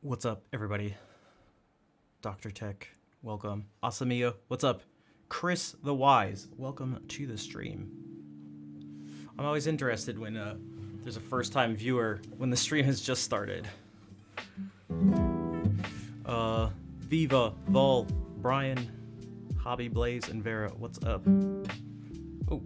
What's up, everybody? Dr. Tech, welcome. Asamiya, what's up? Chris the Wise, welcome to the stream. I'm always interested when there's a first-time viewer when the stream has just started. Viva, Vol, Brian, Hobby Blaze, and Vera, what's up? Oh.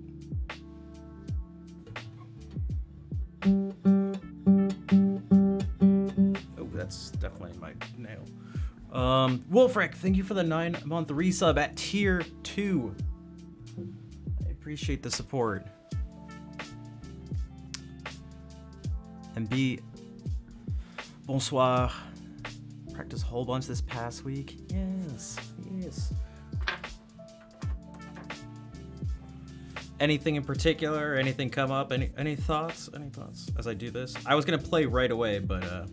Oh, that's definitely my nail. Wolfric, thank you for the 9-month resub at tier 2. I appreciate the support. And B, bonsoir. Practice a whole bunch this past week. Yes. Anything in particular? Anything come up? Any thoughts? Any thoughts as I do this? I was gonna play right away, but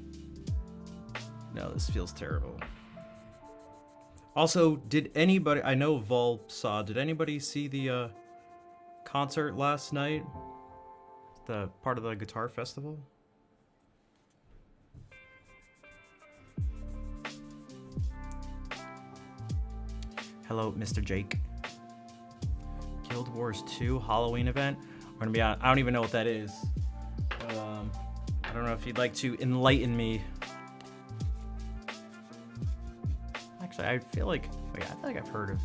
no, this feels terrible. Also, did anybody? I know Vol saw. Did anybody see the concert last night? The part of the guitar festival. Hello, Mr. Jake. Guild Wars 2 Halloween event. I'm gonna be on. I don't even know what that is. I don't know if you'd like to enlighten me. Actually, I feel like I've heard of.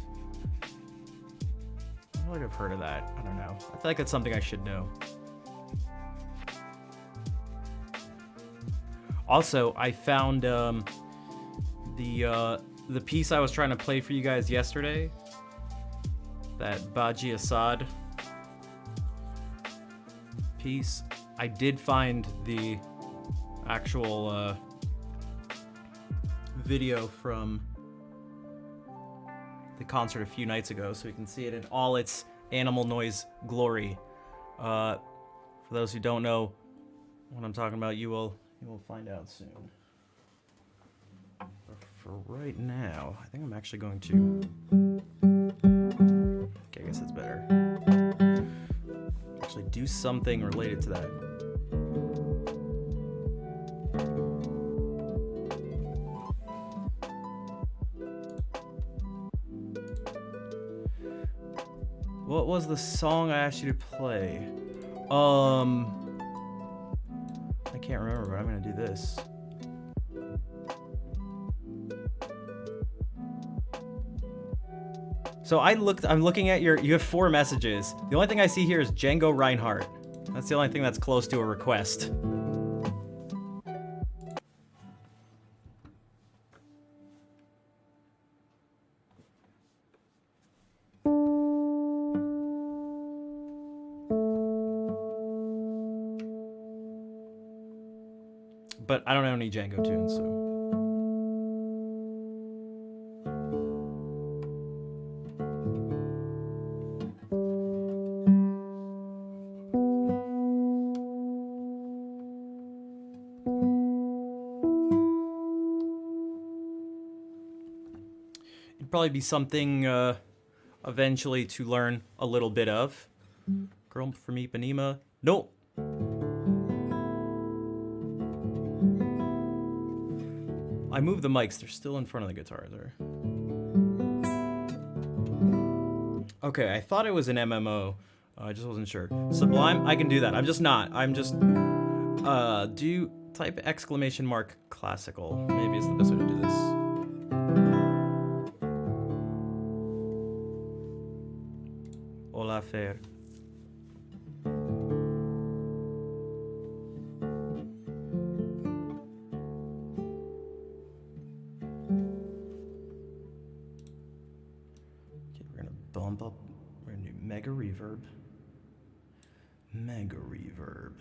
I feel like I've heard of that. I don't know. I feel like that's something I should know. Also, I found the piece I was trying to play for you guys yesterday, that Baji Assad piece. I did find the actual video from the concert a few nights ago, so we can see it in all its animal noise glory. For those who don't know what I'm talking about, you will find out soon. For right now, I think I'm actually going to... Okay, I guess it's better. Actually do something related to that. What was the song I asked you to play? I can't remember, but I'm gonna do this. So I'm looking at you have 4 messages. The only thing I see here is Django Reinhardt. That's the only thing that's close to a request. But I don't know any Django tunes, so. Probably be something eventually to learn a little bit of. Girl from Ipanema. No. I moved the mics. They're still in front of the guitar there. Okay, I thought it was an MMO. I just wasn't sure. Sublime, I can do that. I'm just not. I'm just do type exclamation mark classical. Maybe it's the best way to do this. Hola, Fer. Okay, we're gonna bump up. We're gonna do mega reverb. Mega reverb.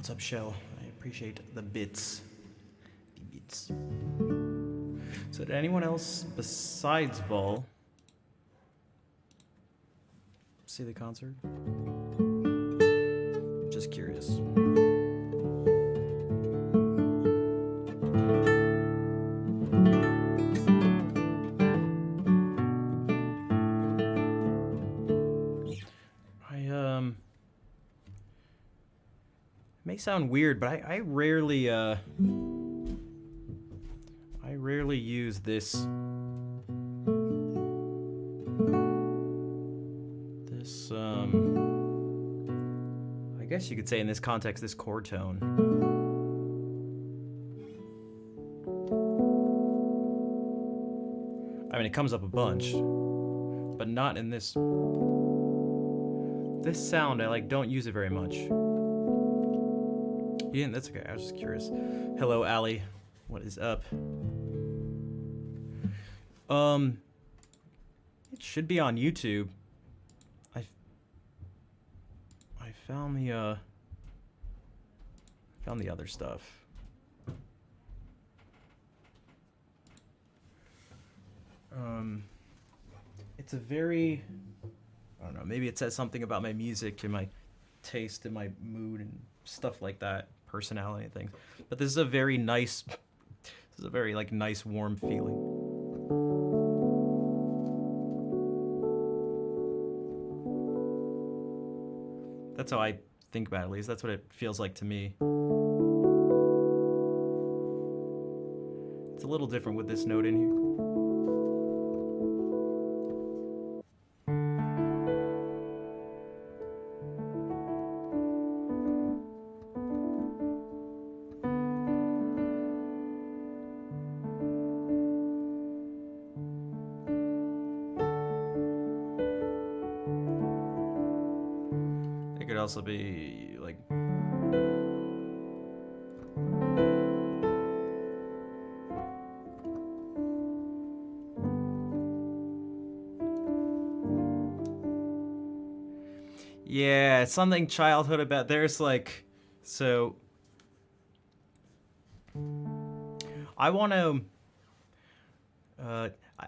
What's up, Shell? I appreciate the bits. The bits. So did anyone else besides Vol see the concert? Just curious. It may sound weird, but I rarely use this I guess you could say in this context, this chord tone. I mean, it comes up a bunch, but not in this sound. I don't use it very much. Yeah, that's okay. I was just curious. Hello, Allie. What is up? It should be on YouTube. I found the other stuff. It's a very, I don't know, maybe it says something about my music and my taste and my mood and stuff like that, personality and things. But this is a very nice, nice warm feeling. That's how I think about it, at least. That's what it feels like to me. It's a little different with this note in here. It could also be like yeah, something childhood about there's like so I want to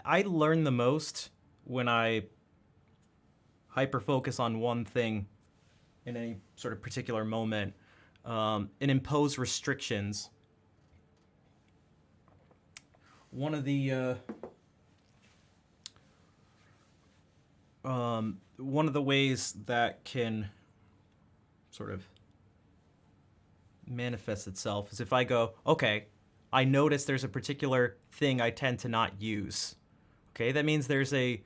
I learn the most when I hyper focus on one thing in any sort of particular moment and impose restrictions. One of the ways that can sort of manifest itself is if I go, okay, I notice there's a particular thing I tend to not use. Okay, that means there's a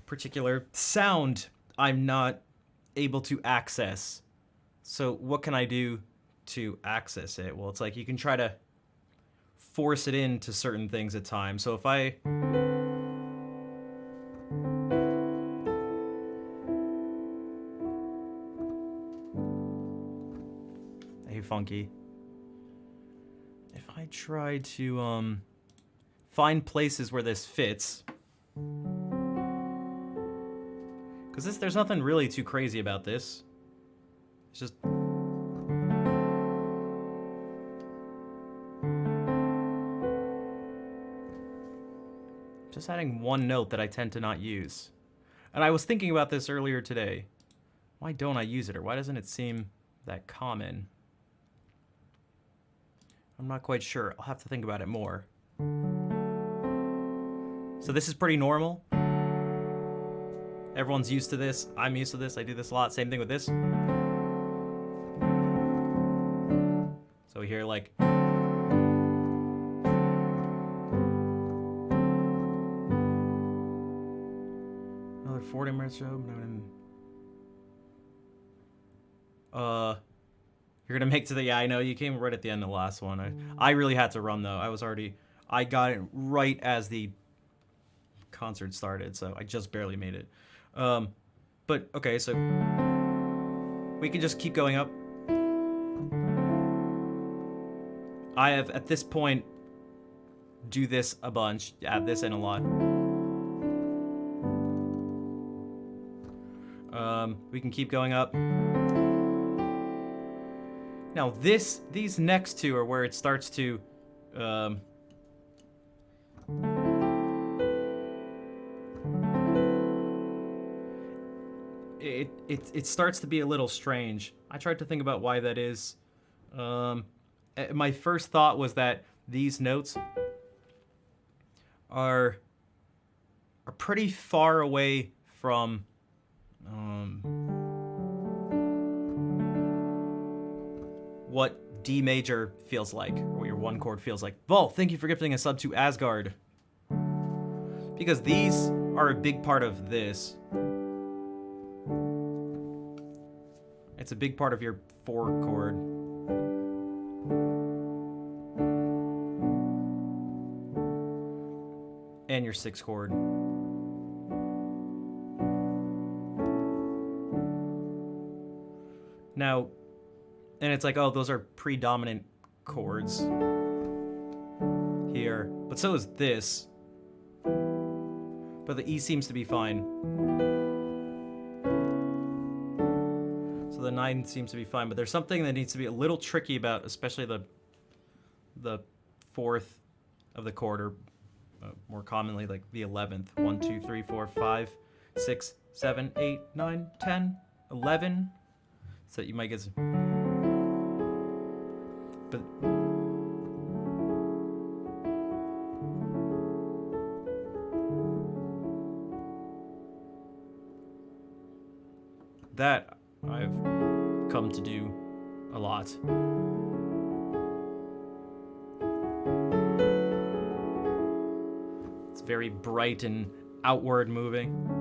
particular sound I'm not able to access. So what can I do to access it? Well, it's like you can try to force it into certain things at times. So if I hey Funky, if I try to find places where this fits, because there's nothing really too crazy about this. It's just adding one note that I tend to not use. And I was thinking about this earlier today. Why don't I use it, or why doesn't it seem that common? I'm not quite sure. I'll have to think about it more. So this is pretty normal. Everyone's used to this. I'm used to this. I do this a lot. Same thing with this. So we hear like another 40-minute show. You're gonna make to the yeah. I know you came right at the end of the last one. I really had to run though. I got it right as the concert started, so I just barely made it. But okay, so we can just keep going up. I have at this point do this a bunch, add this in a lot. We can keep going up. Now these next two are where it starts to, it starts to be a little strange. I tried to think about why that is. My first thought was that these notes are pretty far away from what D major feels like, or what your one chord feels like. Vol, thank you for gifting a sub to Asgard. Because these are a big part of this. It's a big part of your 4 chord. And your 6 chord. Now, and it's like, oh, those are predominant chords here. But so is this. But the E seems to be fine. So the 9 seems to be fine, but there's something that needs to be a little tricky about, especially the 4th of the chord, or more commonly like the 11th. 1, 2, 3, 4, 5, 6, 7, 8, 9, 10, 11. So you might get some, but that I've come to do a lot. It's very bright and outward moving.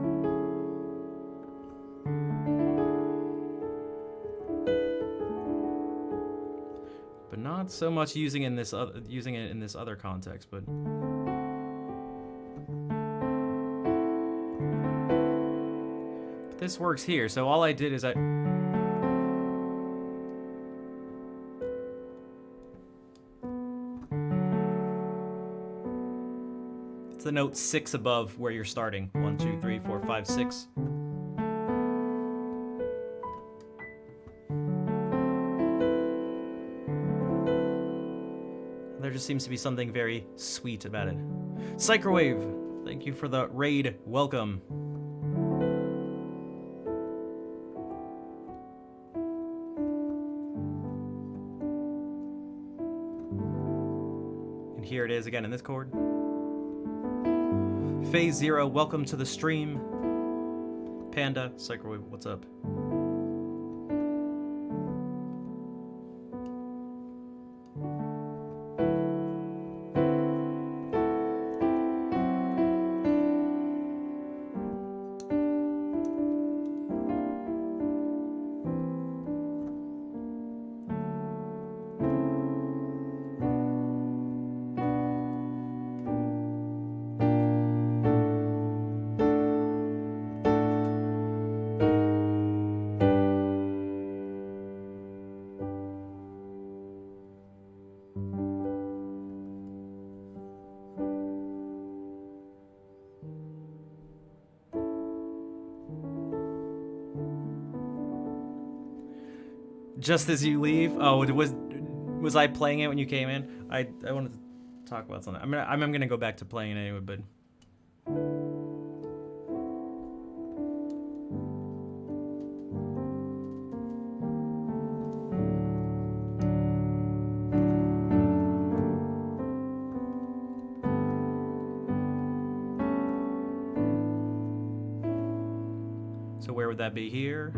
But not so much using it in this other context, but this works here. So all I did is it's the note 6 above where you're starting. 1, 2, 3, 4, 5, 6. There just seems to be something very sweet about it. Psycrowave, thank you for the raid. Welcome. And here it is again in this chord. Phase Zero, welcome to the stream. Panda, Psycrowave, what's up? Just as you leave? Oh, was I playing it when you came in? I wanted to talk about something. I'm gonna go back to playing it anyway, but so where would that be here?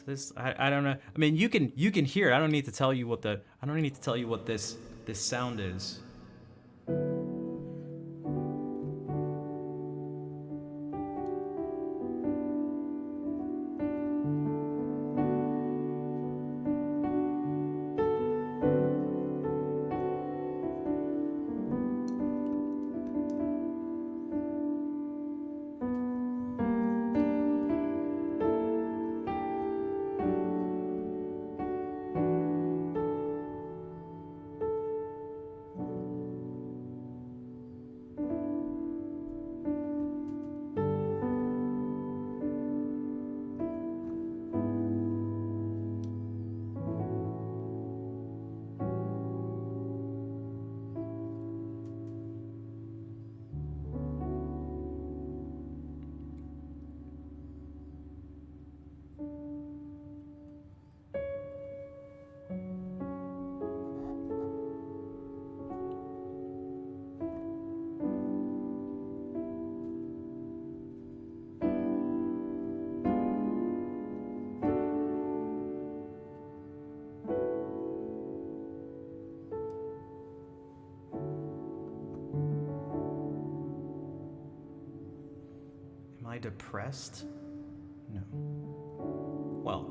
This I don't know. I mean, you can hear it. I don't need to tell you what this sound is. depressed? No. Well.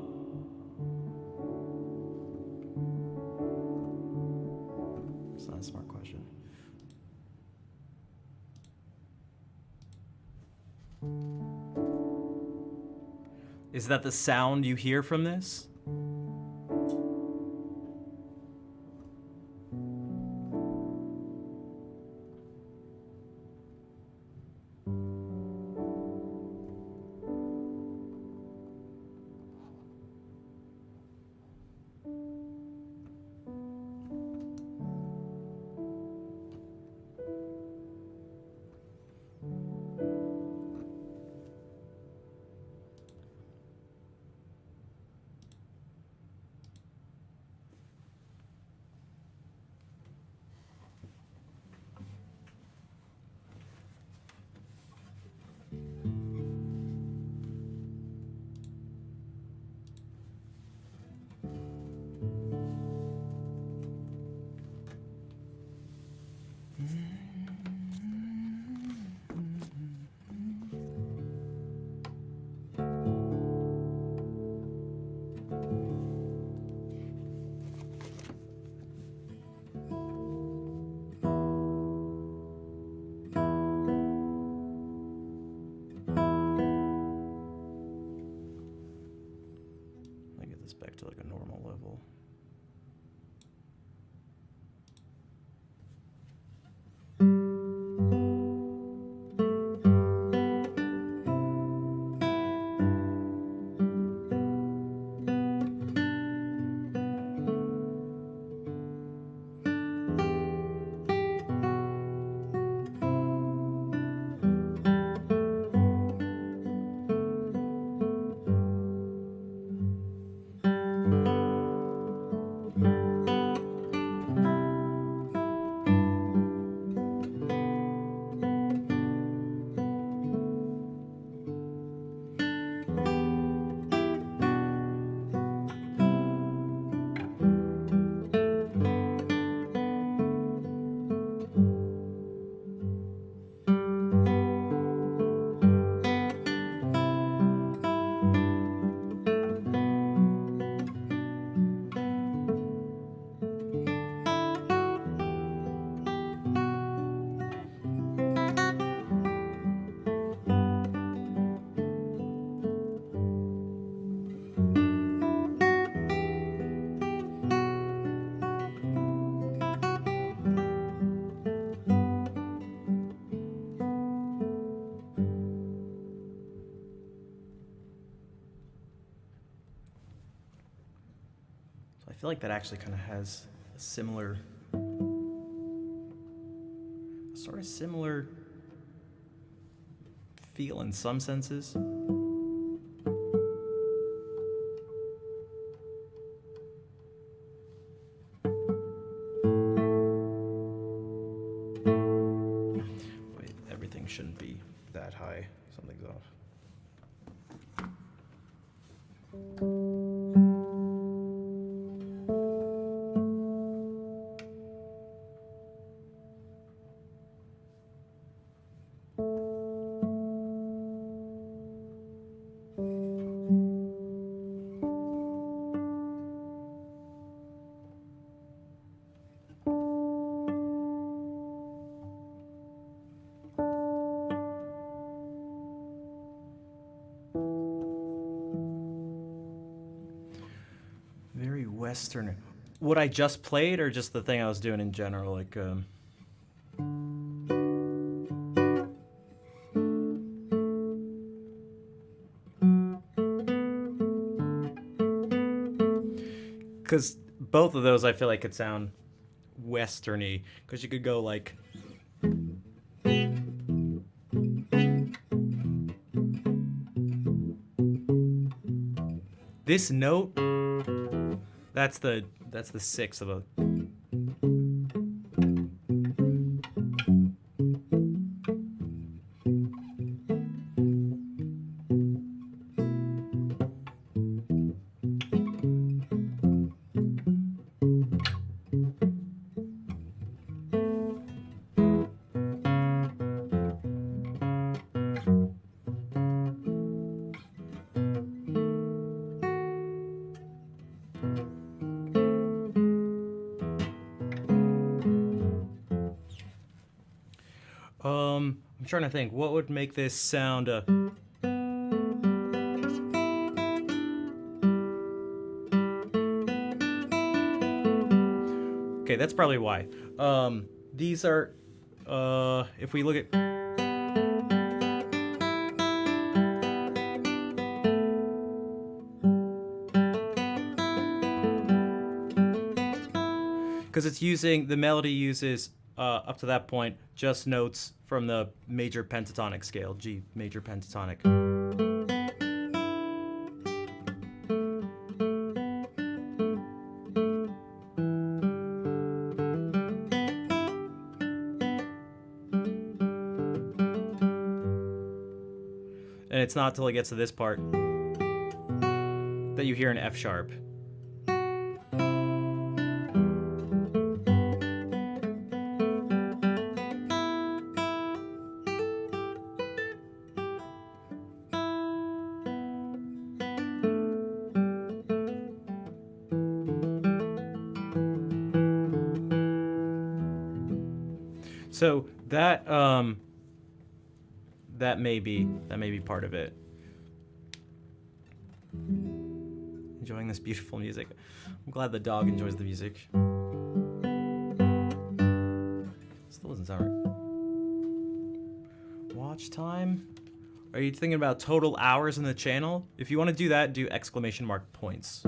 It's not a smart question. Is that the sound you hear from this? Back to like a normal level. I feel like that actually kind of has a similar, sort of similar feel in some senses. Wait, everything shouldn't be that high. Something's off. Very Western. What I just played, or just the thing I was doing in general, like because both of those I feel like could sound Westerny, because you could go like this note. That's the sixth of a. I'm trying to think, what would make this sound, Okay, that's probably why. These are, if we look at... Because it's using, the melody uses, up to that point, just notes from the major pentatonic scale, G major pentatonic. And it's not till it gets to this part that you hear an F sharp. So that that may be part of it. Enjoying this beautiful music. I'm glad the dog enjoys the music. Still doesn't sound right. Watch time. Are you thinking about total hours in the channel? If you want to do that, do exclamation mark points.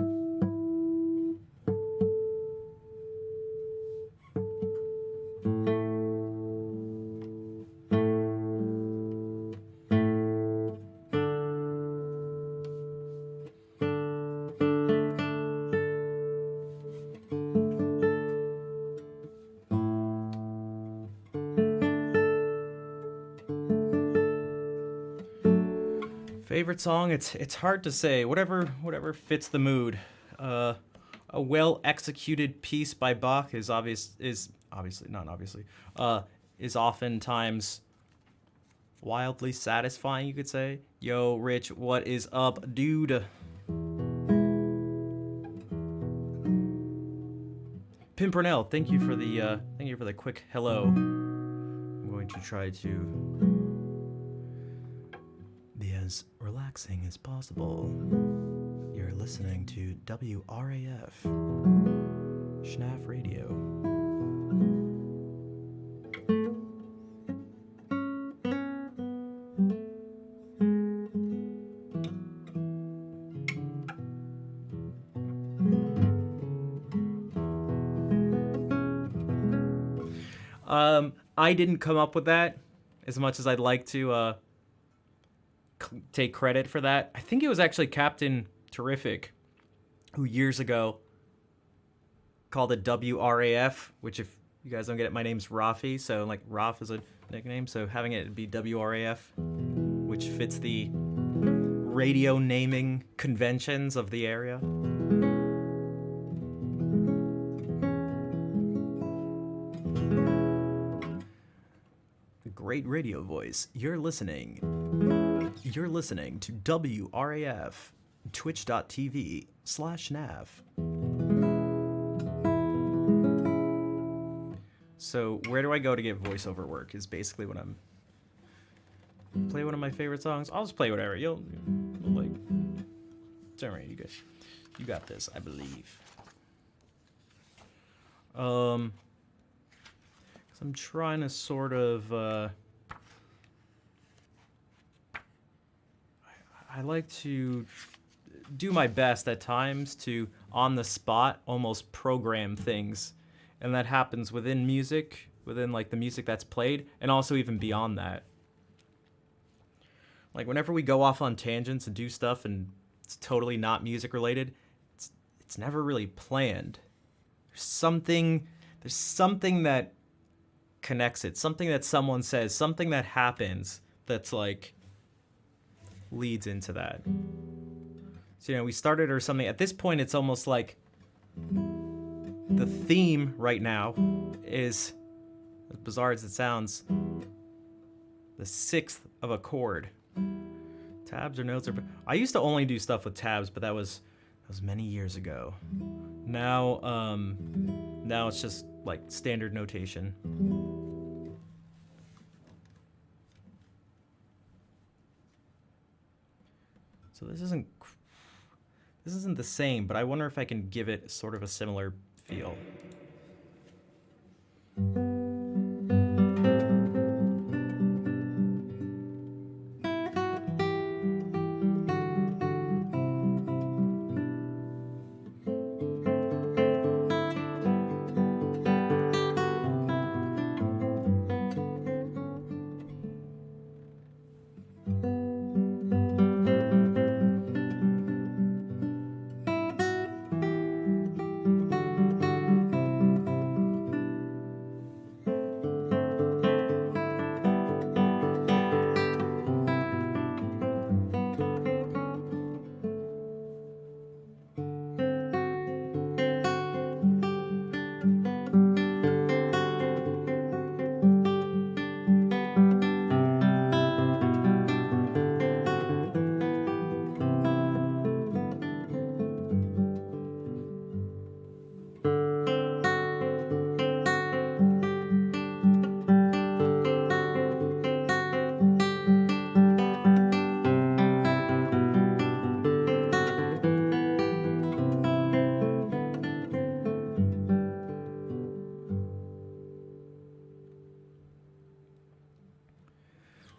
Favorite song? It's hard to say. Whatever fits the mood. A well executed piece by Bach is oftentimes wildly satisfying, you could say. Yo, Rich, what is up, dude? Pimpernel, thank you for the quick hello. I'm going to try to be as relaxing as possible. You're listening to WRAF Schnaf Radio. I didn't come up with that as much as I'd like to take credit for that. I think it was actually Captain Terrific who years ago called it WRAF, which if you guys don't get it, my name's Rafi, so like Raf is a nickname, so having it be WRAF, which fits the radio naming conventions of the area. Great radio voice. You're listening to WRAF, twitch.tv/nav. So where do I go to get voiceover work is basically what I'm... Play one of my favorite songs. I'll just play whatever. You'll like... It's alright, you guys. You got this, I believe. I'm trying to sort of... I like to do my best at times to, on the spot, almost program things. And that happens within music, within like the music that's played, and also even beyond that. Like whenever we go off on tangents and do stuff and it's totally not music related, it's never really planned. There's something that connects it, something that someone says, something that happens that's like leads into that. So, you know, we started or something. At this point, it's almost like the theme right now is, as bizarre as it sounds, the sixth of a chord. Tabs or notes are... I used to only do stuff with tabs, but that was many years ago. Now it's just like standard notation. So this isn't the same, but I wonder if I can give it sort of a similar feel.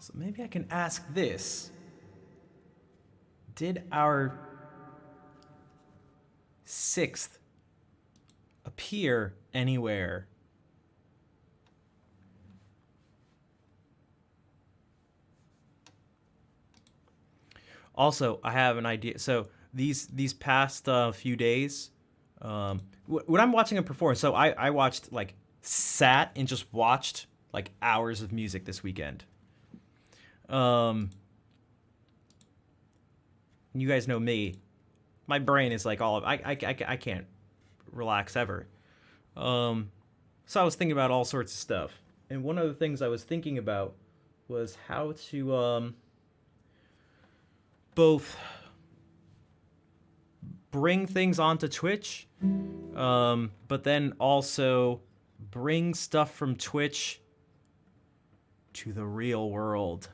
So maybe I can ask this. Did our sixth appear anywhere? Also, I have an idea. So these past few days, when I'm watching a performance, so I watched sat and just watched like hours of music this weekend. You guys know me. My brain is like all of I can't relax ever. So I was thinking about all sorts of stuff, and one of the things I was thinking about was how to both bring things onto Twitch, but then also bring stuff from Twitch to the real world.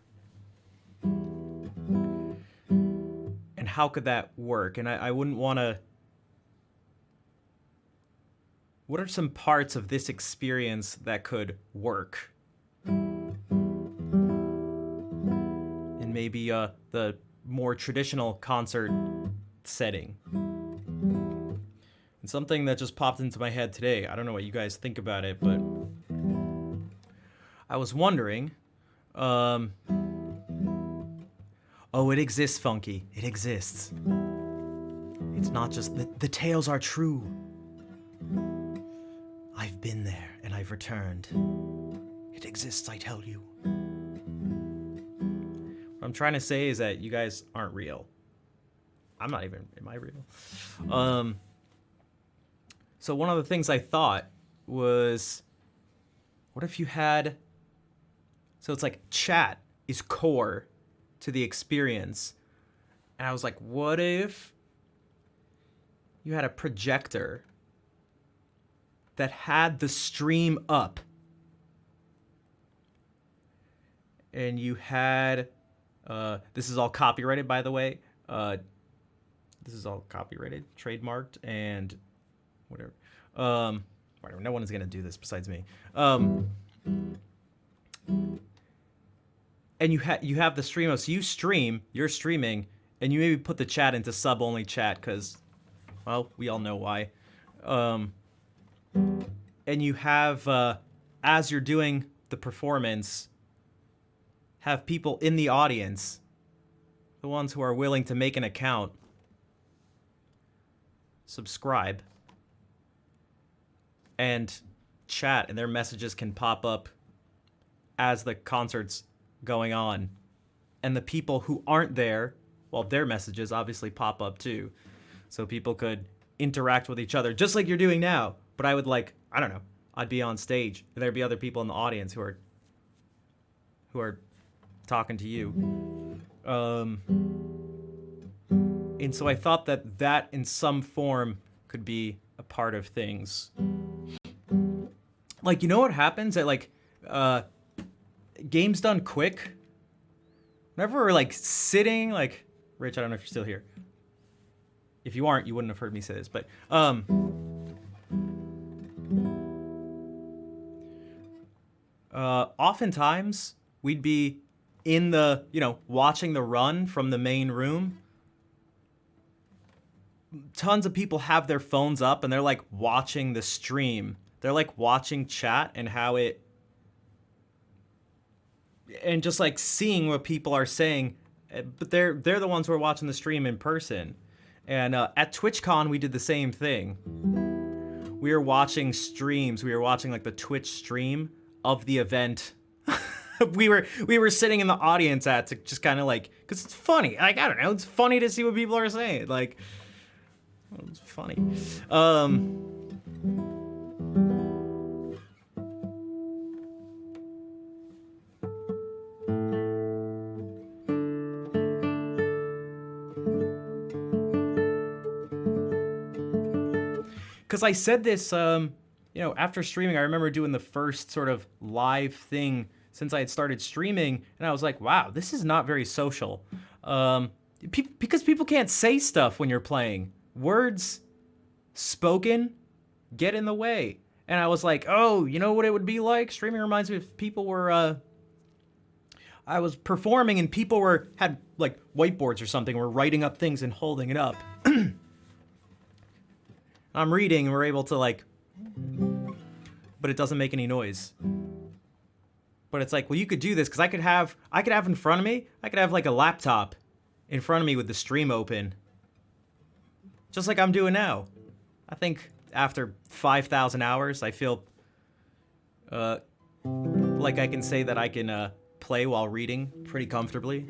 And how could that work? And I wouldn't want to... What are some parts of this experience that could work? In maybe the more traditional concert setting. And something that just popped into my head today, I don't know what you guys think about it, but I was wondering, oh, it exists, Funky. It exists. It's not just the tales are true. I've been there and I've returned. It exists, I tell you. What I'm trying to say is that you guys aren't real. I'm not even, am I real? So one of the things I thought was, what if you had, so it's like chat is core to the experience. And I was like, what if you had a projector that had the stream up, and you had, this is all copyrighted, by the way. This is all copyrighted, trademarked, and whatever. Whatever. No one is gonna do this besides me. And you have the stream. So you stream, you're streaming, and you maybe put the chat into sub-only chat because, well, we all know why. And you have, as you're doing the performance, have people in the audience, the ones who are willing to make an account, subscribe, and chat, and their messages can pop up as the concert's going on. And the people who aren't there, well, their messages obviously pop up too. So people could interact with each other, just like you're doing now. But I would I don't know, I'd be on stage. There'd be other people in the audience who are talking to you. And so I thought that in some form could be a part of things. Like, you know what happens at games done quick? Whenever we're sitting Rich, I don't know if you're still here. If you aren't, you wouldn't have heard me say this, but oftentimes we'd be in the, watching the run from the main room. Tons of people have their phones up and they're like watching the stream. They're like watching chat and how it, and just like seeing what people are saying. But they're the ones who are watching the stream in person. And at TwitchCon, we did the same thing. We were watching streams. We were watching like the Twitch stream of the event. we were sitting in the audience to just kind of like, because it's funny. Like, I don't know, it's funny to see what people are saying. Like, it's funny. Because I said this, after streaming, I remember doing the first sort of live thing since I had started streaming, and I was like, wow, this is not very social. Because people can't say stuff when you're playing. Words spoken get in the way. And I was like, oh, you know what it would be like? Streaming reminds me if people were, I was performing and people had like whiteboards or something, were writing up things and holding it up. I'm reading and we're able to like, but it doesn't make any noise. But it's like, well, you could do this because I could have in front of me, I could have like a laptop in front of me with the stream open. Just like I'm doing now. I think after 5,000 hours, I feel like I can say that I can play while reading pretty comfortably.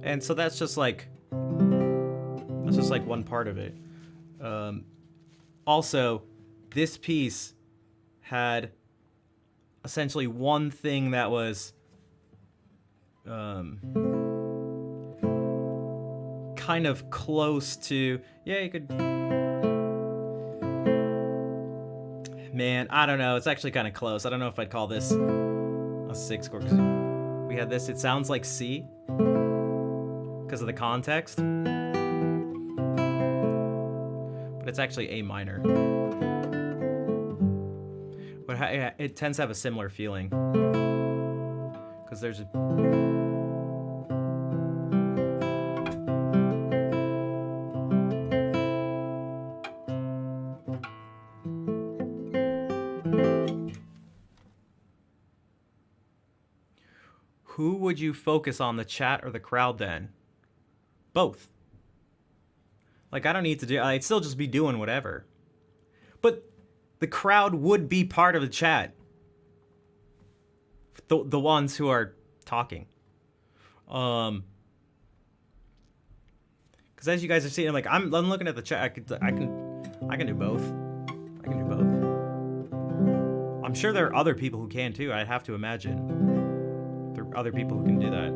And so that's just like one part of it. Also, this piece had essentially one thing that was kind of close to, you could, man, I don't know, it's actually kind of close. I don't know if I'd call this a 6 chord, because we had this, it sounds like C because of the context, but it's actually A minor. But it tends to have a similar feeling because there's a Who would you focus on, the chat or the crowd then? Both. Like, I don't need to do, I'd still just be doing whatever. But the crowd would be part of the chat. The ones who are talking. Because as you guys are seeing, like, I'm looking at the chat, I can do both. I can do both. I'm sure there are other people who can too, I'd have to imagine. There are other people who can do that.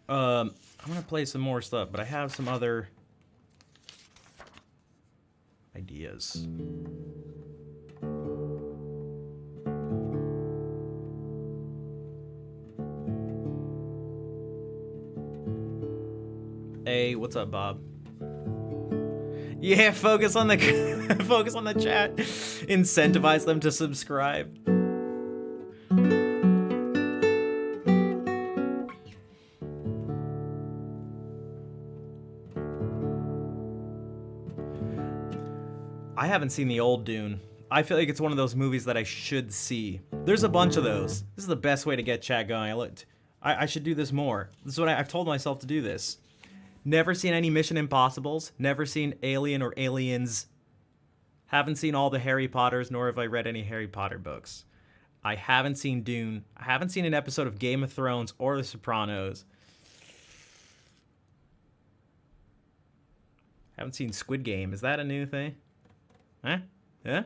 I'm gonna play some more stuff, but I have some other ideas. Hey, what's up, Bob? Yeah, focus on the focus on the chat. Incentivize them to subscribe. I haven't seen the old Dune. I feel like it's one of those movies that I should see. There's a bunch of those. This is the best way to get chat going. I should do this more. This is what I've told myself to do this. Never seen any Mission Impossibles. Never seen Alien or Aliens. Haven't seen all the Harry Potters, nor have I read any Harry Potter books. I haven't seen Dune. I haven't seen an episode of Game of Thrones or The Sopranos. Haven't seen Squid Game. Is that a new thing? Huh? Yeah?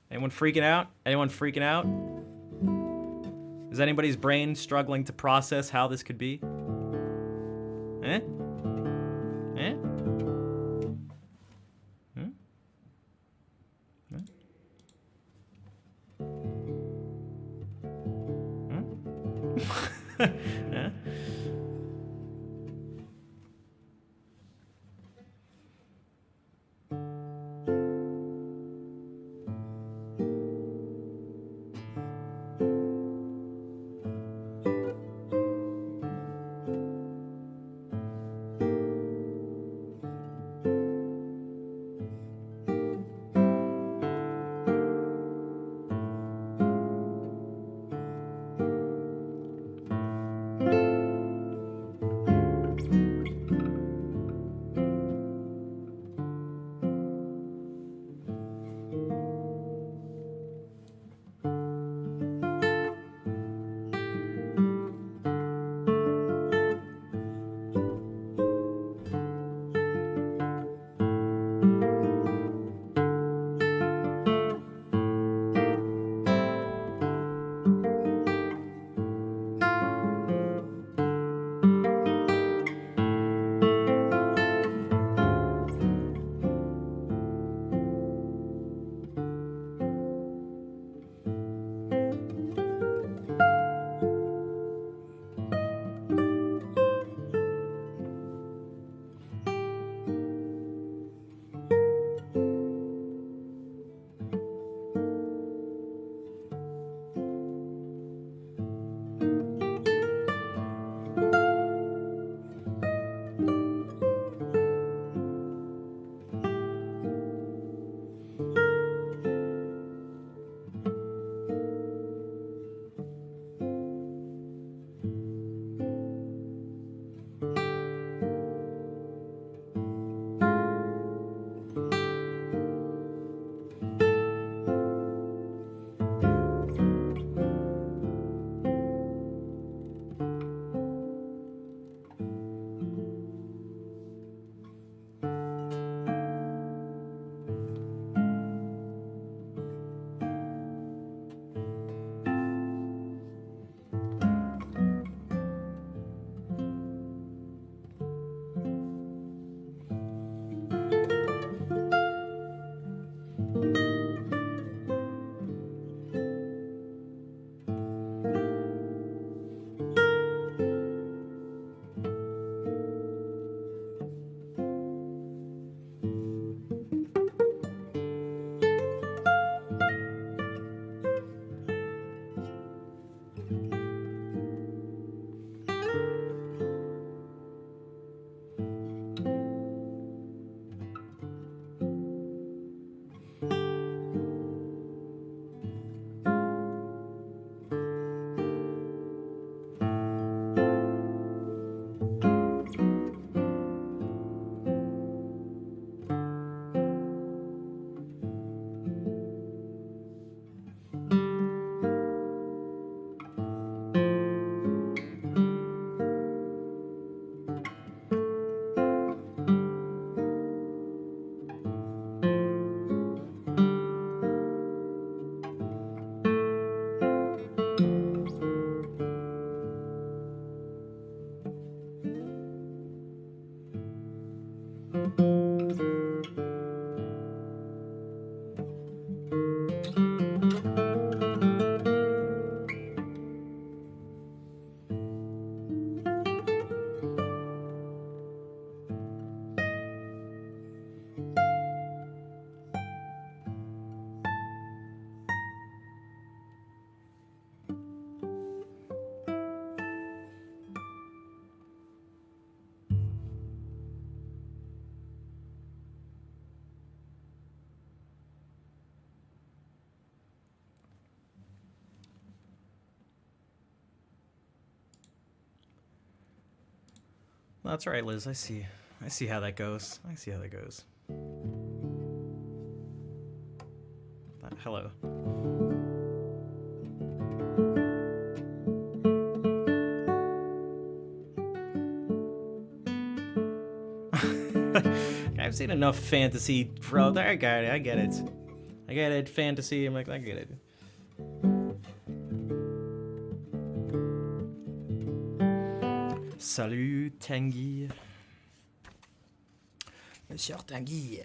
Anyone freaking out? Anyone freaking out? Is anybody's brain struggling to process how this could be? Eh? Eh? Hmm? Huh? That's right, Liz. I see how that goes. I see how that goes. Hello. I've seen enough fantasy for out there. I get it. I get it. I get it. Fantasy. I'm like, I get it. Salut, Tanguy. Monsieur Tanguy.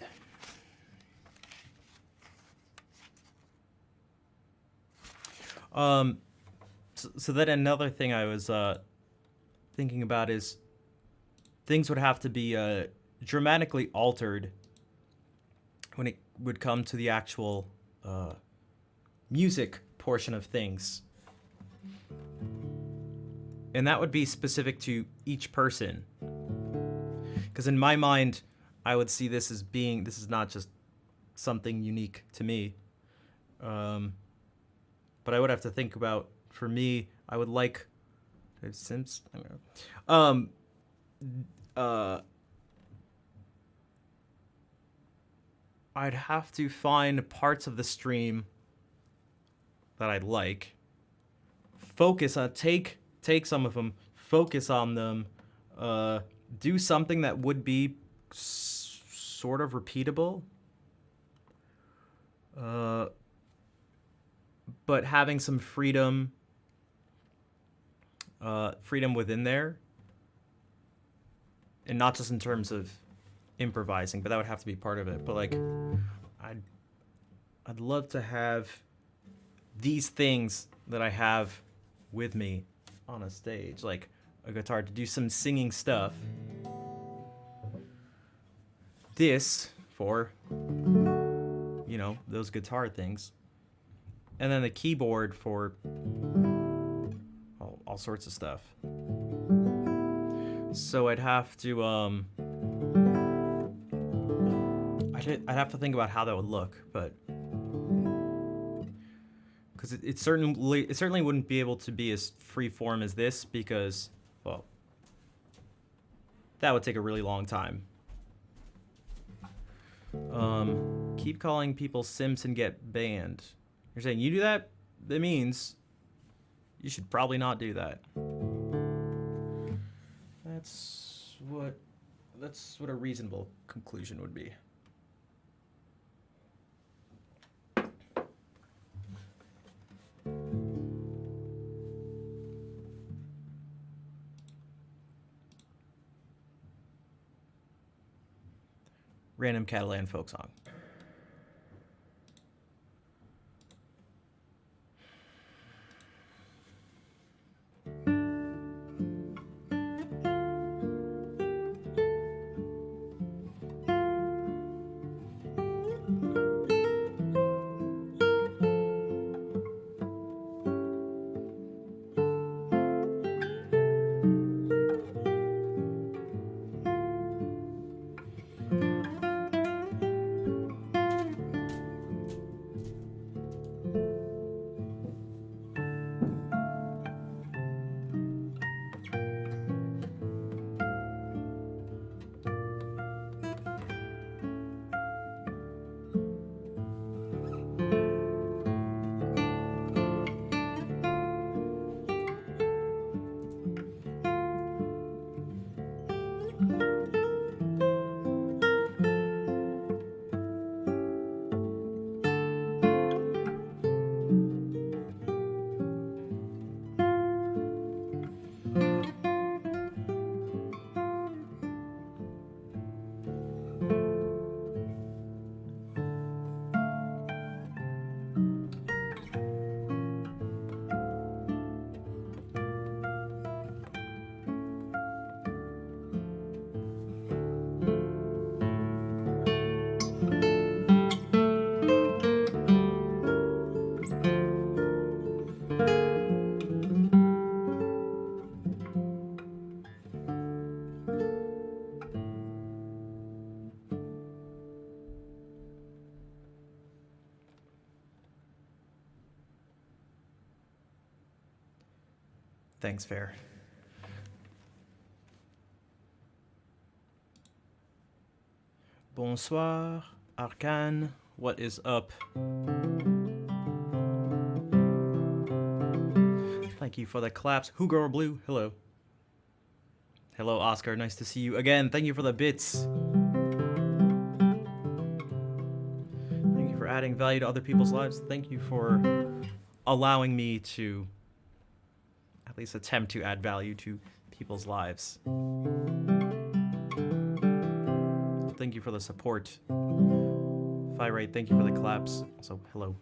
So then another thing I was thinking about is things would have to be dramatically altered when it would come to the actual music portion of things. And that would be specific to each person. Because in my mind, I would see this as being, this is not just something unique to me. But I would have to think about, for me, I would like, since, I don't know. I'd have to find parts of the stream that I'd like, focus on, take some of them, focus on them, do something that would be sort of repeatable, but having some freedom within there, and not just in terms of improvising, but that would have to be part of it. But like, I'd love to have these things that I have with me on a stage, like a guitar, to do some singing stuff. This for, you know, those guitar things. And then the keyboard for all sorts of stuff. So I'd have to, I'd have to think about how that would look, but because it certainly wouldn't be able to be as free form as this, because, well, that would take a really long time. Keep calling people simps and get banned. You're saying you do that? That means you should probably not do that. That's what a reasonable conclusion would be. Random Catalan folk song. Thanks, Fair. Bonsoir, Arcane. What is up? Thank you for the claps. Hugo Blue, hello. Hello, Oscar. Nice to see you again. Thank you for the bits. Thank you for adding value to other people's lives. Thank you for allowing me to at least attempt to add value to people's lives. Thank you for the support. Firate, thank you for the claps. Also, hello.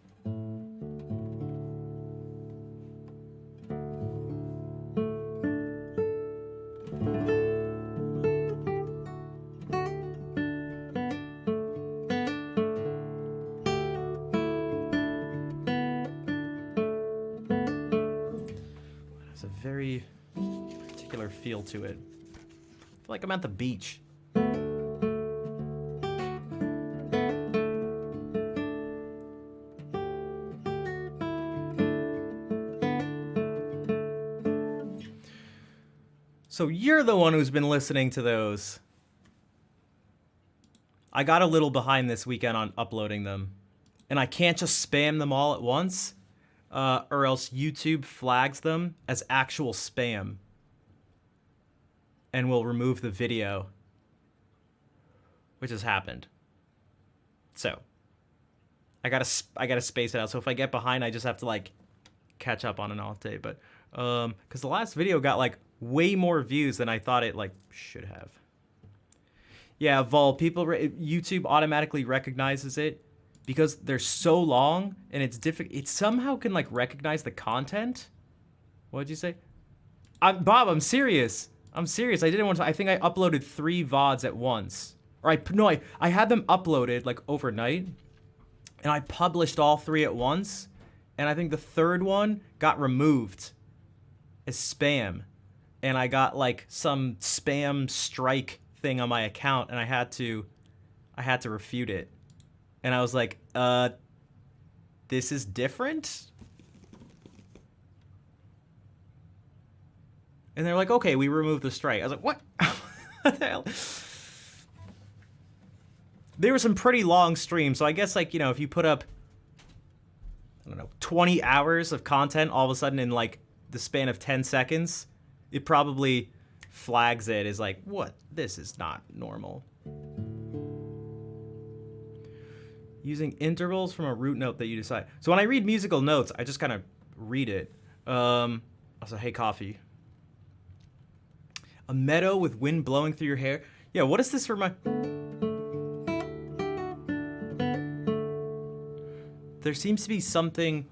particular feel to it. I feel like I'm at the beach. So you're the one who's been listening to those. I got a little behind this weekend on uploading them. And I can't just spam them all at once, or else YouTube flags them as actual spam and will remove the video, which has happened. So I gotta space it out. So if I get behind, I just have to like catch up on an off day. But because the last video got like way more views than I thought it like should have. Yeah, Vol, YouTube automatically recognizes it because they're so long and it's difficult. It somehow can like recognize the content. What'd you say? Bob, I'm serious. I'm serious. I didn't want to. I think I uploaded 3 VODs at once. Or I had them uploaded like overnight, and I published all 3 at once. And I think the 3rd one got removed as spam, and I got like some spam strike thing on my account, and I had to refute it. And I was like, this is different? And they're like, okay, we removed the strike. I was like, what? What the hell? There were some pretty long streams, so I guess, like, you know, if you put up, I don't know, 20 hours of content all of a sudden in, like, the span of 10 seconds, it probably flags it as, like, what? This is not normal. Using intervals from a root note that you decide. So when I read musical notes, I just kind of read it. Also, hey, coffee. A meadow with wind blowing through your hair. Yeah, what is this for my... There seems to be something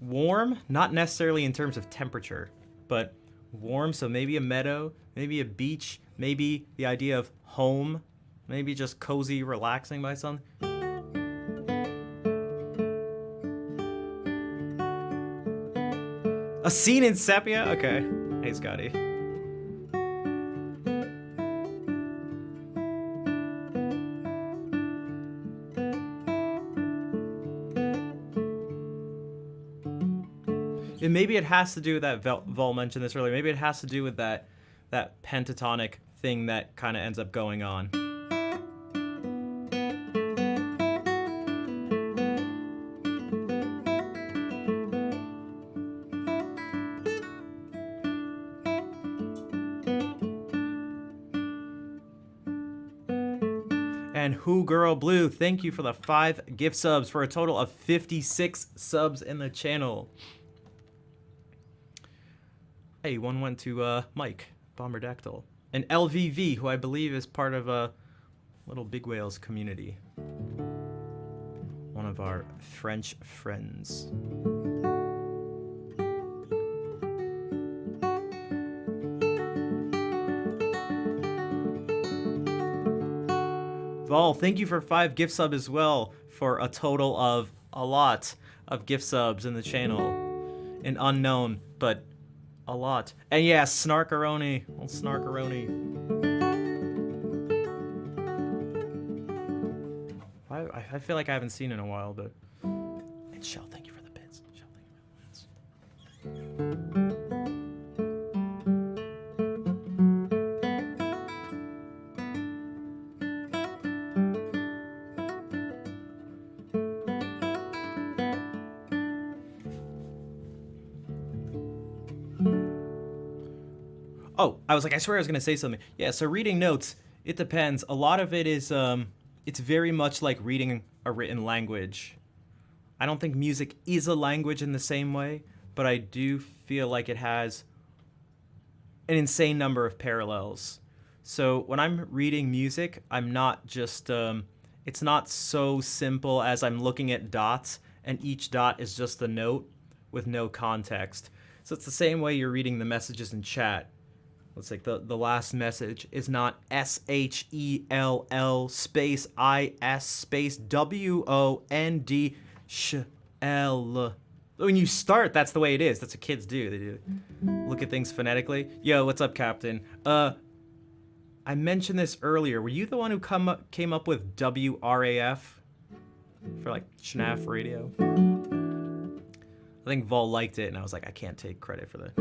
warm, not necessarily in terms of temperature, but warm, so maybe a meadow, maybe a beach, maybe the idea of home, maybe just cozy, relaxing by something. A scene in sepia? Okay. Hey, Scotty. And maybe it has to do with that, Vol mentioned this earlier, maybe it has to do with that pentatonic thing that kind of ends up going on. And Who Girl Blue, thank you for the 5 gift subs for a total of 56 subs in the channel. Hey, one went to Mike, Bomberdactyl. And LVV, who I believe is part of a Little Big Whales community. One of our French friends. Vol, thank you for 5 gift subs as well, for a total of a lot of gift subs in the channel. An unknown, but a lot. And yeah, Snarkaroni. Old Snarkaroni. I feel like I haven't seen in a while, but... And Shell, thank you for the bits. Shell, thank you for the bits. Oh, I was like, I swear I was going to say something. Yeah, so reading notes, it depends. A lot of it is, it's very much like reading a written language. I don't think music is a language in the same way, but I do feel like it has an insane number of parallels. So when I'm reading music, I'm not just, it's not so simple as I'm looking at dots and each dot is just a note with no context. So it's the same way you're reading the messages in chat. It's like the last message is not SHELL space IS space WOND SHL. When you start, that's the way it is. That's what kids do. They do look at things phonetically. Yo, what's up, Captain? I mentioned this earlier. Were you the one who came up with WRAF for like Schnaf Radio? I think Vol liked it, and I was like, I can't take credit for that.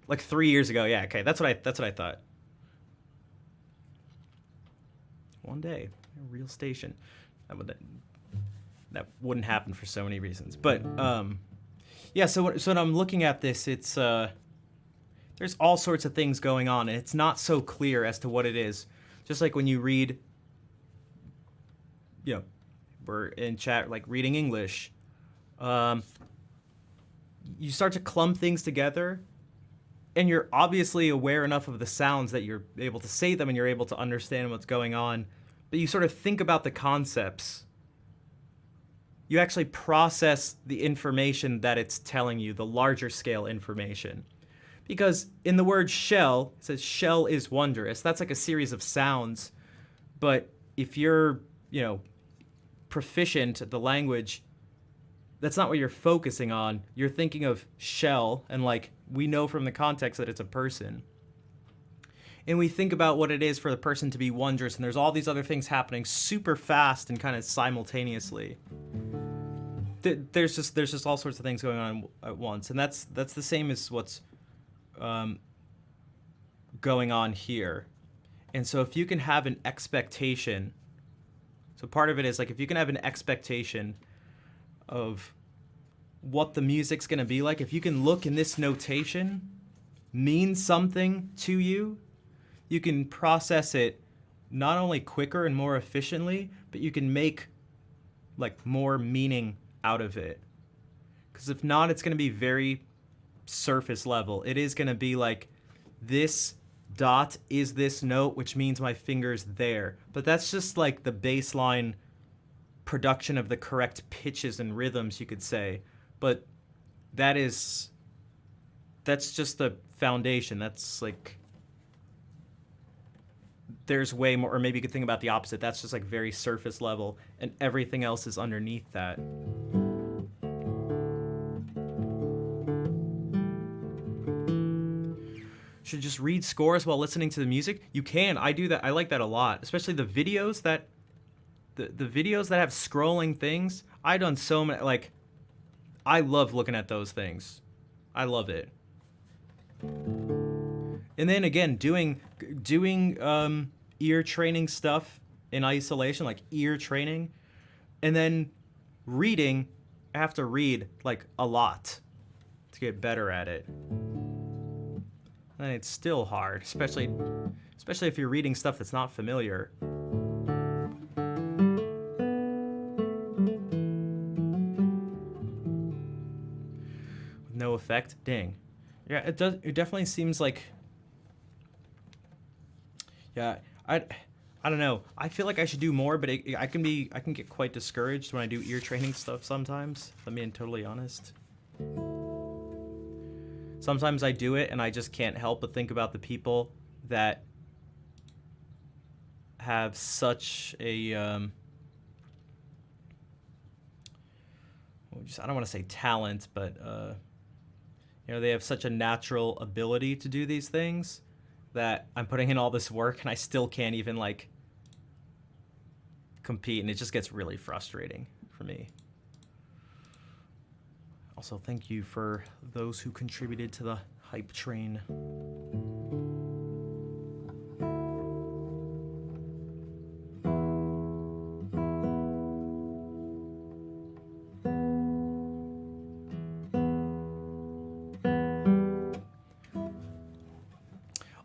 Like 3 years ago. Yeah, okay. That's what I thought. One day, a real station. That wouldn't happen for so many reasons. But yeah. So when I'm looking at this, it's there's all sorts of things going on, and it's not so clear as to what it is. Just like when you read, you know, we're in chat like reading English. You start to clump things together, and you're obviously aware enough of the sounds that you're able to say them and you're able to understand what's going on. But you sort of think about the concepts. You actually process the information that it's telling you, the larger scale information. Because in the word shell, it says shell is wondrous. That's like a series of sounds. But if you're, proficient at the language, that's not what you're focusing on. You're thinking of shell, and like we know from the context that it's a person. And we think about what it is for the person to be wondrous, and there's all these other things happening super fast and kind of simultaneously. There's just all sorts of things going on at once, and that's the same as what's going on here. And so if you can have an expectation, so part of it is like if you can have an expectation of what the music's going to be like, if you can look in this notation means something to you, you can process it not only quicker and more efficiently, but you can make like more meaning out of it. Because if not, it's going to be very surface level. It is going to be like this dot is this note, which means my finger's there. But that's just like the baseline production of the correct pitches and rhythms, you could say. But that's just the foundation. That's like, there's way more, or maybe you could think about the opposite. That's just like very surface level, and everything else is underneath that. Should just read scores while listening to the music? You can. I do that. I like that a lot, especially the videos that the videos that have scrolling things. I've done so many. Like, I love looking at those things. I love it. And then again, doing ear training stuff in isolation, like ear training, and then reading. I have to read like a lot to get better at it. And it's still hard, especially if you're reading stuff that's not familiar. With no effect? Dang. Yeah, it does. It definitely seems like. Yeah, I don't know. I feel like I should do more, but I can get quite discouraged when I do ear training stuff sometimes. If I'm being totally honest. Sometimes I do it and I just can't help but think about the people that have such a I don't want to say talent, but they have such a natural ability to do these things that I'm putting in all this work and I still can't even like compete, and it just gets really frustrating for me. Also, thank you for those who contributed to the hype train.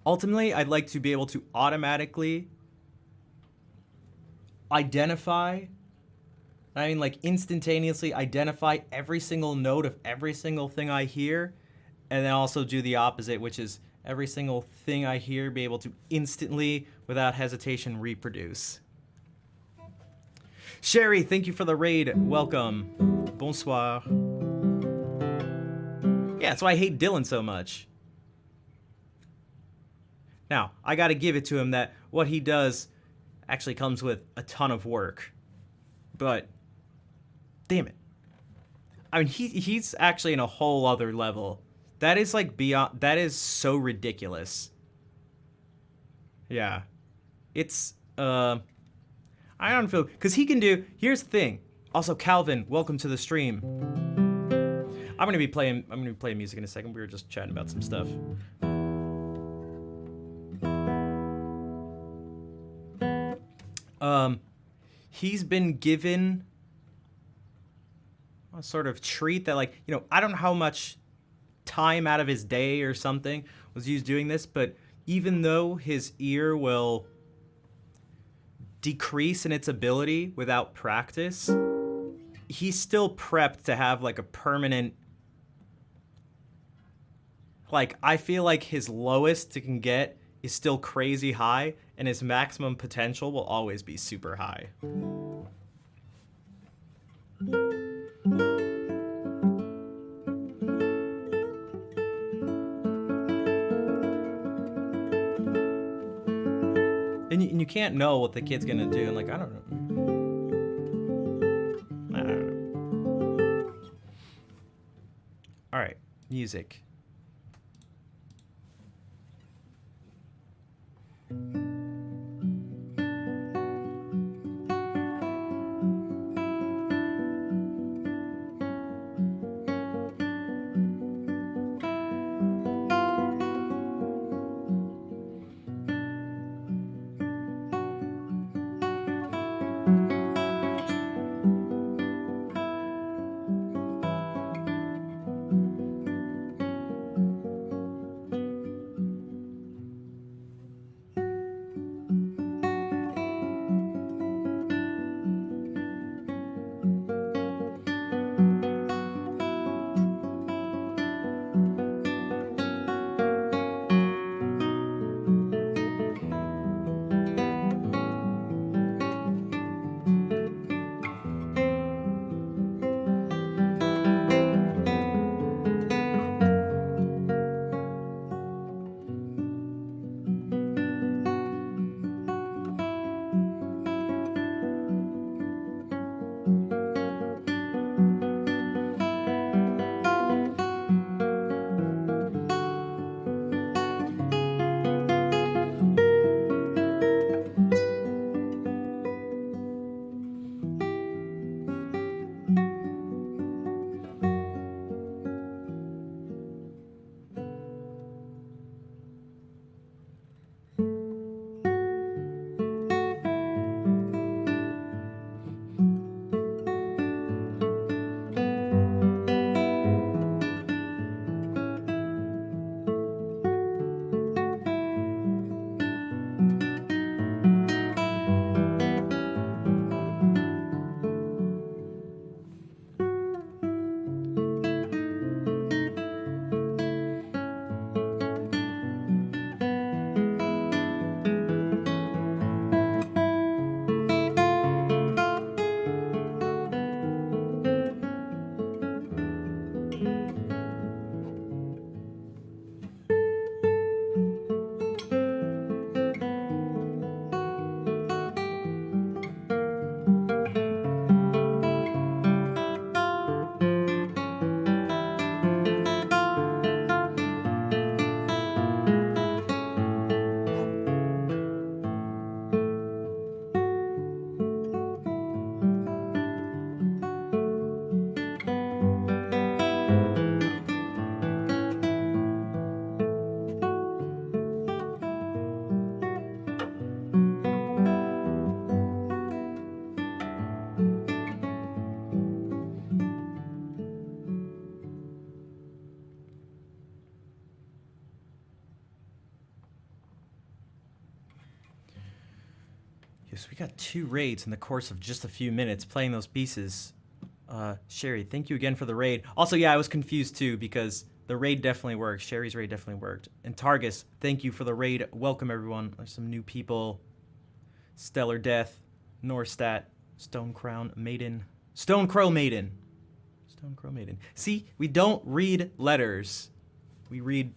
Ultimately, I'd like to be able to automatically identify, instantaneously identify every single note of every single thing I hear, and then also do the opposite, which is every single thing I hear be able to instantly, without hesitation, reproduce. Sherry, thank you for the raid. Welcome. Bonsoir. Yeah, that's why I hate Dylan so much. Now, I gotta give it to him that what he does actually comes with a ton of work. But damn it. I mean, he's actually in a whole other level. That is like beyond. That is so ridiculous. Yeah, it's I don't feel because he can do. Here's the thing. Also, Calvin, welcome to the stream. I'm gonna be playing music in a second. We were just chatting about some stuff. He's been given a sort of treat that, like, you know, I don't know how much time out of his day or something was used doing this, but even though his ear will decrease in its ability without practice, he's still prepped to have like a permanent, like, I feel like his lowest it can get is still crazy high, and his maximum potential will always be super high. And you can't know what the kid's gonna do, and like, I don't know. All right, music. Yes, we got 2 raids in the course of just a few minutes playing those pieces. Sherry, thank you again for the raid. Also, yeah, I was confused too because the raid definitely worked. Sherry's raid definitely worked. And Targus, thank you for the raid. Welcome, everyone. There's some new people. Stellar Death, Norstat, Stone Crown Maiden. Stone Crow Maiden. Stone Crow Maiden. See, we don't read letters. We read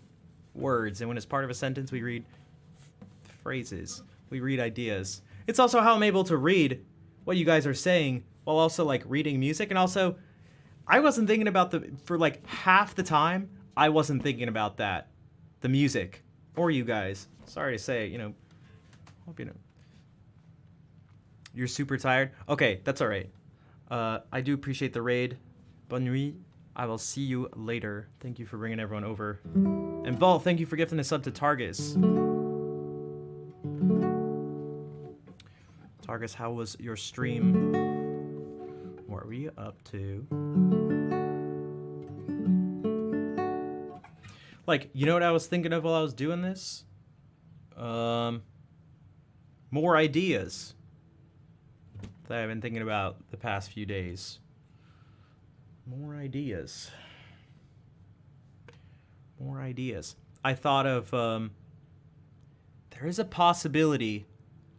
words. And when it's part of a sentence, we read phrases. We read ideas. It's also how I'm able to read what you guys are saying while also like reading music. And also, I wasn't thinking about for like half the time, I wasn't thinking about the music, or you guys. Sorry to say, hope you're super tired. Okay, that's all right. I do appreciate the raid. Bonne nuit. I will see you later. Thank you for bringing everyone over. And Vol, thank you for gifting a sub to Targus. Targus, how was your stream? What were you up to? Like, you know what I was thinking of while I was doing this? More ideas that I've been thinking about the past few days. More ideas. More ideas. I thought of, there is a possibility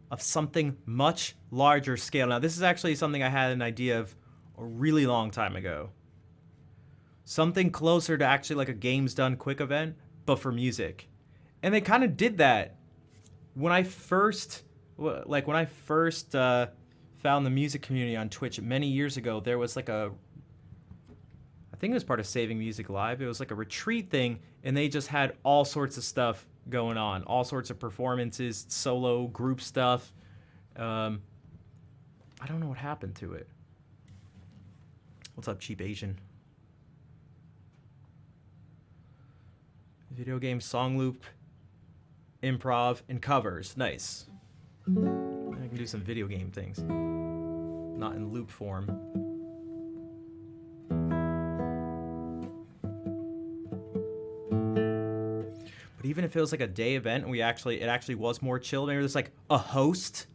of something much larger scale. Now, this is actually something I had an idea of a really long time ago. Something closer to actually like a Games Done Quick event, but for music. And they kind of did that when I first found the music community on Twitch many years ago. There was like I think it was part of Saving Music Live. It was like a retreat thing, and they just had all sorts of stuff going on, all sorts of performances, solo, group stuff. I don't know what happened to it. What's up, Cheap Asian? Video game, song loop, improv, and covers. Nice. I can do some video game things. Not in loop form. But even if it was like a day event and it actually was more chill, maybe there's like a host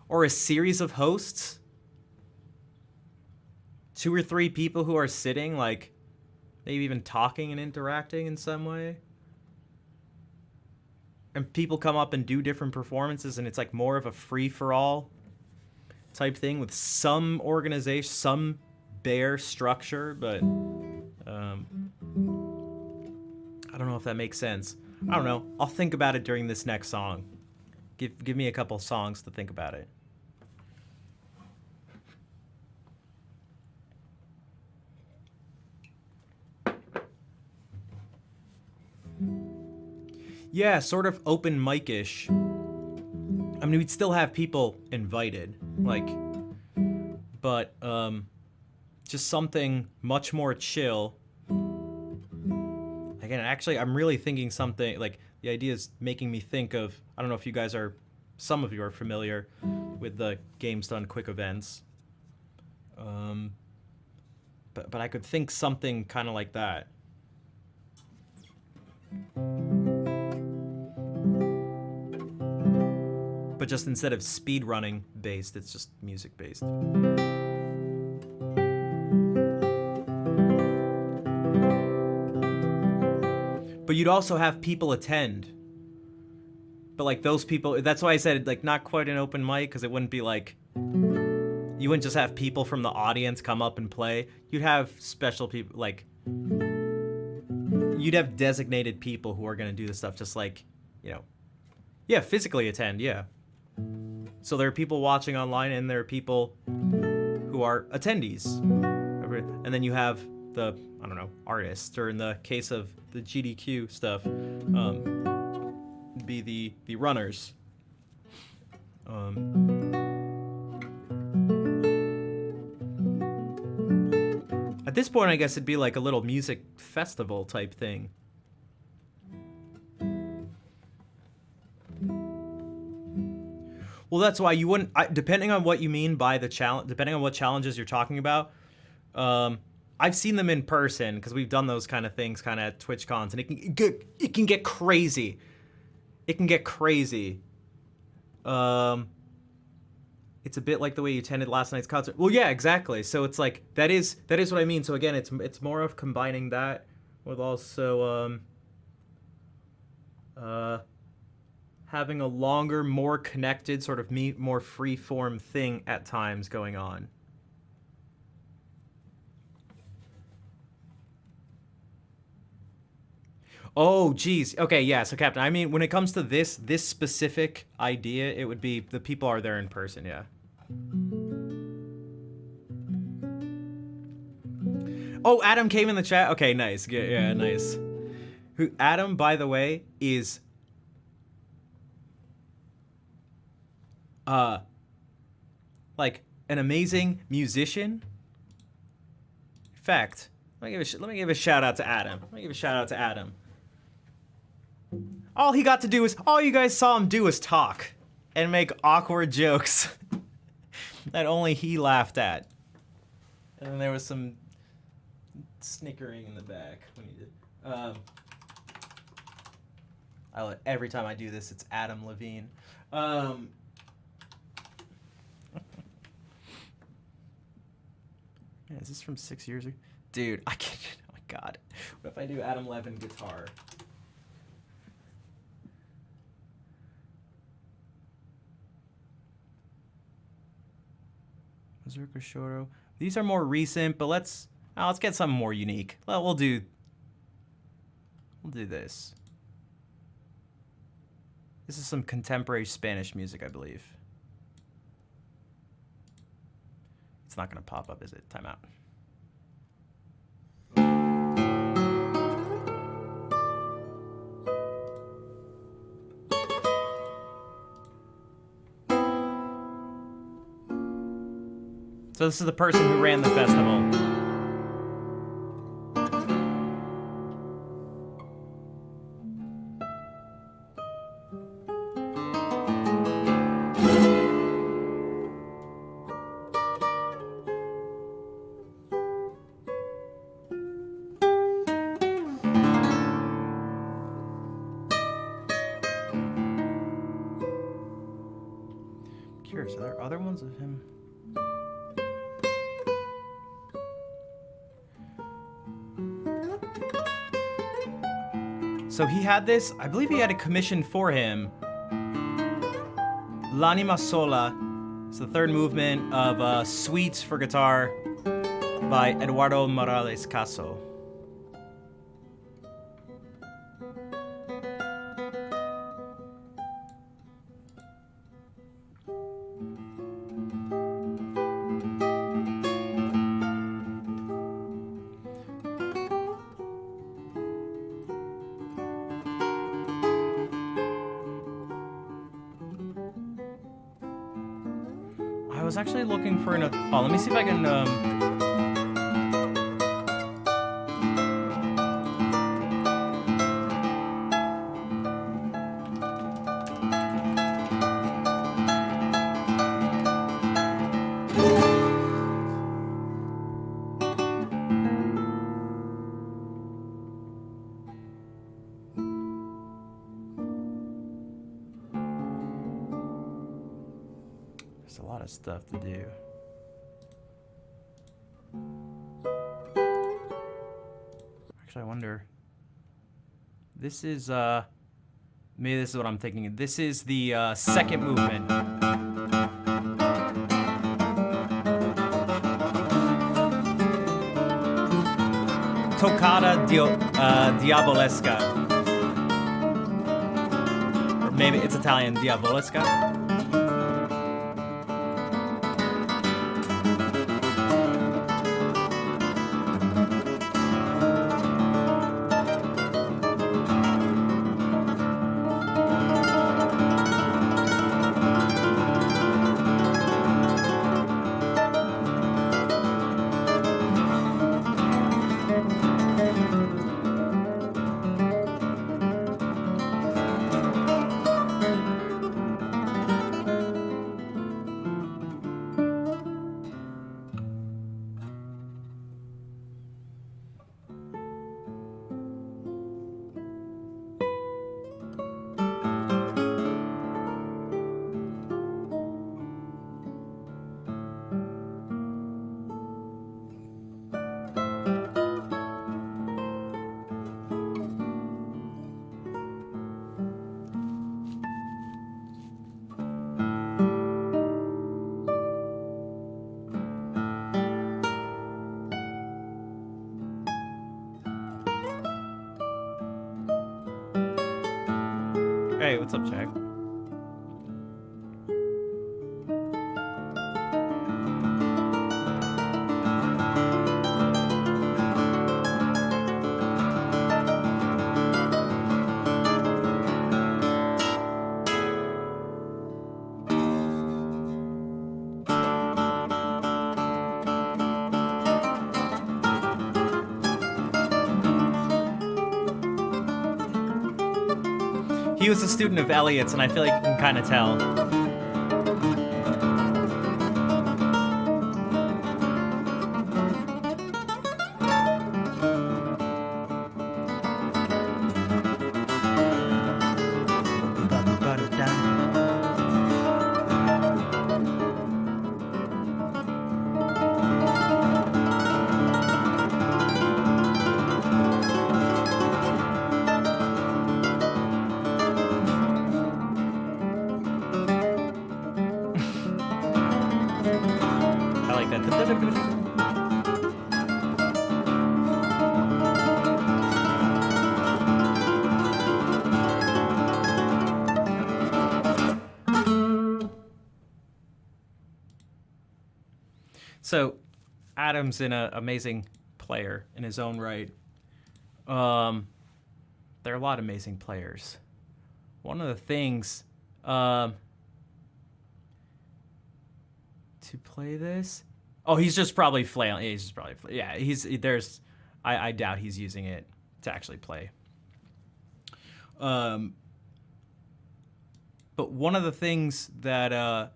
or a series of hosts. 2 or 3 people who are sitting, like, maybe even talking and interacting in some way. And people come up and do different performances, and it's like more of a free-for-all type thing with some organization, some bare structure, but I don't know if that makes sense. I don't know. I'll think about it during this next song. Give me a couple songs to think about it. Yeah, sort of open mic-ish. I mean, we'd still have people invited, like, but just something much more chill. Again, actually, I'm really thinking something, like, the idea is making me think of, I don't know if you guys some of you are familiar with the Games Done Quick events. But I could think something kind of like that. But just instead of speed running based, it's just music based. But you'd also have people attend. But like those people, that's why I said like not quite an open mic, because it wouldn't be like, you wouldn't just have people from the audience come up and play. You'd have special people, like, you'd have designated people who are going to do this stuff, just like, yeah, physically attend, yeah. So there are people watching online, and there are people who are attendees. And then you have the, I don't know, artists, or in the case of the GDQ stuff, be the runners. At this point, I guess it'd be like a little music festival type thing. Well, that's why you wouldn't, depending on what you mean by the challenge, depending on what challenges you're talking about, I've seen them in person, because we've done those kind of things kind of at TwitchCons, and it can get crazy. It can get crazy. It's a bit like the way you attended last night's concert. Well, yeah, exactly. So it's like, that is what I mean. So again, it's more of combining that with also having a longer, more connected, sort of more free-form thing at times going on. Oh, geez. Okay, yeah. So, Captain, I mean, when it comes to this specific idea, it would be the people are there in person, yeah. Oh, Adam came in the chat. Okay, nice. Yeah, nice. Who Adam, by the way, is like an amazing musician. In fact, let me give a shout out to Adam. All you guys saw him do was talk and make awkward jokes that only he laughed at. And then there was some snickering in the back when he did. Every time I do this, it's Adam Levine. Yeah, is this from 6 years ago? Dude, I can't. Oh my god. What if I do Adam Levine guitar? Mazurka Shoro. These are more recent, but let's get something more unique. Well, we'll do this. This is some contemporary Spanish music, I believe. It's not gonna pop up, is it? Time out. So this is the person who ran the festival. Curious, are there other ones of him? So he had this, I believe he had a commission for him. L'Anima Sola. It's the third movement of Suites for Guitar by Eduardo Morales Caso. I was actually looking for an... Oh, let me see if I can... There's a lot of stuff to do. Actually, I wonder... This is, maybe this is what I'm thinking. This is the second movement. Toccata Diabolesca. Or maybe it's Italian, Diabolesca. Hey, what's up, Jack? He was a student of Elliot's, and I feel like you can kind of tell. I like that. So, Adam's an amazing player in his own right. There are a lot of amazing players. One of the things to play this, oh, he's just probably flailing. He's just probably yeah. I doubt he's using it to actually play. But one of the things that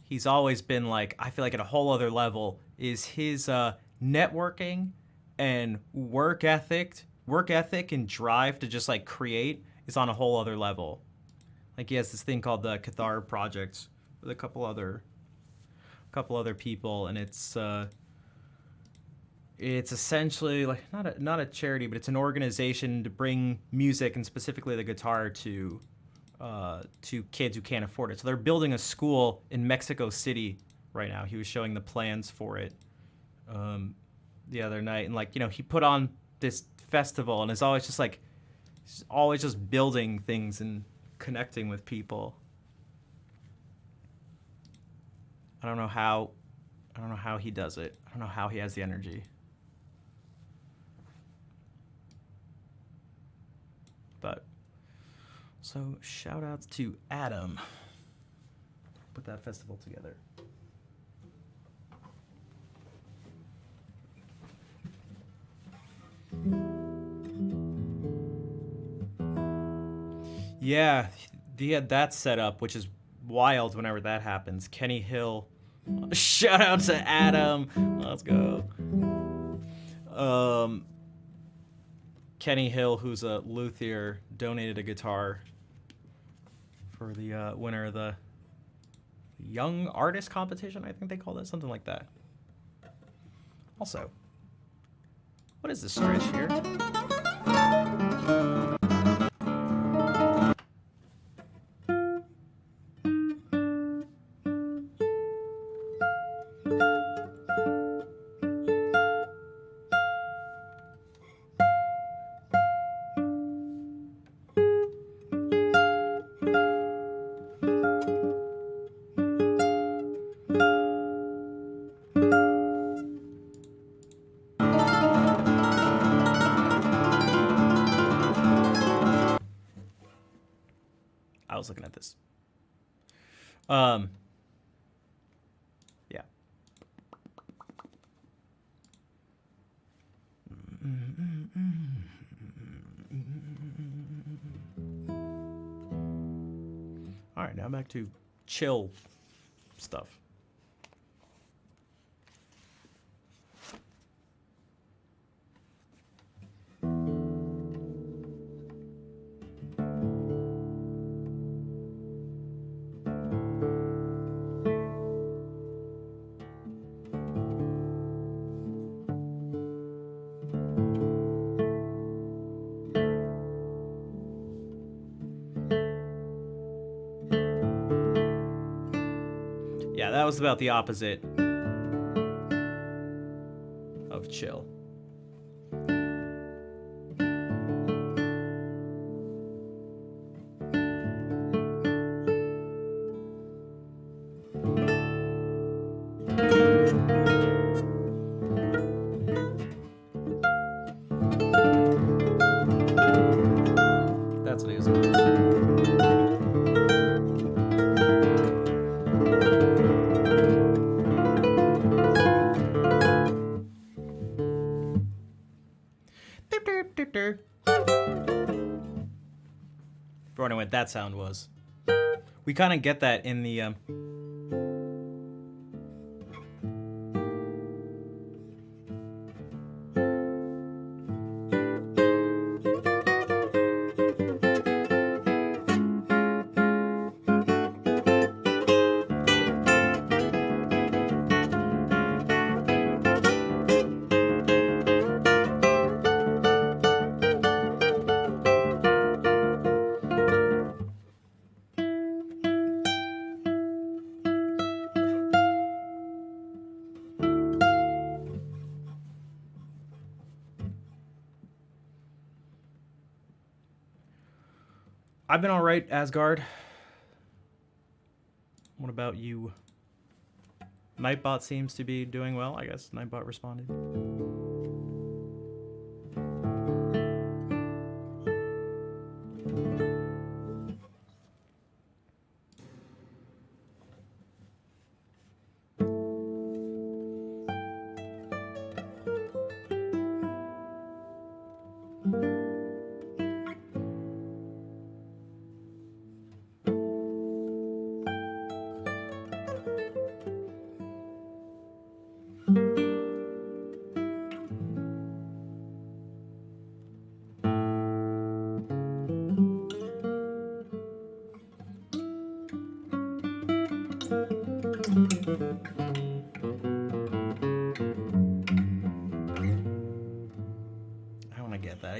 he's always been like, I feel like at a whole other level, is his networking and work ethic and drive to just like create is on a whole other level. Like he has this thing called the Cathar Project with a couple other people, and it's essentially like not a charity, but it's an organization to bring music and specifically the guitar to kids who can't afford it. So they're building a school in Mexico City right now. He was showing the plans for it the other night, and like, you know, he put on this festival and is always just like, he's always just building things and connecting with people. I don't know how he does it. I don't know how he has the energy. But so shout outs to Adam. Put that festival together. Yeah, he had that set up, which is wild whenever that happens. Kenny Hill. Shout out to Adam. Let's go. Kenny Hill, who's a luthier, donated a guitar for the winner of the Young Artist Competition, I think they call it, something like that. Also, what is this stretch here? I was looking at this. Yeah. All right, now back to chill stuff. Yeah, that was about the opposite of chill. That's what he was doing. wondering what that sound was. We kind of get that in the I've been alright, Asgard. What about you? Nightbot seems to be doing well, I guess. Nightbot responded. I want to get that.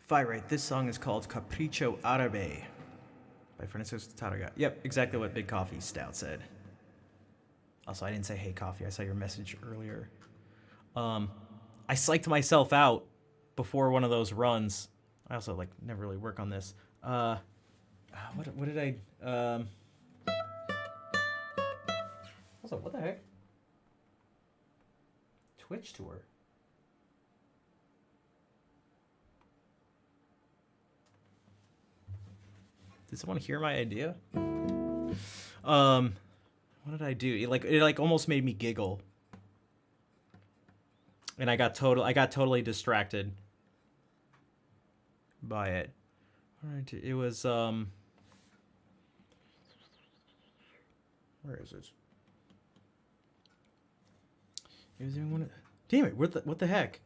Fire Right, this song is called Capricho Árabe by Francisco Tarraga. Yep, exactly what Big Coffee Stout said. Also, I didn't say hey coffee. I saw your message earlier. I psyched myself out before one of those runs. I also like never really work on this. What did I also, what the heck? Twitch tour. Did someone hear my idea? What did I do? It almost made me giggle. And I got totally distracted by it. Alright, it was where is it? It was doing one. Damn it! What the heck?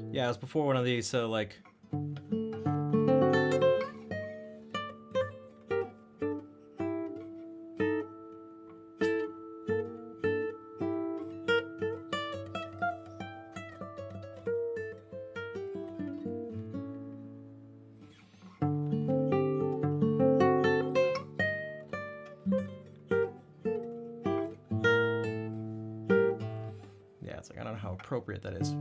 Yeah, it was before one of these, so like. Yeah, it's like I don't know how appropriate that is.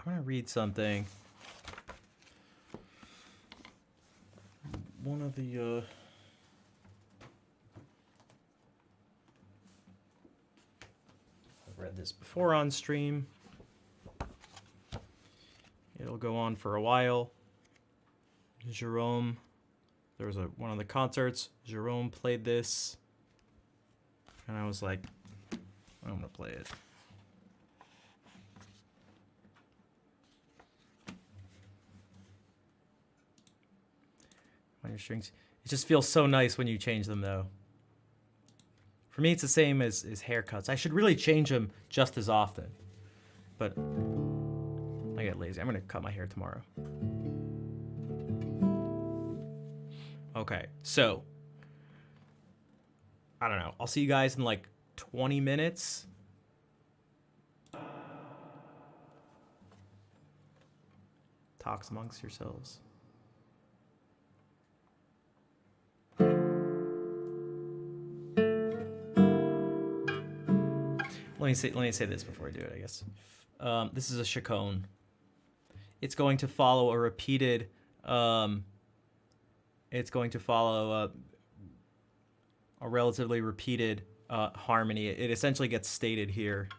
I'm gonna read something. One of the I've read this before on stream. It'll go on for a while. Jerome, there was one of the concerts. Jerome played this, and I was like, I'm gonna play it. On your strings. It just feels so nice when you change them, though. For me, it's the same as haircuts. I should really change them just as often. But I get lazy. I'm going to cut my hair tomorrow. Okay, so I don't know. I'll see you guys in like 20 minutes. Talks amongst yourselves. Let me say this before I do it, I guess. This is a chaconne. It's going to follow a repeated. It's going to follow a relatively repeated harmony. It essentially gets stated here.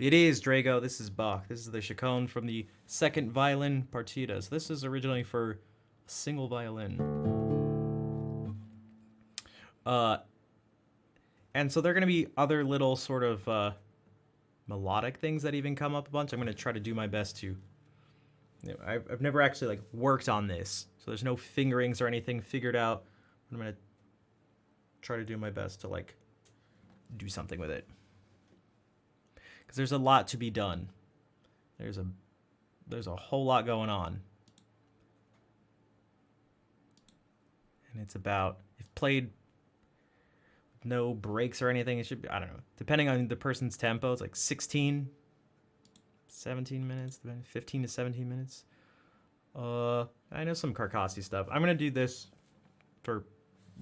It is, Drago. This is Bach. This is the chaconne from the second violin partita. So this is originally for a single violin. And so there are going to be other little sort of melodic things that even come up a bunch. I'm going to try to do my best to... I've never actually like worked on this, so there's no fingerings or anything figured out. I'm going to try to do my best to like do something with it. because there's a lot to be done. There's a whole lot going on. And it's about, if played with no breaks or anything, it should be, I don't know, depending on the person's tempo, it's like 16, 17 minutes, 15 to 17 minutes. I know some Carcassi stuff. I'm going to do this for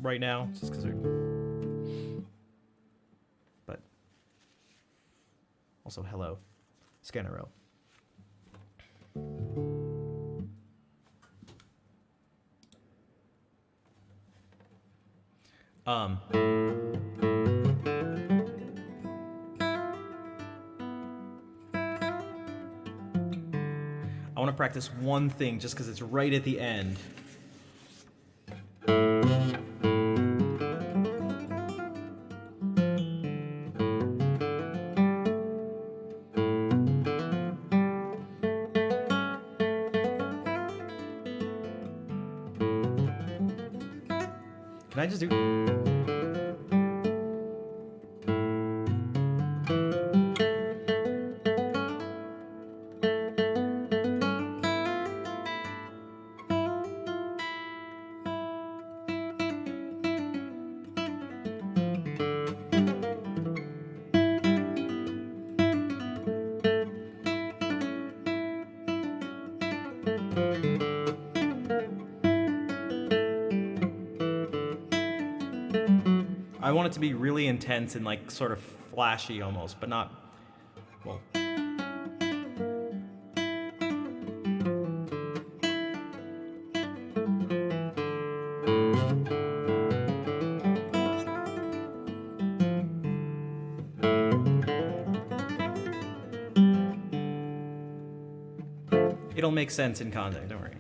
right now, just because but also, hello, Scannero. I want to practice one thing just because it's right at the end. Can I just do... I want it to be really intense and like sort of flashy almost, but not, well. It'll make sense in context, don't worry.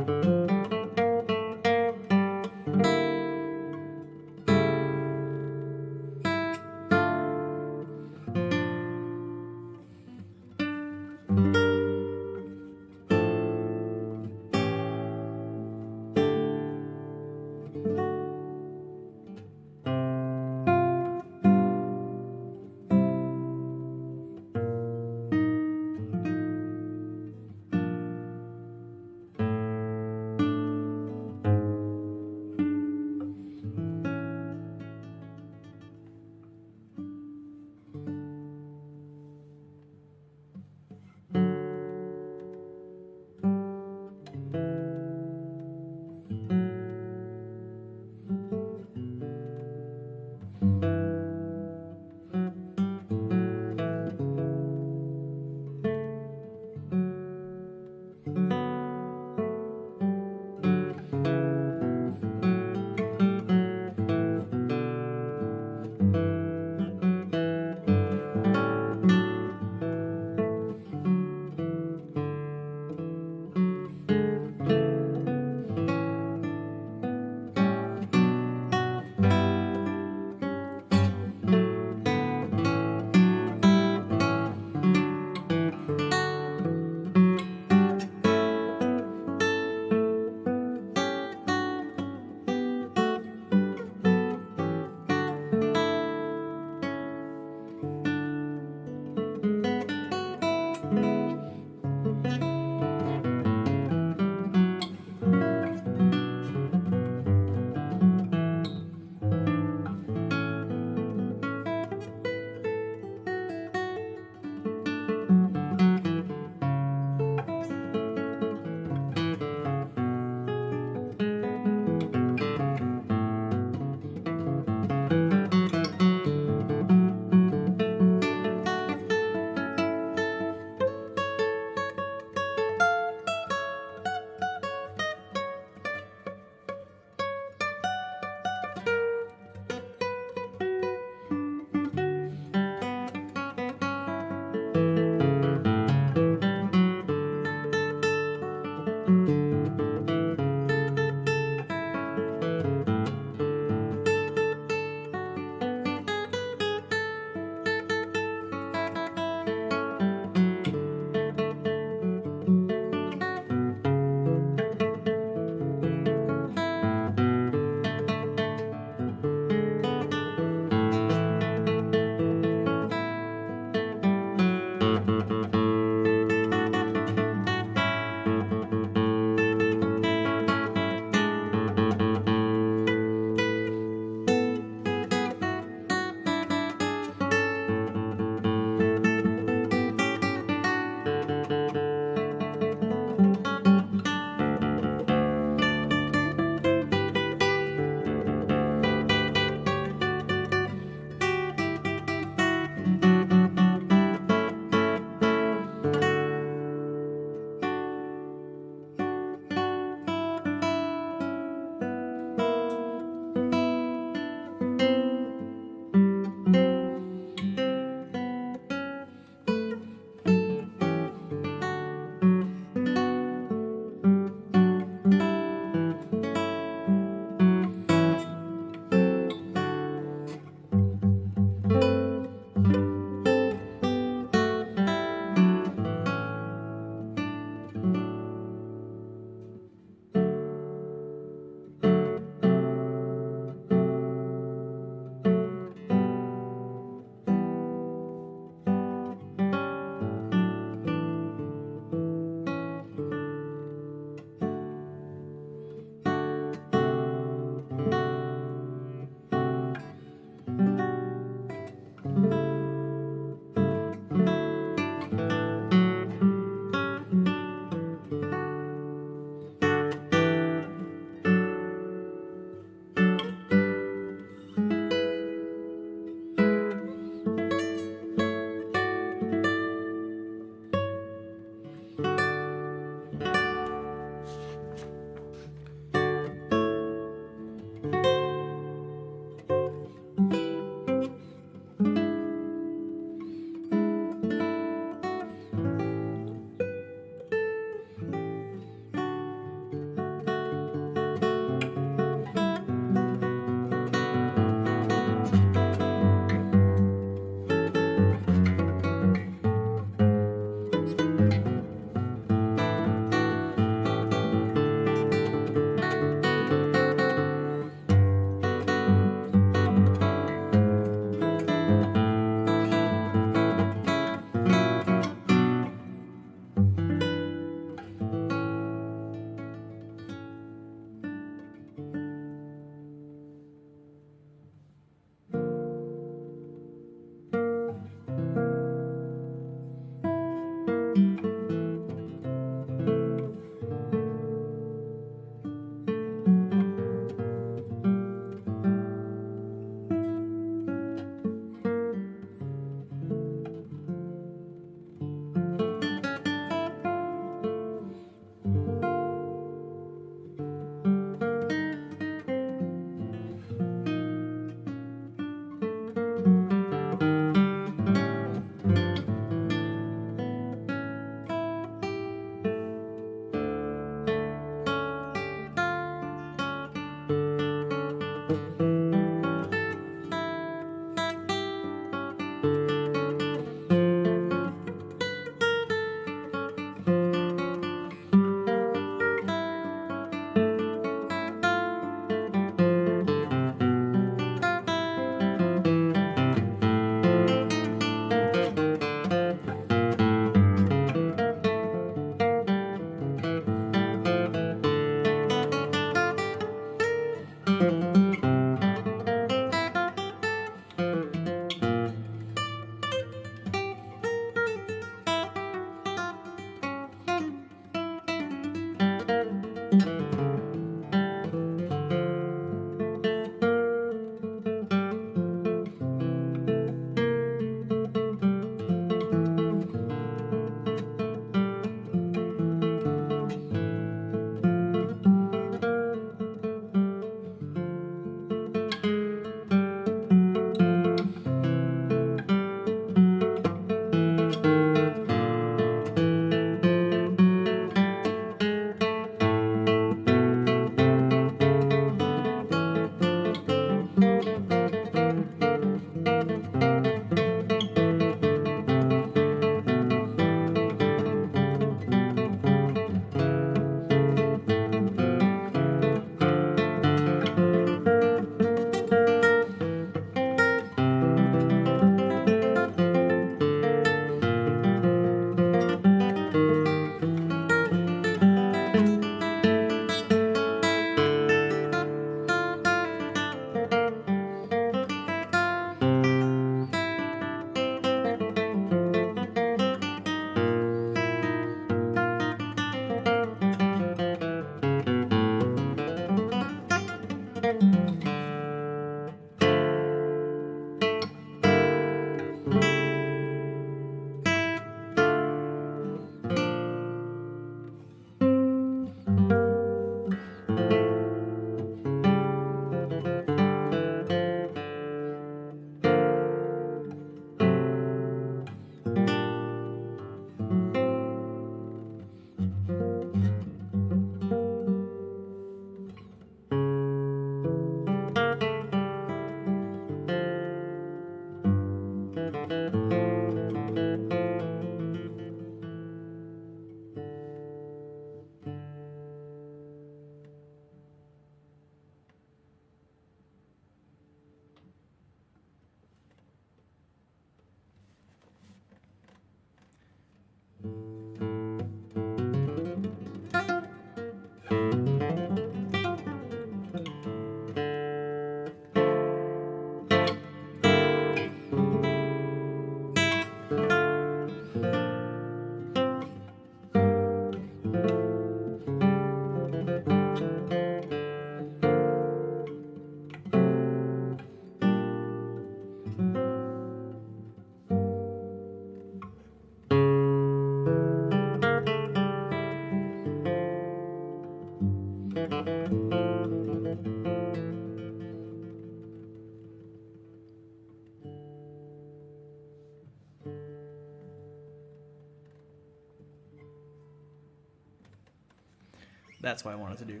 That's what I wanted to do.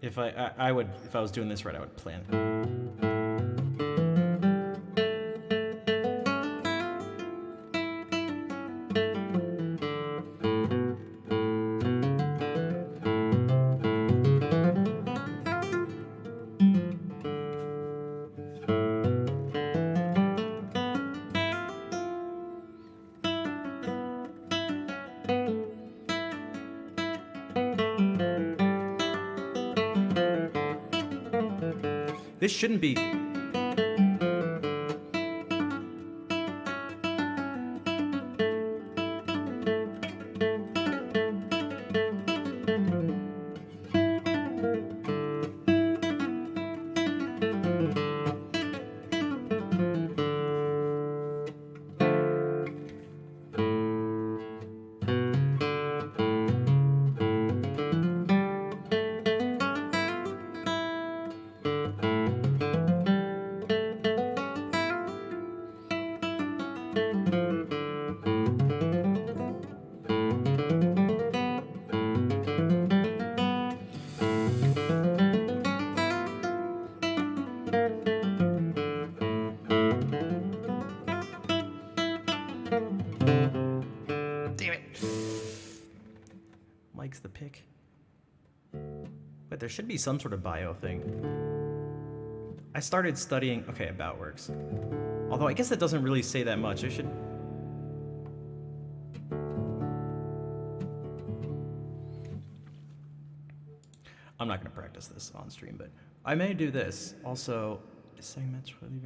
If I would, if I was doing this right, I would plan. This shouldn't be. Damn it. Mike's the pick. But there should be some sort of bio thing. I started studying. Okay, about works. Although I guess that doesn't really say that much. I should. I'm not going to practice this on stream, but I may do this. Also,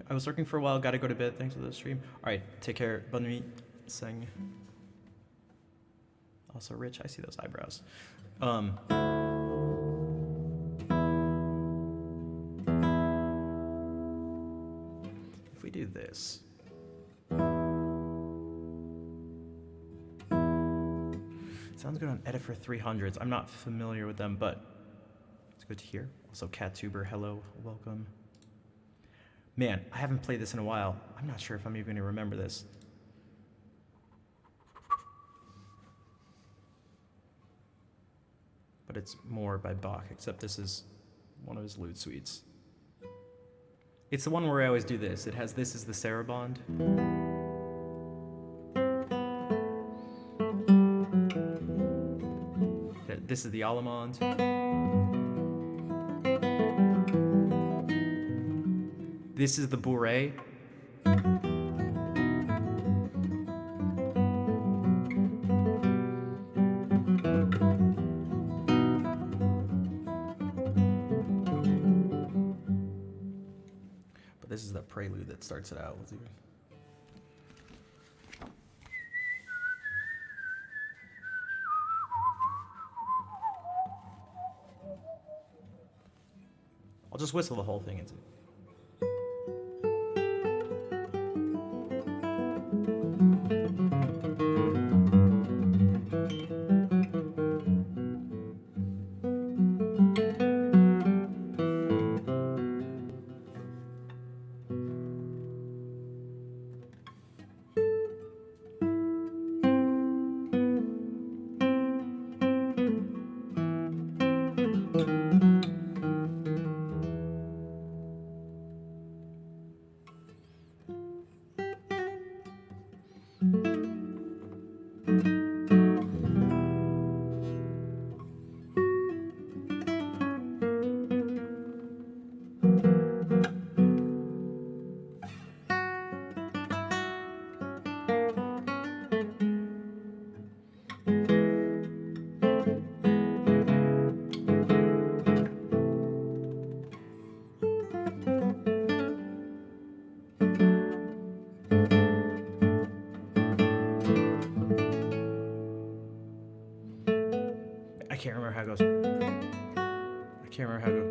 I was working for a while. Got to go to bed. Thanks for the stream. All right, take care. Bonne nuit. Sing. Also, Rich, I see those eyebrows. If we do this. Sounds good on Edit for 300s. I'm not familiar with them, but it's good to hear. Also, CatTuber, hello, welcome. Man, I haven't played this in a while. I'm not sure if I'm even going to remember this. But it's more by Bach, except this is one of his lute suites. It's the one where I always do this. It has this is the Sarabande. This is the Allemande. This is the Bourrée. But this is the prelude that starts it out. Let's see. I'll just whistle the whole thing into it. I can't remember how it goes. I can't remember how it goes.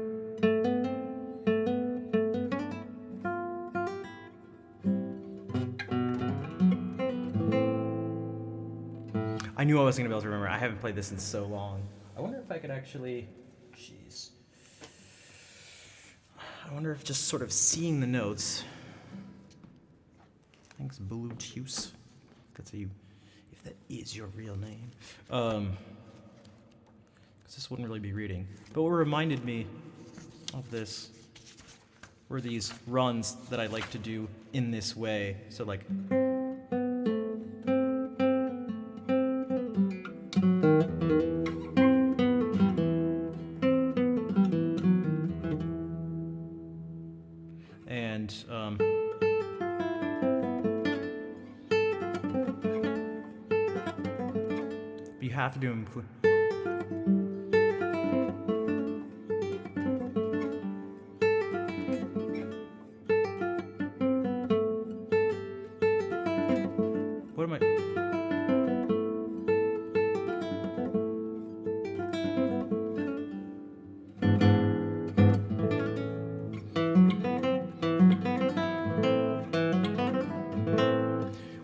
I knew I wasn't gonna be able to remember. I haven't played this in so long. I wonder if I could actually. Jeez. I wonder if just sort of seeing the notes. Thanks, Bluetooth. If that is your real name. Because this wouldn't really be reading. But what reminded me of this were these runs that I like to do in this way. So like. And you have to include. What am I?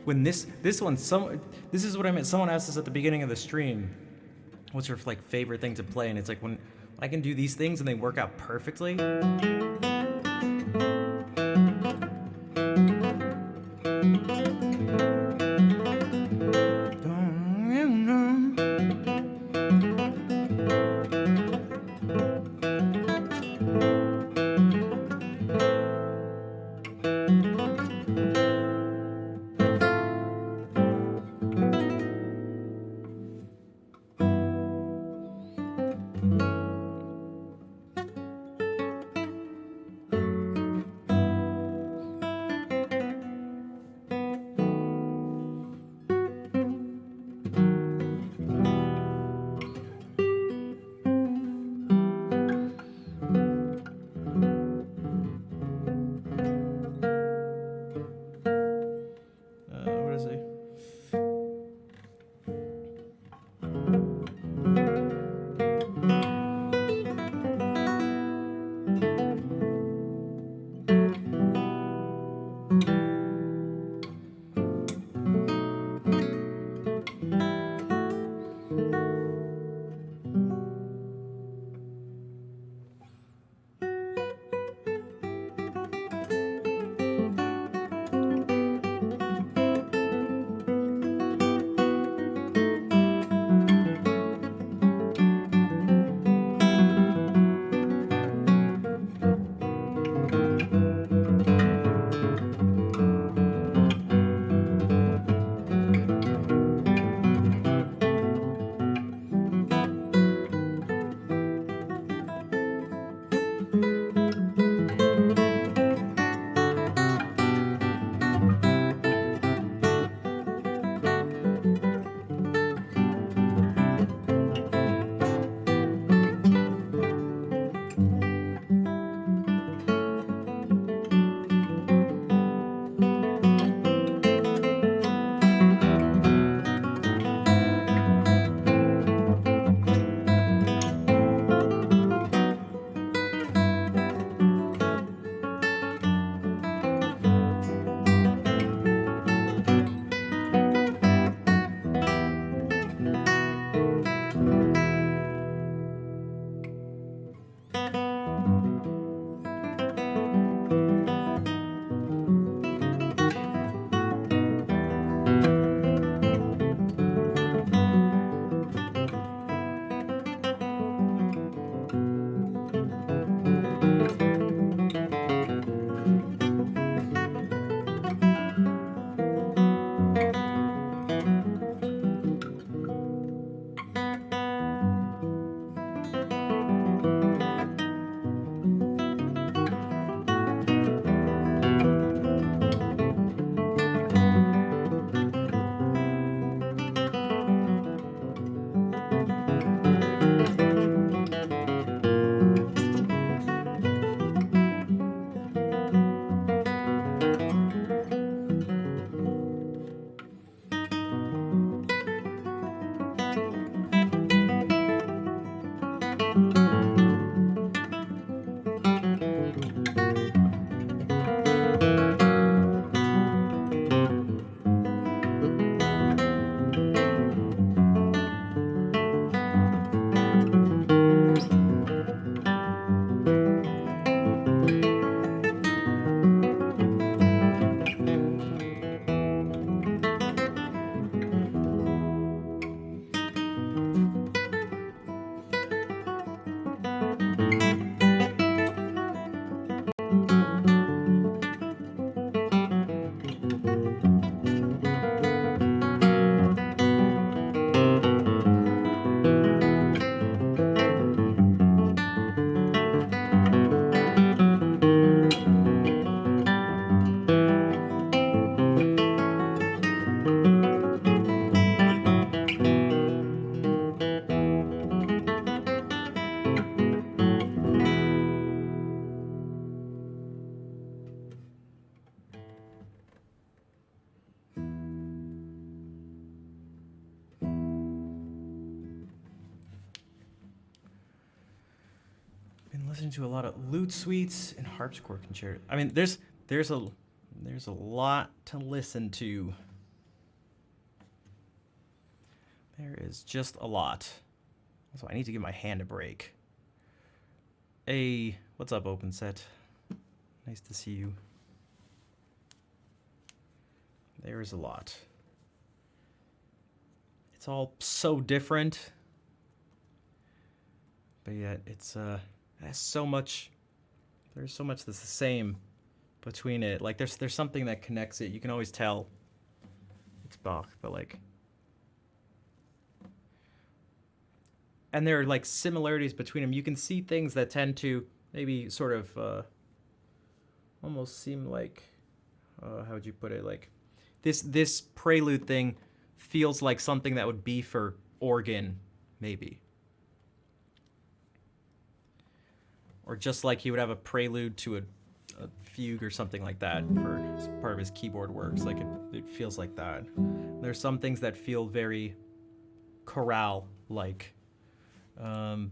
When this one, this is what I meant. Someone asked us at the beginning of the stream, what's your like favorite thing to play? And it's like when I can do these things and they work out perfectly. listen to a lot of lute suites and harpsichord concerto. I mean, there's a lot to listen to. There is just a lot. Also, I need to give my hand a break. Hey, what's up, OpenSet? Nice to see you. There is a lot. It's all so different. But yet it's has so much, there's so much that's the same between it. Like there's something that connects it. You can always tell it's Bach, but like, and there are like similarities between them. You can see things that tend to maybe sort of almost seem like, how would you put it? Like this prelude thing feels like something that would be for organ, maybe. Or just like he would have a prelude to a fugue or something like that for as part of his keyboard works. Like it feels like that. There's some things that feel very chorale-like. Like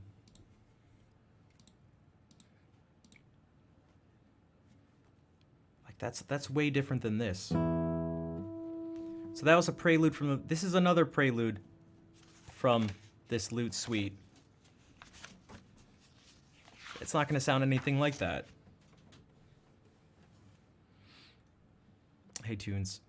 that's way different than this. So that was a prelude from this is another prelude from this lute suite. It's not going to sound anything like that. Hey, Tunes.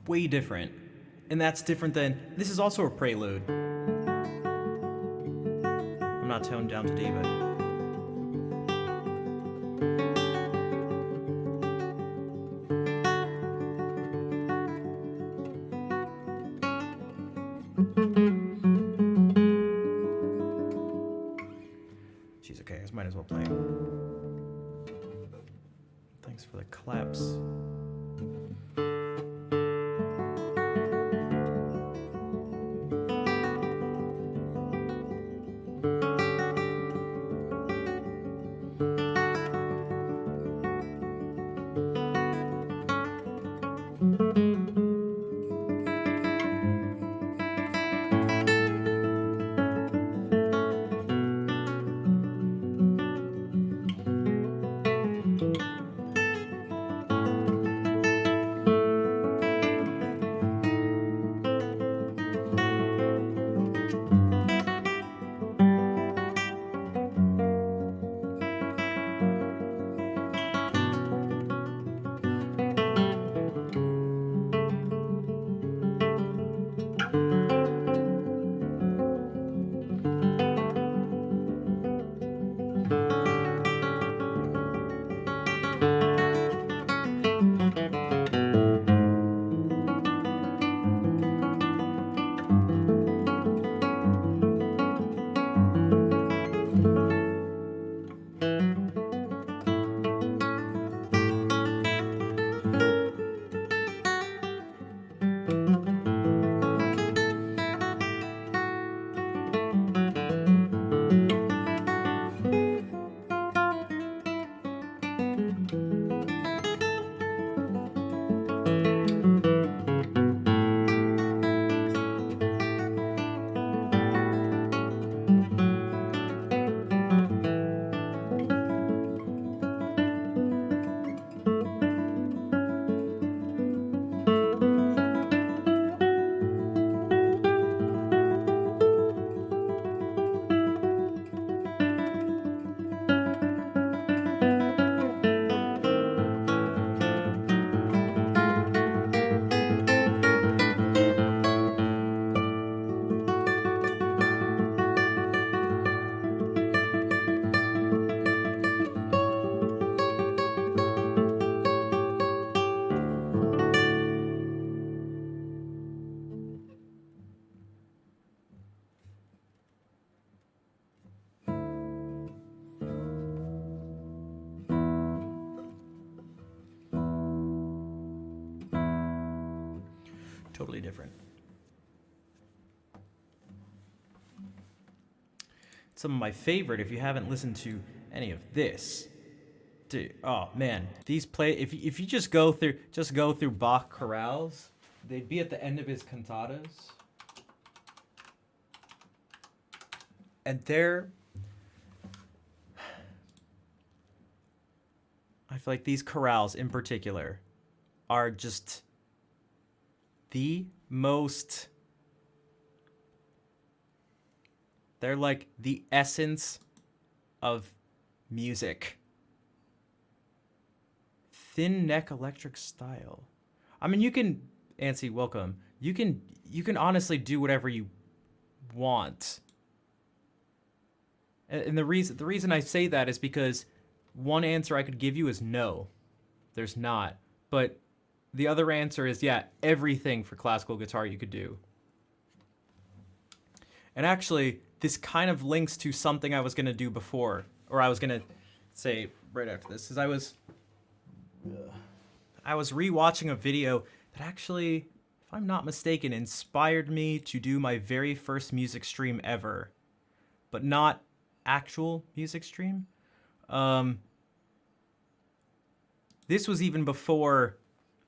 Way different. And that's different than, this is also a prelude. I'm not toned down to D, but. Jeez, okay, I might as well play. Thanks for the claps. Totally different. Some of my favorite, if you haven't listened to any of this, dude, oh man, these play. If you just go through Bach chorales, they'd be at the end of his cantatas, and I feel like these chorales in particular are just the most. They're like the essence of music. Thin neck electric style. I mean, you can, Ansi, welcome. You can honestly do whatever you want. And the reason I say that is because one answer I could give you is no. There's not. But the other answer is yeah, everything for classical guitar you could do. And actually, this kind of links to something I was going to do before, or I was going to say right after this, is I was rewatching a video that actually, if I'm not mistaken, inspired me to do my very first music stream ever, but not actual music stream. This was even before,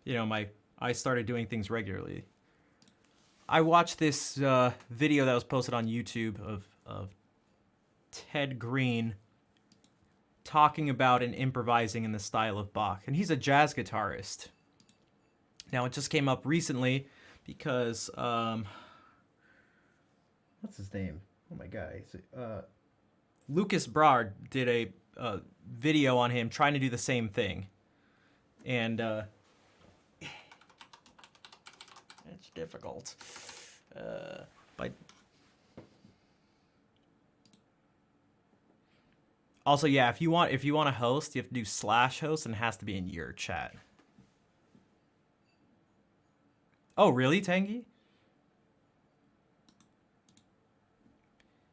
I started doing things regularly. I watched this video that was posted on YouTube of Ted Green talking about and improvising in the style of Bach. And he's a jazz guitarist. Now, it just came up recently because, what's his name? Oh my God. Lucas Brard did a video on him trying to do the same thing. And it's difficult. But also, yeah, if you want to host, you have to do /host and it has to be in your chat. Oh, really, Tangy?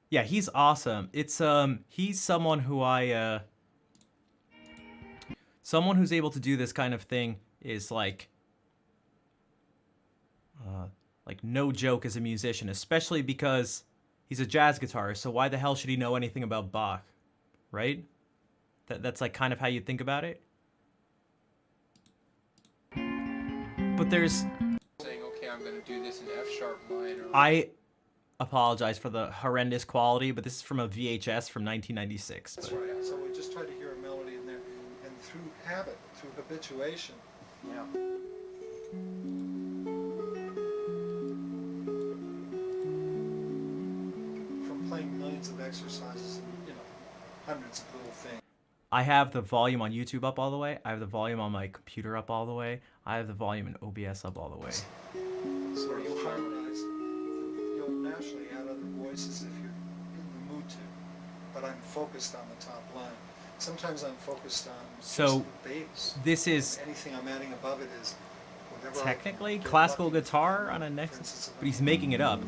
Yeah, he's awesome. It's he's someone who someone who's able to do this kind of thing is like no joke as a musician, especially because he's a jazz guitarist. So why the hell should he know anything about Bach, right? That's like kind of how you think about it. But there's saying, okay, I'm going to do this in F sharp minor. I apologize for the horrendous quality, but this is from a VHS from 1996. That's right. So we just try to hear a melody in there, and through habit, through habituation. Yeah. From playing millions of exercises and, hundreds of little things. I have the volume on YouTube up all the way. I have the volume on my computer up all the way. I have the volume in OBS up all the way. So you'll harmonize. You'll naturally add other voices if you're in the mood to. But I'm focused on the top line. Sometimes I'm focused on just the bass. This is anything I'm adding above it is whatever. Technically classical guitar on a next, but he's making it up.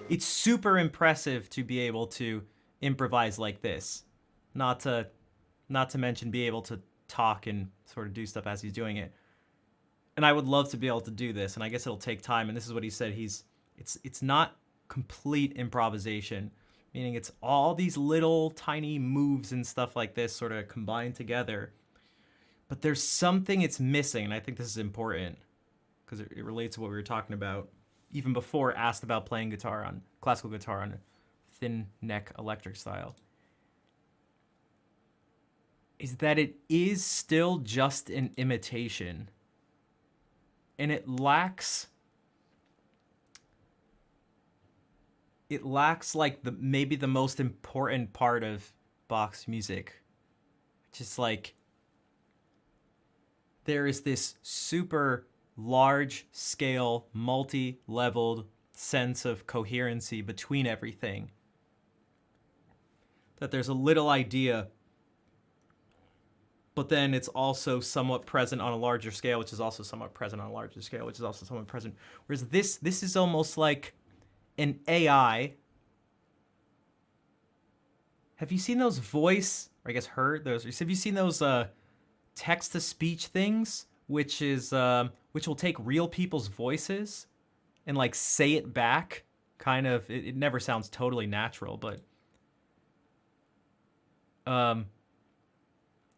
It's super impressive to be able to improvise like this. Not to mention be able to talk and sort of do stuff as he's doing it. And I would love to be able to do this, and I guess it'll take time. And this is what he said. It's not complete improvisation, meaning it's all these little tiny moves and stuff like this sort of combined together. But there's something it's missing, and I think this is important because it relates to what we were talking about even before asked about playing classical guitar on thin neck electric style. Is that it is still just an imitation. And it lacks like maybe the most important part of Bach's music. Just like there is this super large scale, multi-leveled sense of coherency between everything. That there's a little idea, but then it's also somewhat present on a larger scale, which is also somewhat present on a larger scale, which is also somewhat present. Whereas this is almost like an AI. Have you seen those voice, or I guess heard those? Have you seen those text-to-speech things which will take real people's voices and like say it back. Kind of, it never sounds totally natural, but and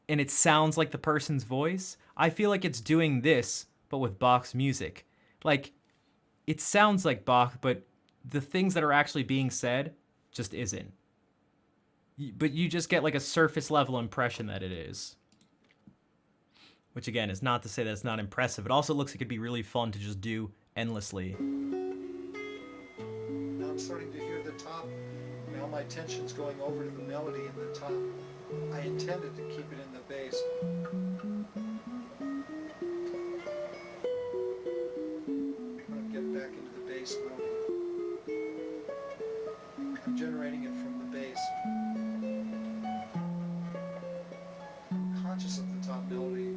it sounds like the person's voice. I feel like it's doing this, but with Bach's music. Like, it sounds like Bach, but the things that are actually being said just isn't. But you just get like a surface level impression that it is. Which again is not to say that it's not impressive. It also looks like it'd be really fun to just do endlessly. Now I'm starting to hear the top. Now my attention's going over to the melody in the top. I intended to keep it in the bass. I'm going to get back into the bass mode. I'm generating it from the bass. I'm conscious of the top melody.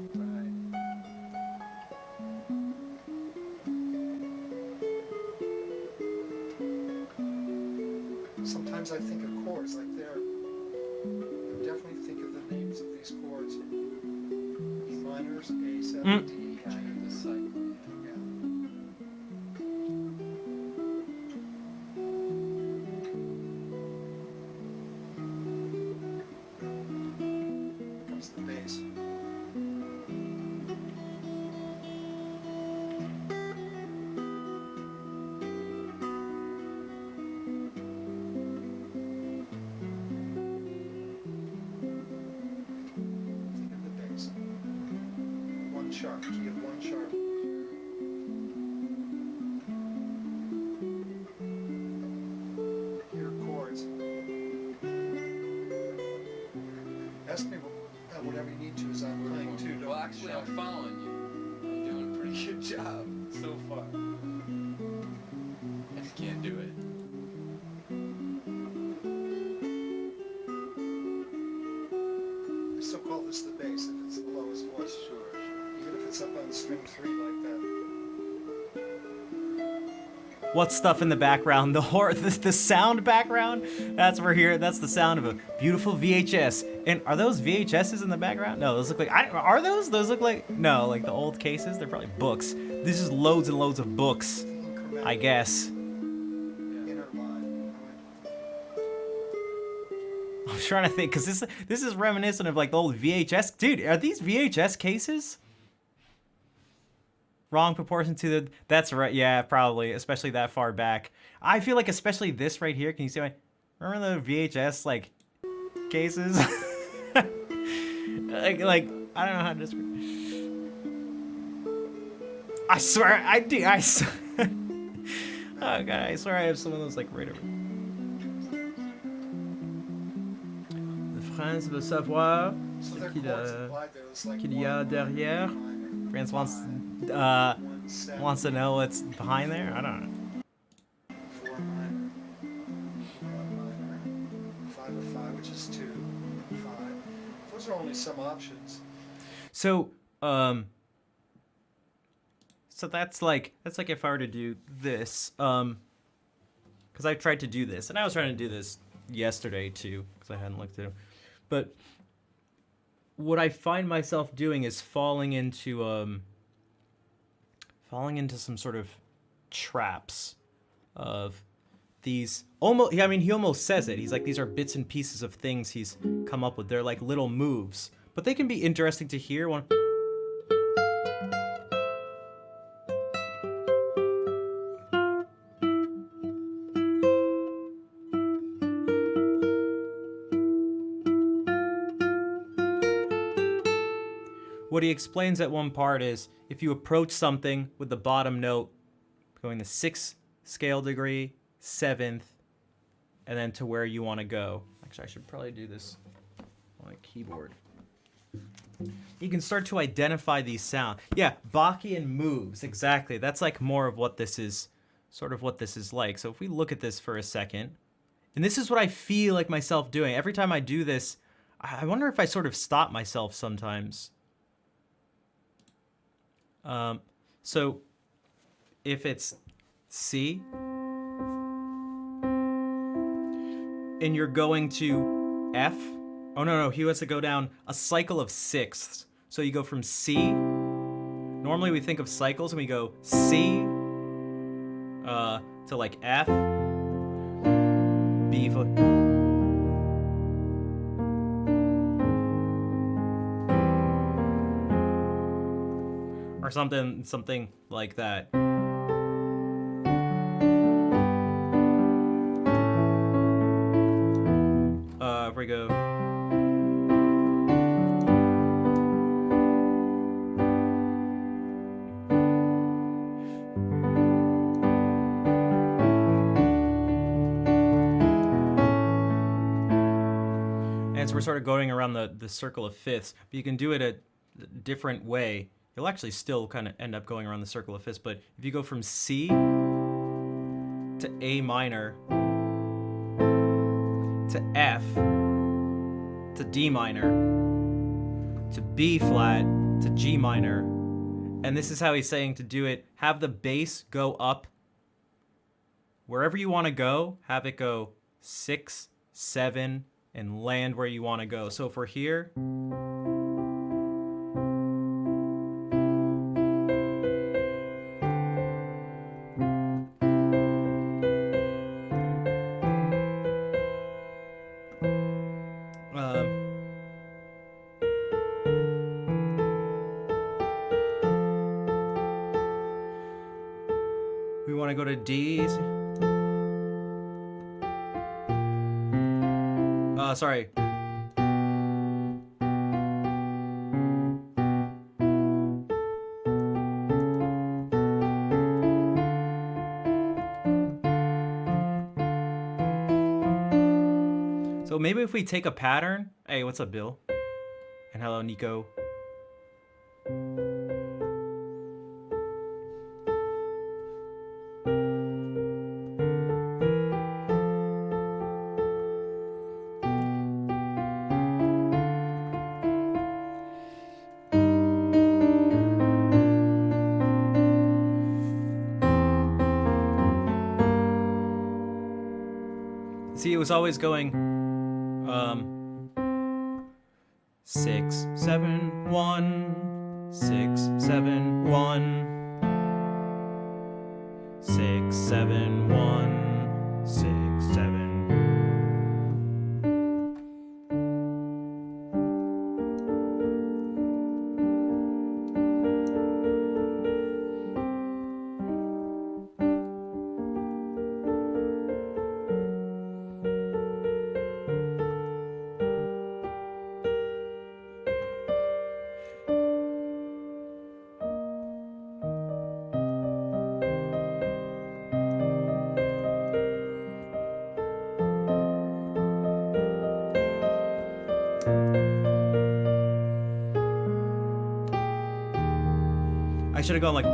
Sometimes I think of chords like there. I definitely think of the names of these chords. E minors, A7, D, G. The cycle. Yeah. Here comes the bass. Think of the bass. One sharp, key of one sharp. Here are chords. Ask me whatever you need to as I'm playing too. Well, actually, I'm following you. You're doing a pretty good job so far. I just can't do it. I still call this the bass if it's the lowest voice. Sure. Even if it's up on string 3 like that. What stuff in the background? The sound background? That's where here. That's the sound of a beautiful VHS. And are those VHSs in the background? No, those look like. Are those? Those look like no, like the old cases. They're probably books. This is loads and loads of books, Incremental I guess. inner line. I'm trying to think because this is reminiscent of like the old VHS. Dude, are these VHS cases? Wrong proportion to the. That's right. Yeah, probably. Especially that far back. I feel like especially this right here. Can you see my? Remember the VHS like cases? like I don't know how to describe. I swear I do. Oh god, I swear I have some of those like right over. Le France veut savoir So ce they're qu'il chords applied there. It's like qu'il y a one, derrière. minor, France wants one, seven, wants to know what's behind there. I don't know. 4 minor, 1 minor, 5 of 5, which is 2, 5. Those are only some options. So so that's like if I were to do this, because I tried to do this, and I was trying to do this yesterday too, because I hadn't looked at it. But what I find myself doing is falling into some sort of traps of these almost. I mean, he almost says it. He's like, these are bits and pieces of things he's come up with. They're like little moves, but they can be interesting to hear. One. What he explains at one part is if you approach something with the bottom note going the 6th scale degree, 7th, and then to where you want to go. Actually, I should probably do this on my keyboard. You can start to identify these sounds. Yeah, Bachian moves, exactly. That's like more of what this is, sort of what this is like. So if we look at this for a second, and this is what I feel like myself doing. Every time I do this, I wonder if I sort of stop myself sometimes. So if it's C and you're going to F, oh no, he wants to go down a cycle of sixths. So you go from C normally we think of cycles and we go C to like F, B flat, or something like that. If we go. And so we're sort of going around the circle of fifths, but you can do it a different way. You'll actually still kind of end up going around the circle of fifths, but if you go from C to A minor to F to D minor to B flat to G minor, and this is how he's saying to do it. Have the bass go up wherever you want to go. Have it go 6, 7, and land where you want to go. So if we're here, we want to go to D's. Sorry. So maybe if we take a pattern. Hey, what's up, Bill? And hello, Nico. See, it was always going 6, 7, 1, 6, 7, 1, 6, 7, 1, 6, 7. I should have gone like.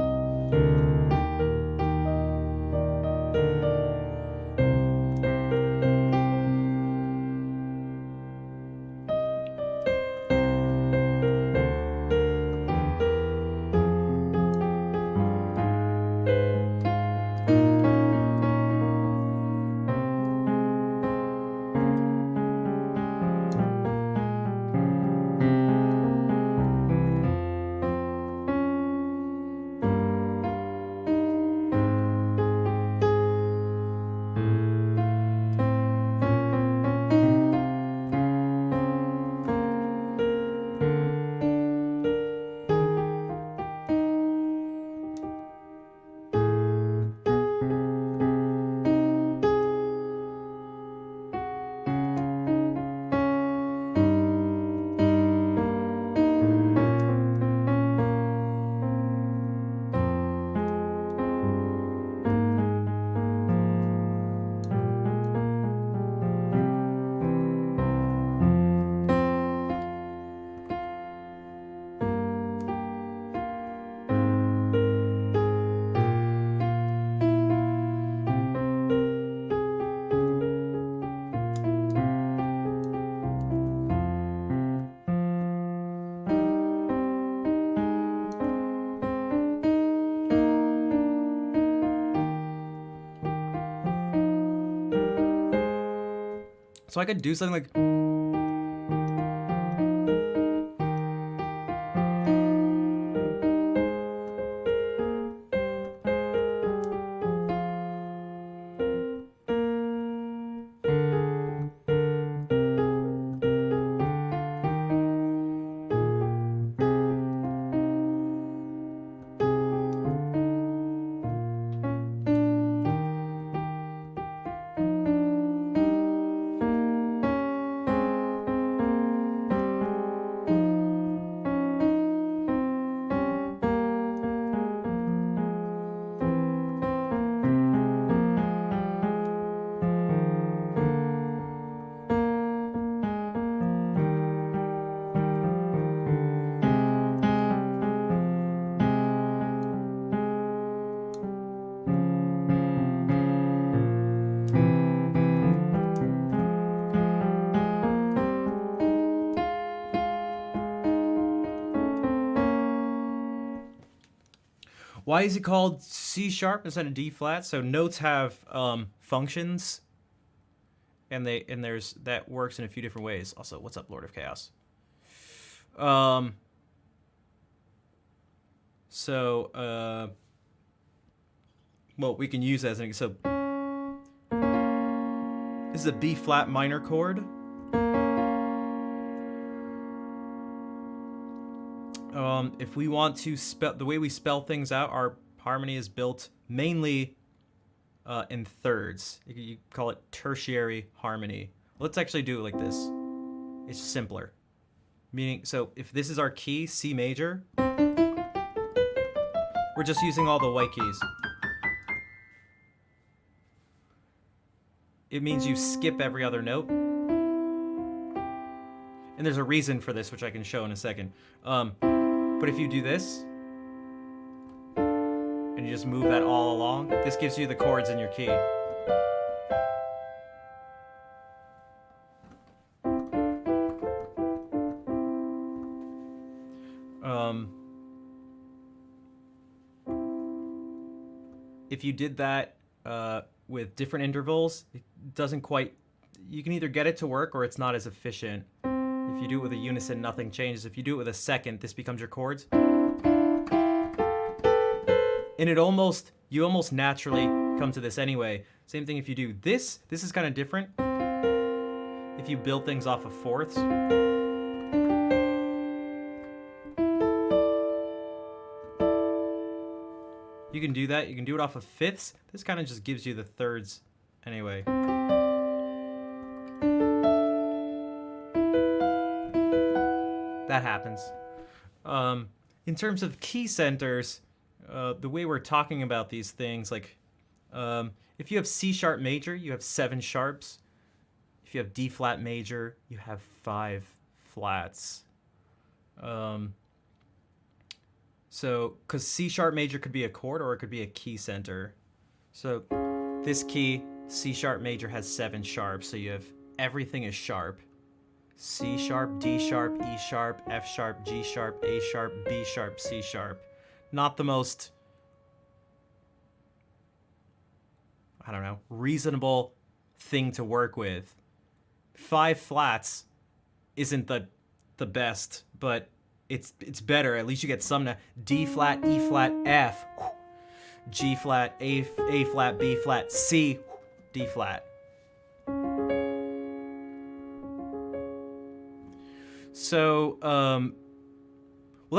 So I could do something like. Why is it called C sharp instead of D flat? So notes have functions, and there's that works in a few different ways. Also, what's up, Lord of Chaos? Well, we can use that as an so. This is a B flat minor chord. If we want to spell the way we spell things out, our harmony is built mainly in thirds. You call it tertiary harmony. Let's actually do it like this. It's simpler. Meaning, so if this is our key, C major, we're just using all the white keys. It means you skip every other note. And there's a reason for this, which I can show in a second. But if you do this, and you just move that all along, this gives you the chords in your key. If you did that with different intervals, it doesn't quite... You can either get it to work or it's not as efficient. If you do it with a unison, nothing changes. If you do it with a second, this becomes your chords. And you almost naturally come to this anyway. Same thing if you do this. This is kind of different. If you build things off of fourths. You can do that. You can do it off of fifths. This kind of just gives you the thirds anyway. That happens. In terms of key centers, the way we're talking about these things, like if you have C sharp major, you have 7 sharps. If you have D flat major, you have 5 flats. So, because C sharp major could be a chord or it could be a key center. So this key, C sharp major, has 7 sharps. So you have everything is sharp. C sharp, D sharp, E sharp, F sharp, G sharp, A sharp, B sharp, C sharp. Not the most, I don't know, reasonable thing to work with. 5 flats isn't the best, but it's better. At least you get some. D flat, E flat, F, G flat, A flat, B flat, C, D flat. So, well,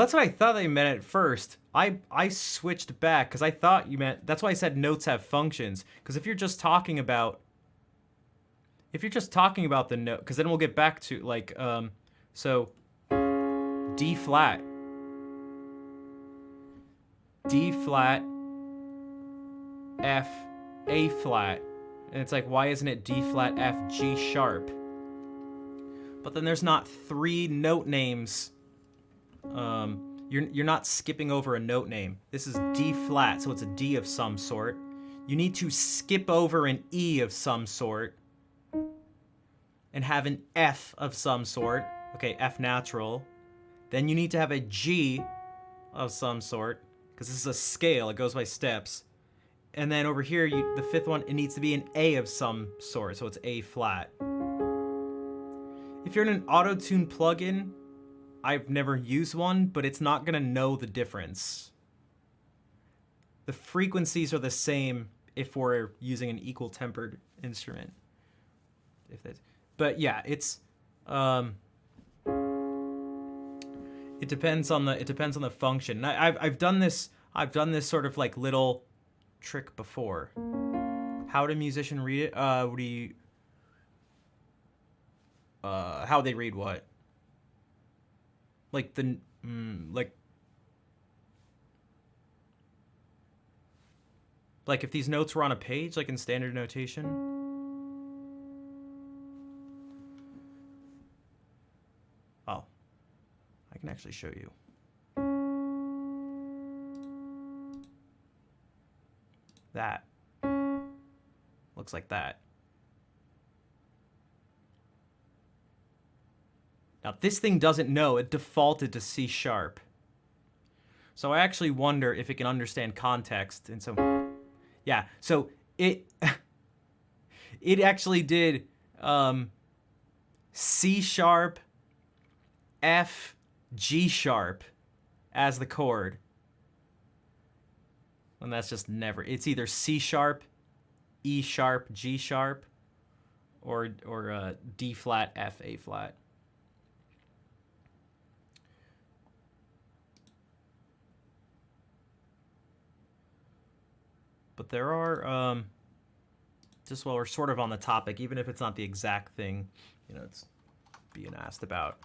that's what I thought they meant at first. I switched back because I thought you meant, that's why I said notes have functions. Because if you're just talking about the note, because then we'll get back to like, so D flat, F, A flat, and it's like, why isn't it D flat, F, G sharp? But then there's not 3 note names. You're not skipping over a note name. This is D flat, so it's a D of some sort. You need to skip over an E of some sort and have an F of some sort. Okay, F natural. Then you need to have a G of some sort, because this is a scale, it goes by steps. And then over here, the 5th one, it needs to be an A of some sort, so it's A flat. If you're in an auto-tune plugin, I've never used one, but it's not gonna know the difference. The frequencies are the same if we're using an equal tempered instrument. But yeah, it's it depends on the function. I've done this sort of like little trick before. How do musician read it? How they read what? Like like if these notes were on a page, like in standard notation. Oh, I can actually show you. That looks like that. Now this thing doesn't know, it defaulted to C sharp. So I actually wonder if it can understand context. And so, yeah, so it it actually did C sharp, F, G sharp as the chord. And that's just never. It's either C sharp, E sharp, G sharp, or D flat, F, A flat. But there are, just while we're sort of on the topic, even if it's not the exact thing, you know, it's being asked about,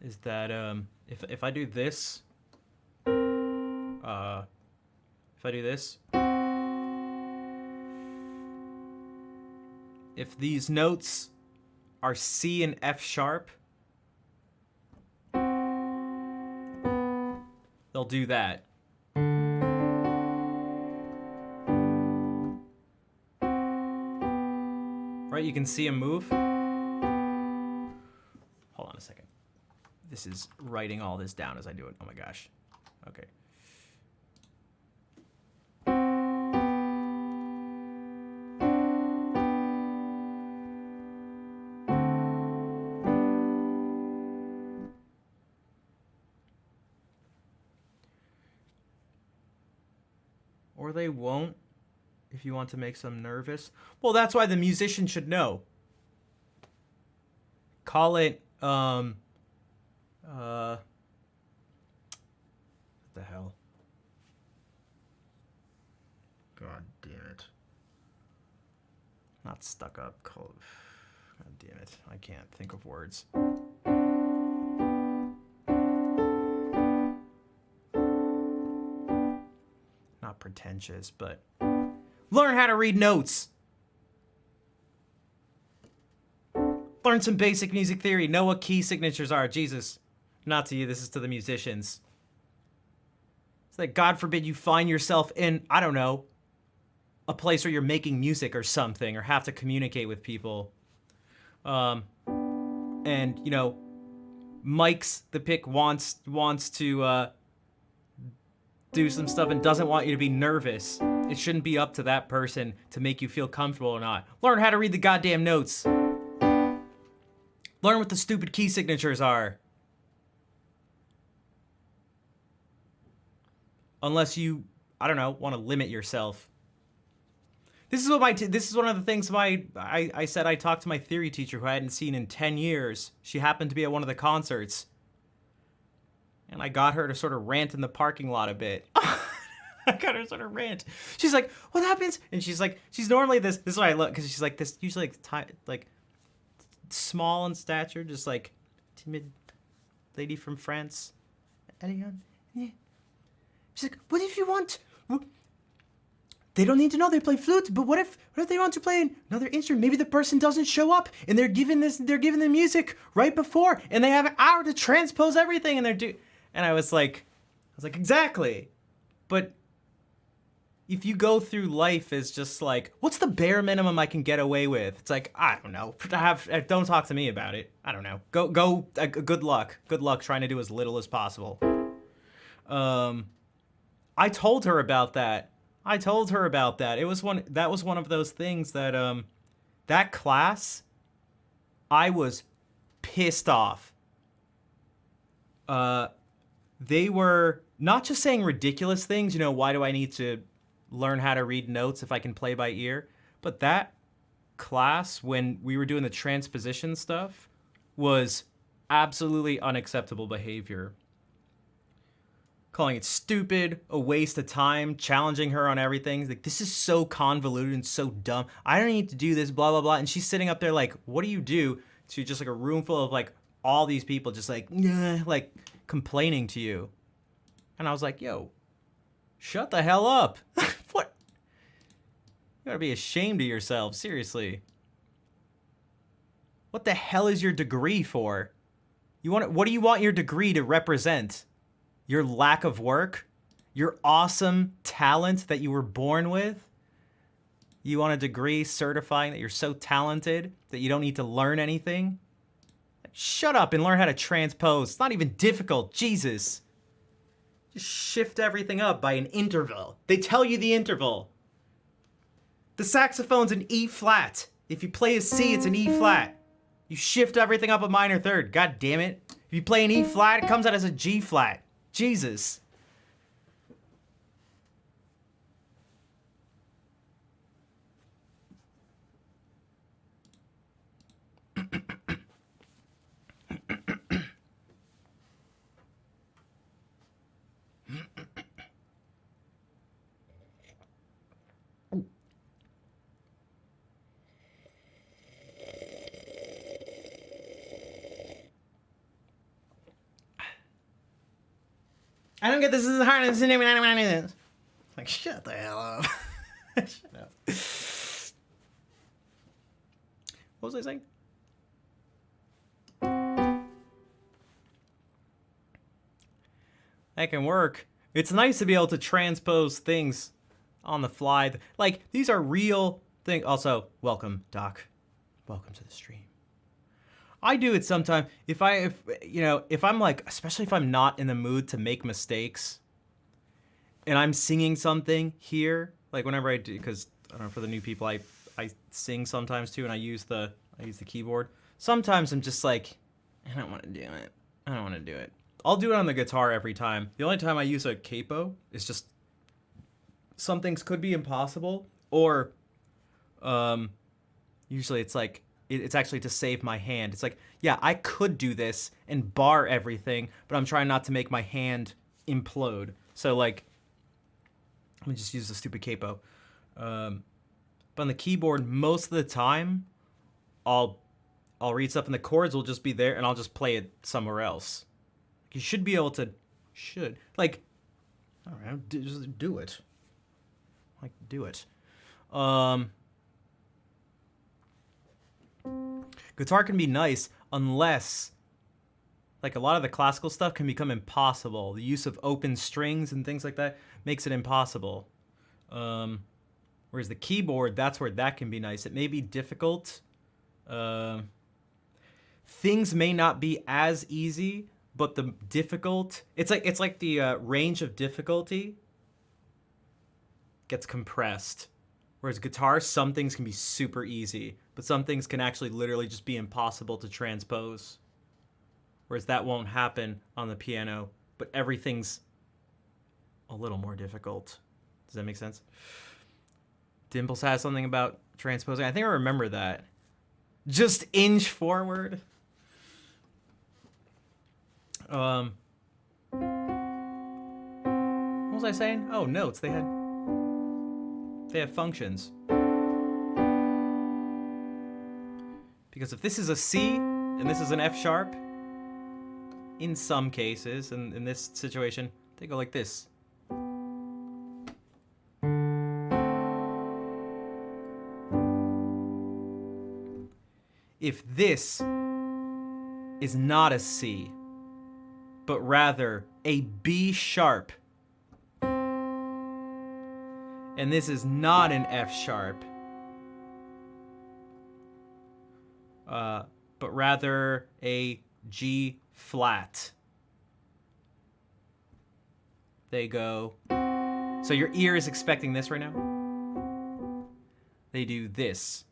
is that if I do this, if these notes are C and F sharp, they'll do that. Right, you can see him move. Hold on a second. This is writing all this down as I do it. Oh my gosh. Okay. Or they won't. If you want to make some nervous. Well, that's why the musician should know. Call it, what the hell? God damn it. Not stuck up. God damn it. I can't think of words. Not pretentious, but learn how to read notes. Learn some basic music theory. Know what key signatures are. Jesus. Not to you, this is to the musicians. It's like, God forbid you find yourself in, I don't know, a place where you're making music or something, or have to communicate with people. And, you know, Mike's the pick wants to do some stuff and doesn't want you to be nervous. It shouldn't be up to that person to make you feel comfortable or not. Learn how to read the goddamn notes. Learn what the stupid key signatures are. Unless you, I don't know, want to limit yourself. This is what this is one of the things I said I talked to my theory teacher who I hadn't seen in 10 years. She happened to be at one of the concerts. And I got her to sort of rant in the parking lot a bit. I got her to sort of rant. She's like, what happens? And she's like, she's normally this is why I look, because she's like this, usually like small in stature, just like timid lady from France. Anyone? Yeah. She's like, what if you want? They don't need to know they play flute, but what if they want to play another instrument? Maybe the person doesn't show up, and they're given the music right before, and they have an hour to transpose everything, and and I was like, exactly. But if you go through life as just like, what's the bare minimum I can get away with? It's like, I don't know. Don't talk to me about it. I don't know. Go. Good luck. Good luck trying to do as little as possible. I told her about that. It was one of those things that that class, I was pissed off. They were not just saying ridiculous things, you know, why do I need to learn how to read notes if I can play by ear? But that class, when we were doing the transposition stuff, was absolutely unacceptable behavior. Calling it stupid, a waste of time, challenging her on everything. Like, this is so convoluted and so dumb. I don't need to do this, blah, blah, blah. And she's sitting up there like, what do you do to just like a room full of like all these people just like, nah, like complaining to you? And I was like, yo, shut the hell up. What? You gotta be ashamed of yourself, seriously. What the hell is your degree for? What do you want your degree to represent? Your lack of work? Your awesome talent that you were born with? You want a degree certifying that you're so talented that you don't need to learn anything? Shut up and learn how to transpose. It's not even difficult, Jesus. shift everything up by an interval. They tell you the interval. The saxophone's an E flat. If you play a C, it's an E flat. You shift everything up a minor third. God damn it. If you play an E flat, it comes out as a G flat. Jesus. I don't get this. This is hard. This is like, shut the hell up. Shut up. What was I saying? That can work. It's nice to be able to transpose things on the fly. Like, these are real things. Also, welcome, Doc. Welcome to the stream. I do it sometimes. If I'm like, especially if I'm not in the mood to make mistakes, and I'm singing something here, like whenever I do, because I don't know, for the new people, I sing sometimes too, and I use the keyboard. Sometimes I'm just like, I don't want to do it. I don't want to do it. I'll do it on the guitar every time. The only time I use a capo is just some things could be impossible, or usually it's like, it's actually to save my hand. It's like, yeah, I could do this and bar everything, but I'm trying not to make my hand implode. So like, let me just use the stupid capo. But on the keyboard, most of the time, I'll read stuff and the chords will just be there and I'll just play it somewhere else. You should be able to, like, all right, just do it. Like, do it. Guitar can be nice unless, like, a lot of the classical stuff can become impossible. The use of open strings and things like that makes it impossible. Whereas the keyboard, that's where that can be nice. It may be difficult. Things may not be as easy, but the difficult, it's like the range of difficulty gets compressed. Whereas guitar, some things can be super easy, but some things can actually literally just be impossible to transpose. Whereas that won't happen on the piano, but everything's a little more difficult. Does that make sense? Dimples has something about transposing. I think I remember that. Just inch forward. What was I saying? Oh, notes. They have functions. Because if this is a C and this is an F sharp, in some cases, and in this situation, they go like this. If this is not a C, but rather a B sharp, and this is not an F sharp, but rather a G flat, they go. So your ear is expecting this right now. They do this.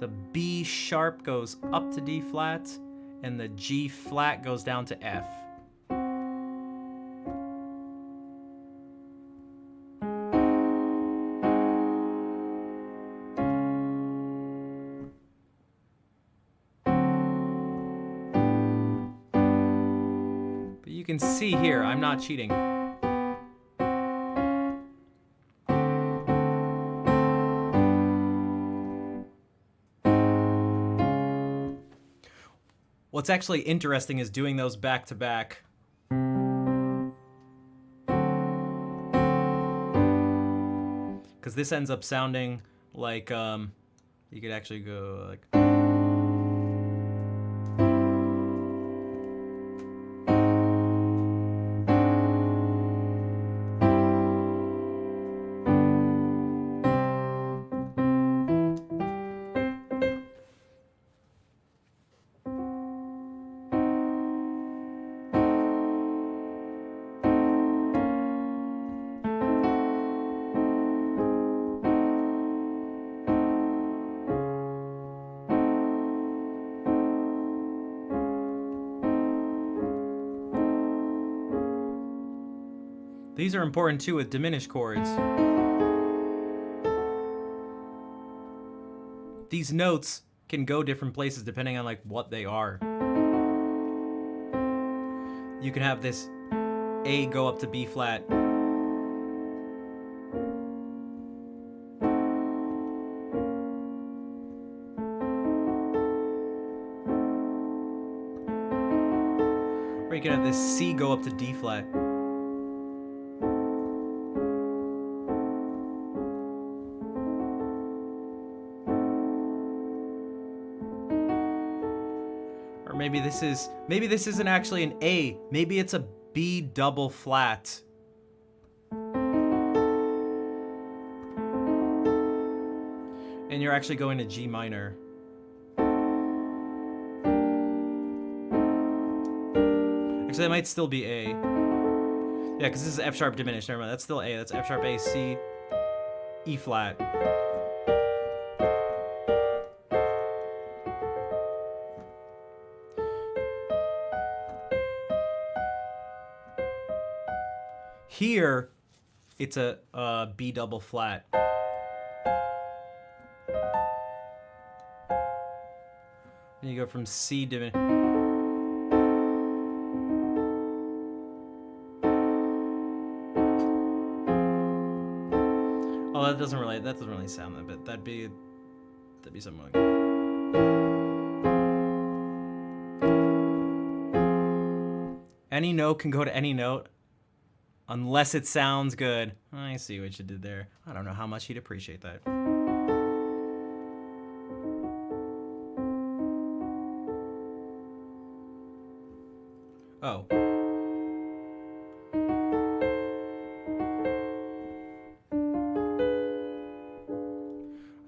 The B sharp goes up to D flat, and the G flat goes down to F. But you can see here, I'm not cheating. What's actually interesting is doing those back to back. Because this ends up sounding like, you could actually go like. These are important too with diminished chords. These notes can go different places depending on like what they are. You can have this A go up to B flat. Or you can have this C go up to D flat. Or maybe this isn't actually an A. Maybe it's a B double flat. And you're actually going to G minor. Actually, that might still be A. Yeah, because this is F sharp diminished. Never mind, that's still A. That's F sharp A, C, E flat. Here, it's a B double flat. Then you go from C diminished. Oh, that doesn't really sound that bit. That'd be something like that. Any note can go to any note. Unless it sounds good. I see what you did there. I don't know how much you'd appreciate that. Oh.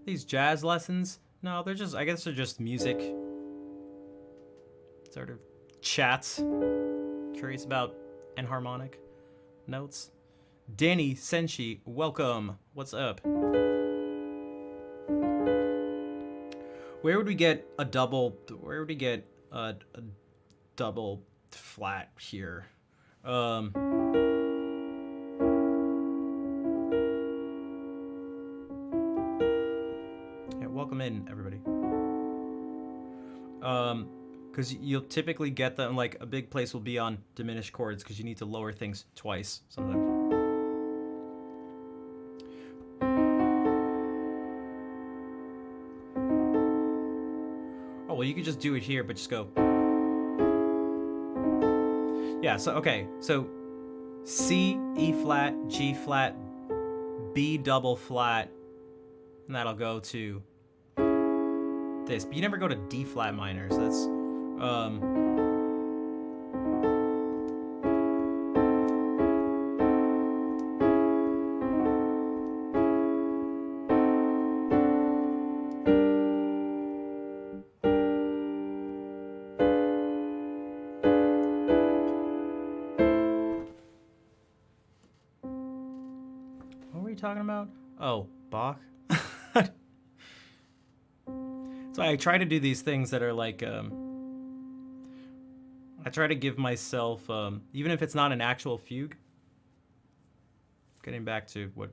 These jazz lessons? No, I guess they're just music. Sort of chats. Curious about enharmonic notes. Danny Senshi, welcome. What's up? Where would we get a double flat here? Yeah, welcome in, everybody. Because you'll typically get them, like, a big place will be on diminished chords because you need to lower things twice sometimes. Oh, well, you could just do it here, but just go. Yeah, so, okay, so C, E flat, G flat, B double flat, and that'll go to this. But you never go to D flat minor, so that's, what were you talking about? Oh, Bach? So I try to do these things that are like, I try to give myself, even if it's not an actual fugue, getting back to what,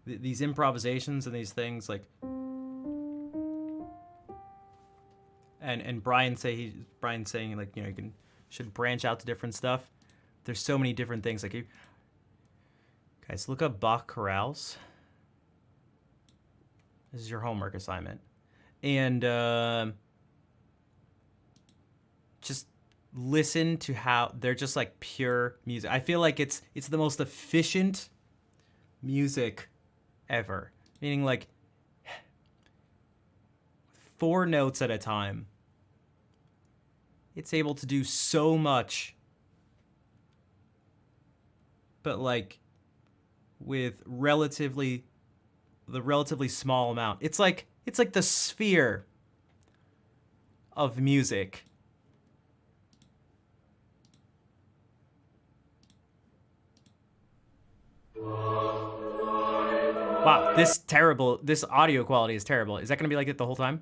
these improvisations and these things, like, and Brian's saying, like, you know, should branch out to different stuff. There's so many different things. Like, guys, look up Bach chorales. This is your homework assignment. And just listen to how they're just like pure music. I feel like it's the most efficient music ever. Meaning like 4 notes at a time. It's able to do so much. But like with the relatively small amount. It's like the sphere of music. Wow, this audio quality is terrible. Is that gonna be like it the whole time?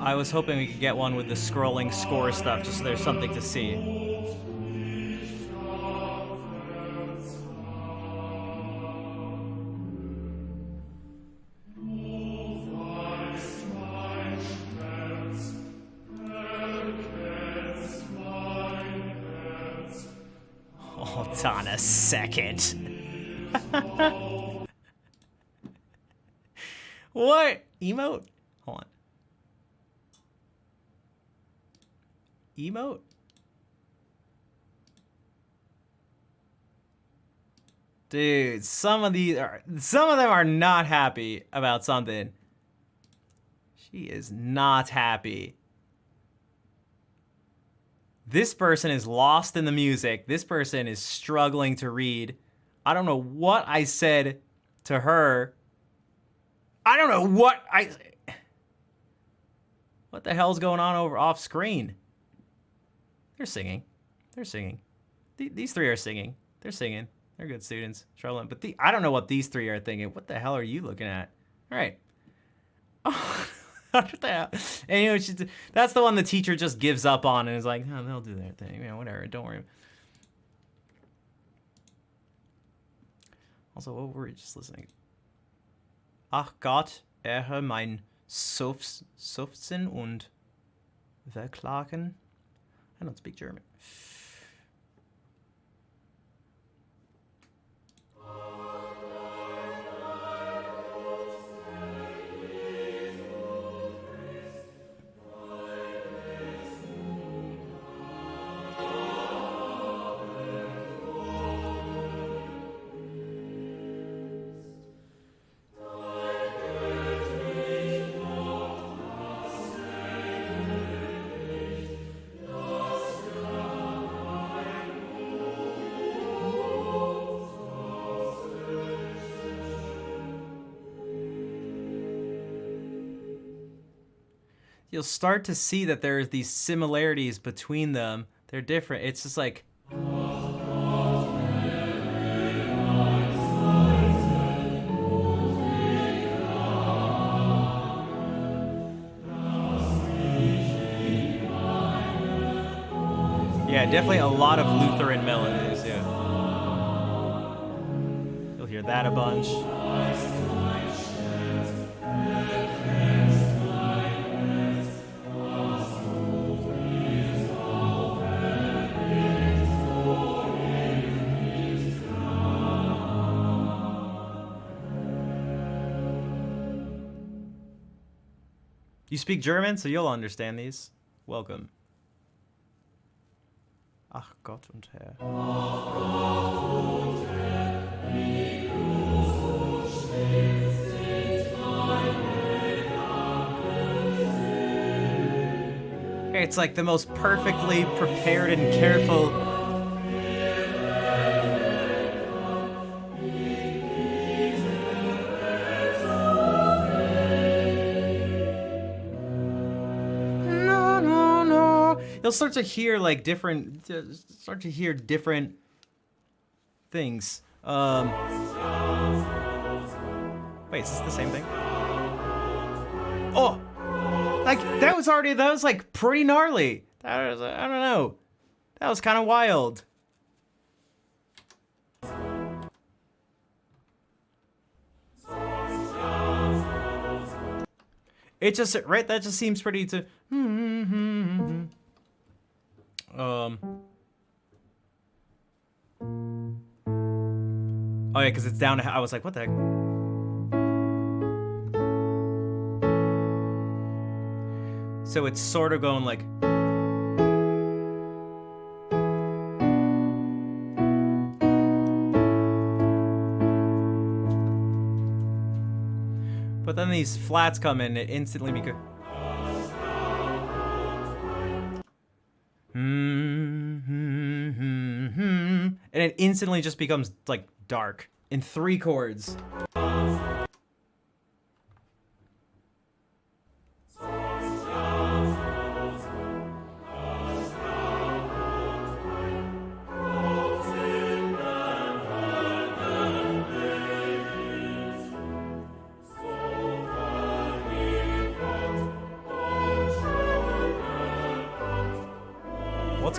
I was hoping we could get one with the scrolling score stuff, just so there's something to see. Hold on a second. What? Emote? Hold on. Emote? Dude, some of them are not happy about something. She is not happy. This person is lost in the music. This person is struggling to read. I don't know what I said to her. I don't know what the hell's going on over off screen? They're singing. They're singing. These three are singing. They're singing. They're good students. Struggling. But I don't know what these three are thinking. What the hell are you looking at? All right. Oh, what the hell? And, you know, that's the one the teacher just gives up on and is like, oh, they'll do their thing. You know, whatever. Don't worry. Also, what were we just listening? Ach Gott, erhöre mein Seufzen und Verklagen. I don't speak German. You'll start to see that there's these similarities between them. They're different. It's just like... Yeah, definitely a lot of Lutheran melodies, yeah. You'll hear that a bunch. You speak German, so you'll understand these. Welcome. Ach Gott und Herr. It's like the most perfectly prepared and careful. You'll start to hear like different, different things. Wait, is this the same thing? Oh, like that was like pretty gnarly. That was, I don't know. That was kind of wild. It just, right, that just seems pretty to, oh yeah, because it's down to, I was like, what the heck? So it's sort of going like, but then these flats come in, it instantly becomes, and it instantly just becomes like dark in 3 chords.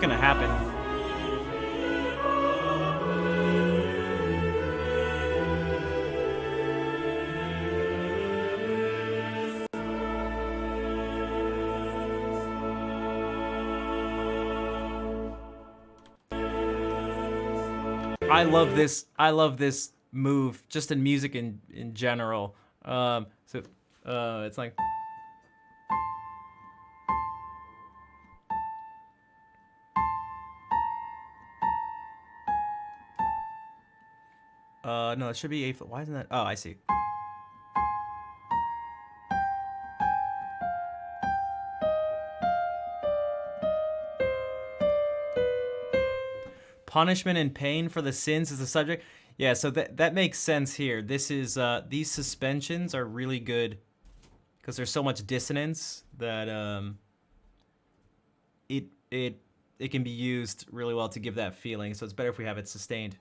gonna happen. I love this move just in music in general. It's like no, it should be A flat. Why isn't that? Oh, I see. Punishment and pain for the sins is the subject. Yeah, so that makes sense here. This is these suspensions are really good because there's so much dissonance that it can be used really well to give that feeling. So it's better if we have it sustained.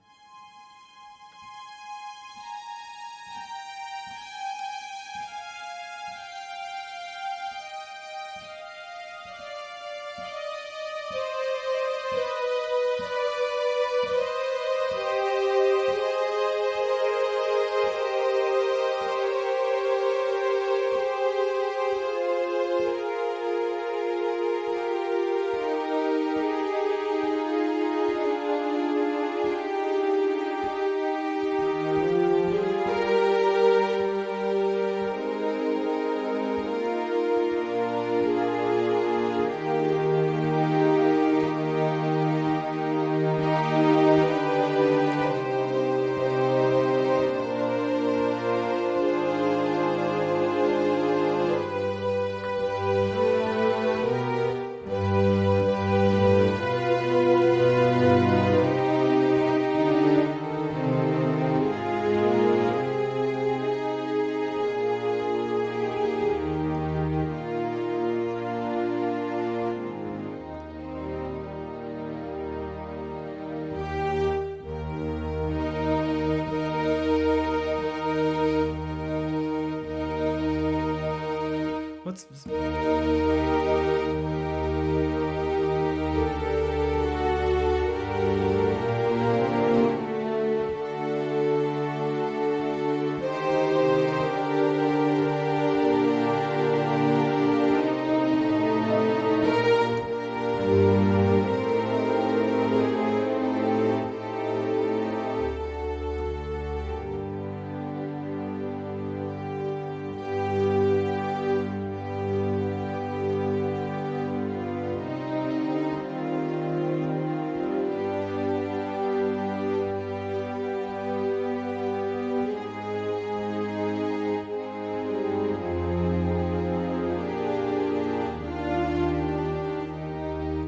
What's this?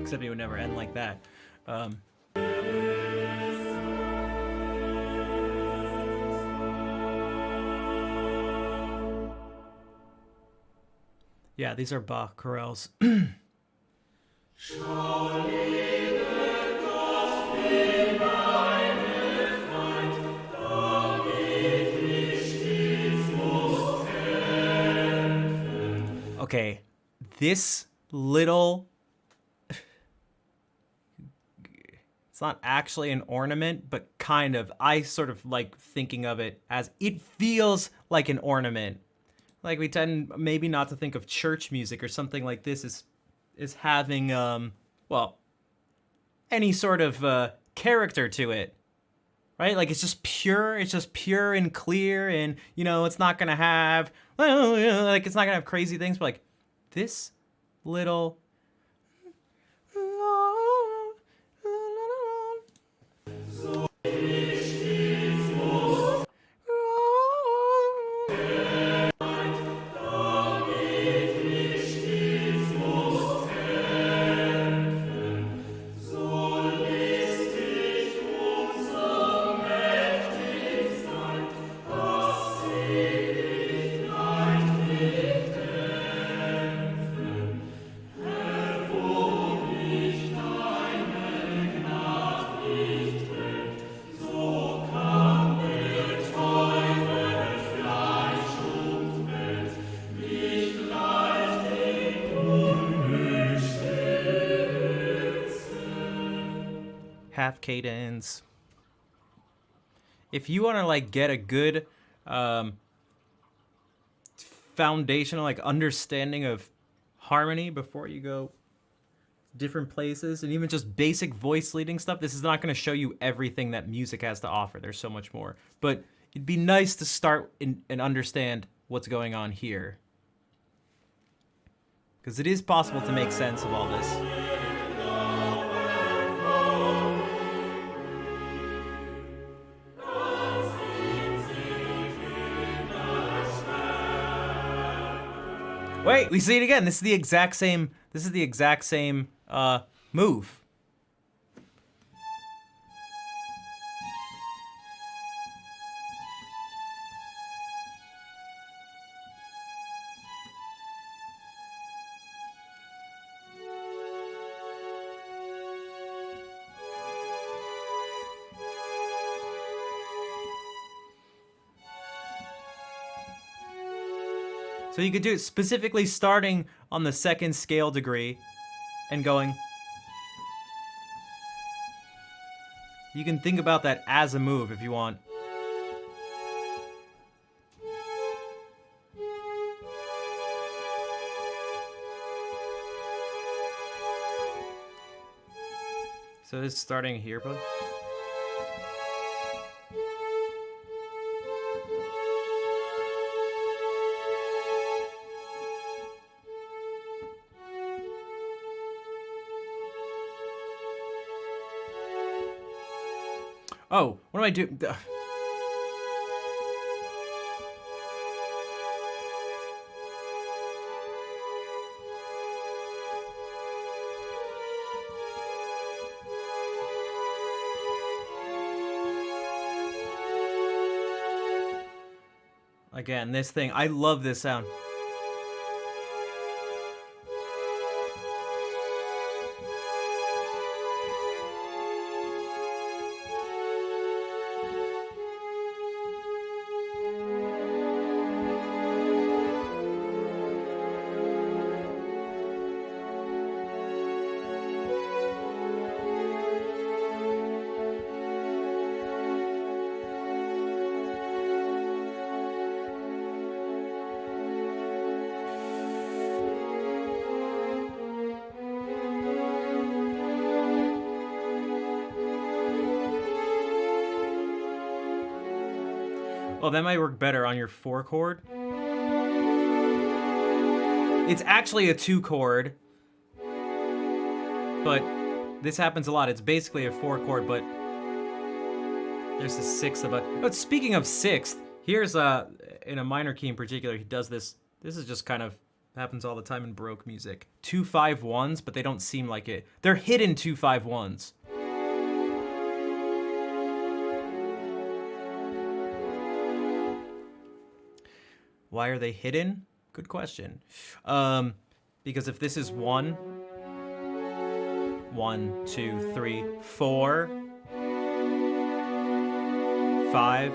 Except it would never end like that. Yeah, these are Bach chorales. Okay, this little... It's not actually an ornament, but kind of. I sort of like thinking of it as it feels like an ornament. Like we tend maybe not to think of church music or something like this is having well, any sort of character to it. Right? Like it's just pure and clear, and you know, it's not gonna have like it's not gonna have crazy things, but like this little cadence. If you want to like get a good foundational like understanding of harmony before you go different places, and even just basic voice leading stuff, this is not going to show you everything that music has to offer. There's so much more, but it'd be nice to start and understand what's going on here, because it is possible to make sense of all this. Wait, we see it again. This is the exact same. This is the exact same move. So you could do it specifically starting on the second scale degree and going. You can think about that as a move if you want. So it's starting here, probably. Oh, what do I do? Again, this thing, I love this sound. Oh, that might work better on your 4 chord. It's actually a 2 chord, but this happens a lot. It's basically a 4 chord, but there's a 6th of a. But speaking of 6th, here's in a minor key in particular, he does this. This is just kind of happens all the time in Baroque music. 2-5-1s, but they don't seem like it. They're hidden 2-5-1s. Why are they hidden? Good question. Because if this is 1, 1, 2, 3, 4, 5,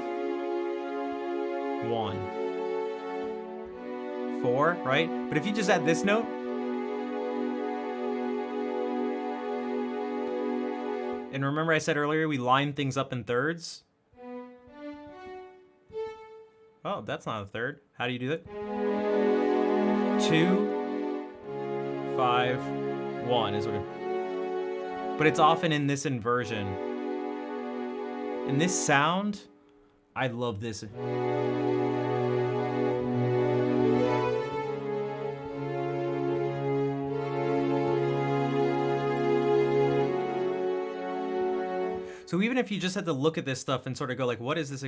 1, 4, right? But if you just add this note, and remember I said earlier we line things up in thirds? Oh, that's not a third. How do you do that? 2, 5, 1 is what it. But it's often in this inversion. And this sound, I love this. So even if you just had to look at this stuff and sort of go like, what is this?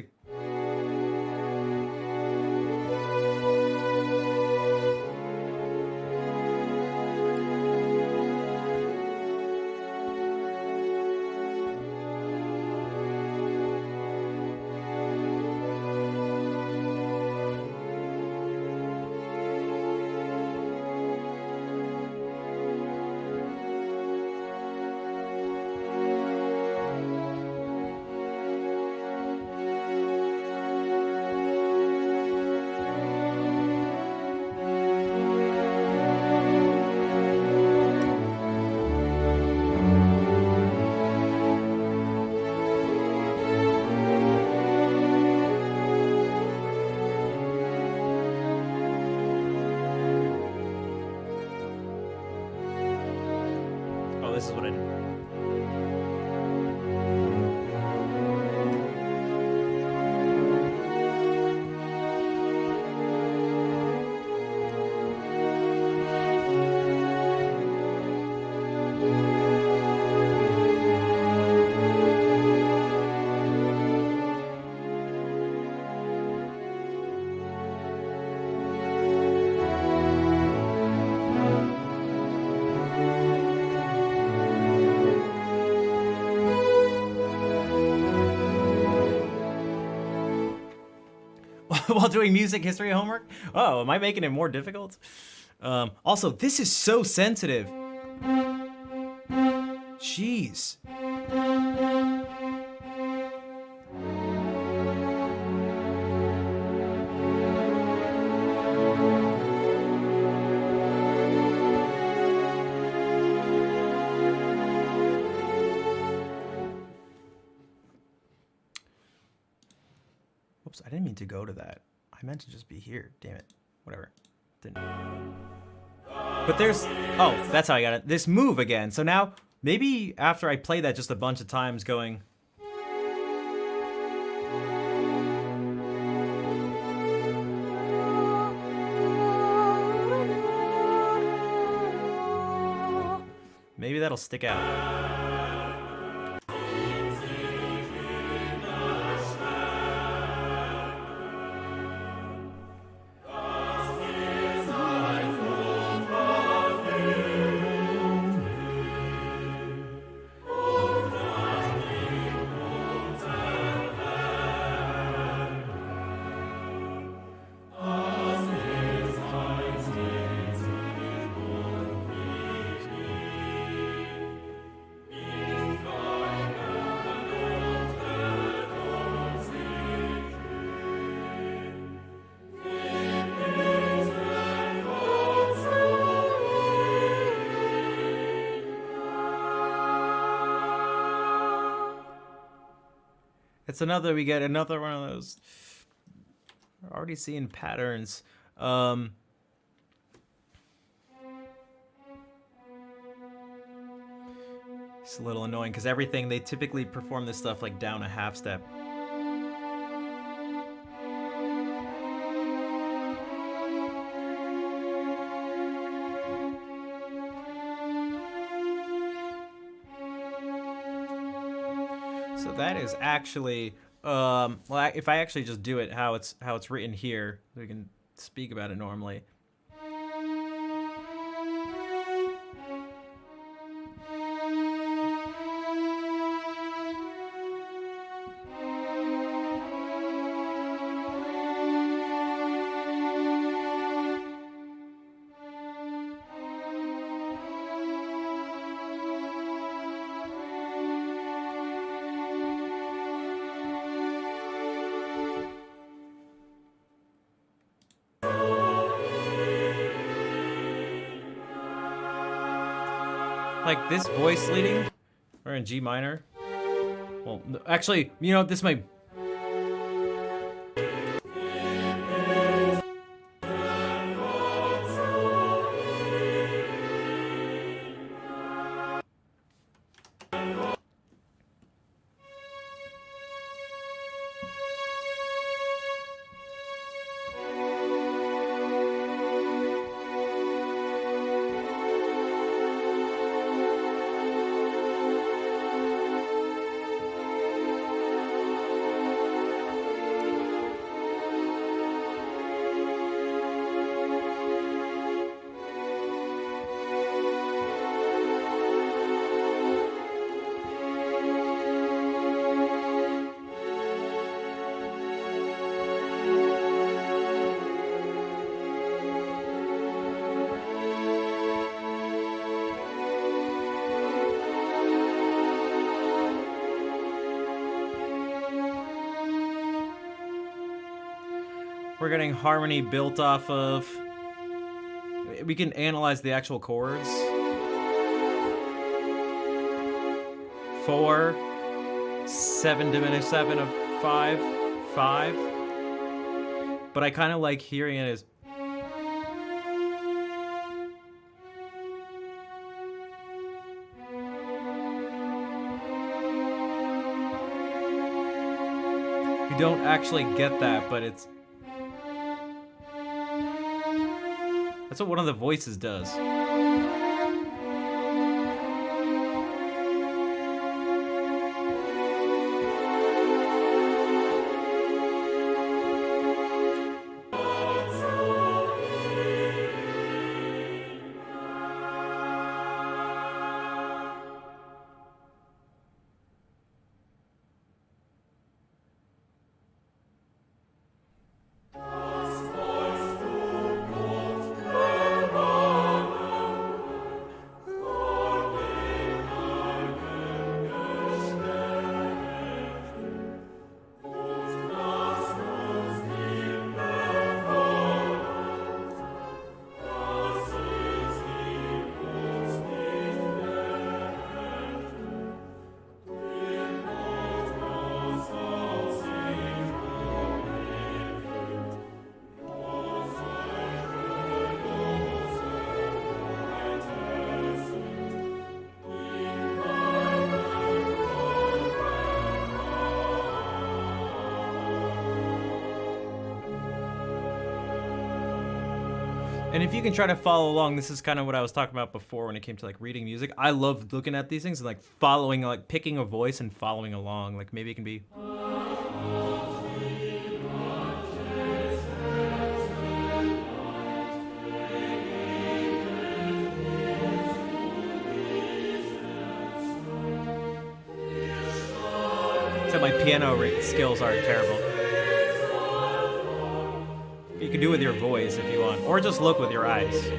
while doing music history homework. Oh, am I making it more difficult? Also, this is so sensitive. Jeez. Whoops, I didn't mean to go to that. I meant to just be here. Damn it. Whatever. Didn't. But there's... Oh, that's how I got it. This move again. So now, maybe after I play that just a bunch of times going... Maybe that'll stick out. It's another, we get another one of those. We're already seeing patterns. It's a little annoying because everything, they typically perform this stuff like down a half step. So that is actually, well, if I actually just do it how it's written here, we can speak about it normally. Like this voice leading, or in G minor. Well, actually, you know, this might. We're getting harmony built off of... We can analyze the actual chords. 4, 7 diminished 7 of 5, 5. But I kind of like hearing it as... You don't actually get that, but it's... That's what one of the voices does. And if you can try to follow along, this is kind of what I was talking about before when it came to like reading music. I love looking at these things and like following, like picking a voice and following along. Like maybe it can be. Except my piano skills are terrible. You can do it with your voice if you want, or just look with your eyes.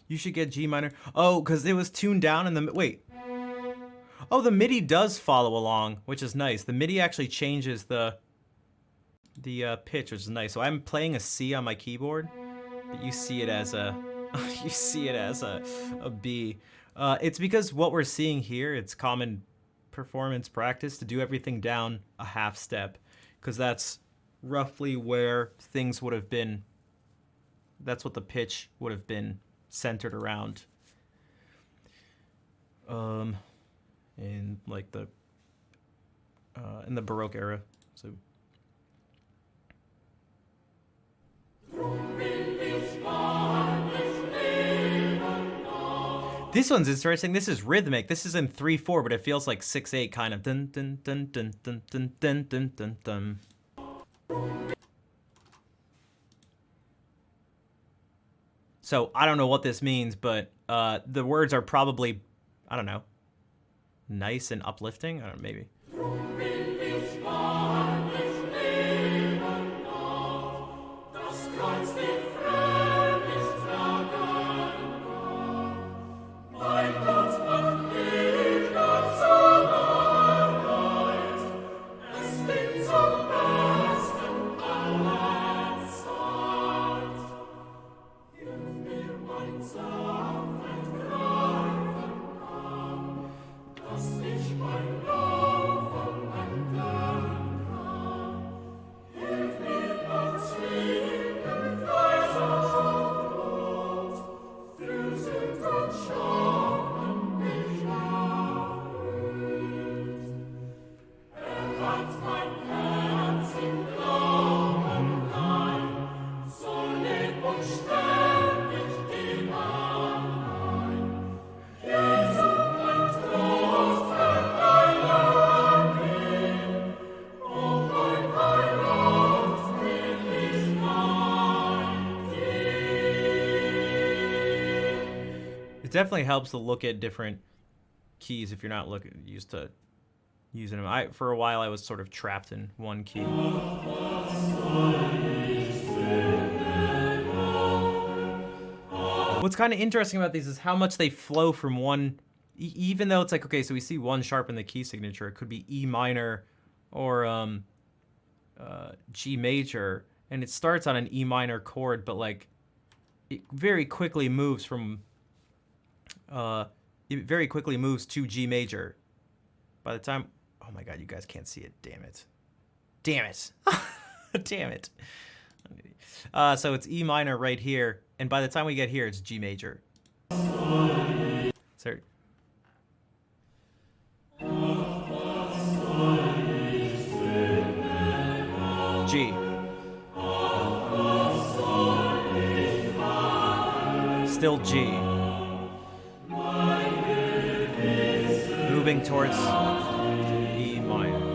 You should get G minor. Oh, because it was tuned down in the... Wait. Oh, the MIDI does follow along, which is nice. The MIDI actually changes the pitch, which is nice. So I'm playing a C on my keyboard, but you see it as a... you see it as a B. It's because what we're seeing here, it's common performance practice to do everything down a half step, because that's roughly where things would have been. That's what the pitch would have been centered around in like the in the Baroque era. So this one's interesting. This is rhythmic. This is in 3/4, but it feels like 6/8 kind of dun dun dun dun dun dun dun dun dun dun. So I don't know what this means, but the words are probably, I don't know, nice and uplifting. I don't know, maybe. It definitely helps to look at different keys if you're not used to using them. For a while I was sort of trapped in one key. What's kind of interesting about these is how much they flow from one, even though it's like, okay, so we see one sharp in the key signature. It could be E minor or G major, and it starts on an E minor chord, but like it very quickly moves from it very quickly moves to G major. By the time, oh my God, you guys can't see it. Damn it. Damn it. Damn it. So it's E minor right here, and by the time we get here, it's G major. Sorry. G. Still G. Moving towards E minor.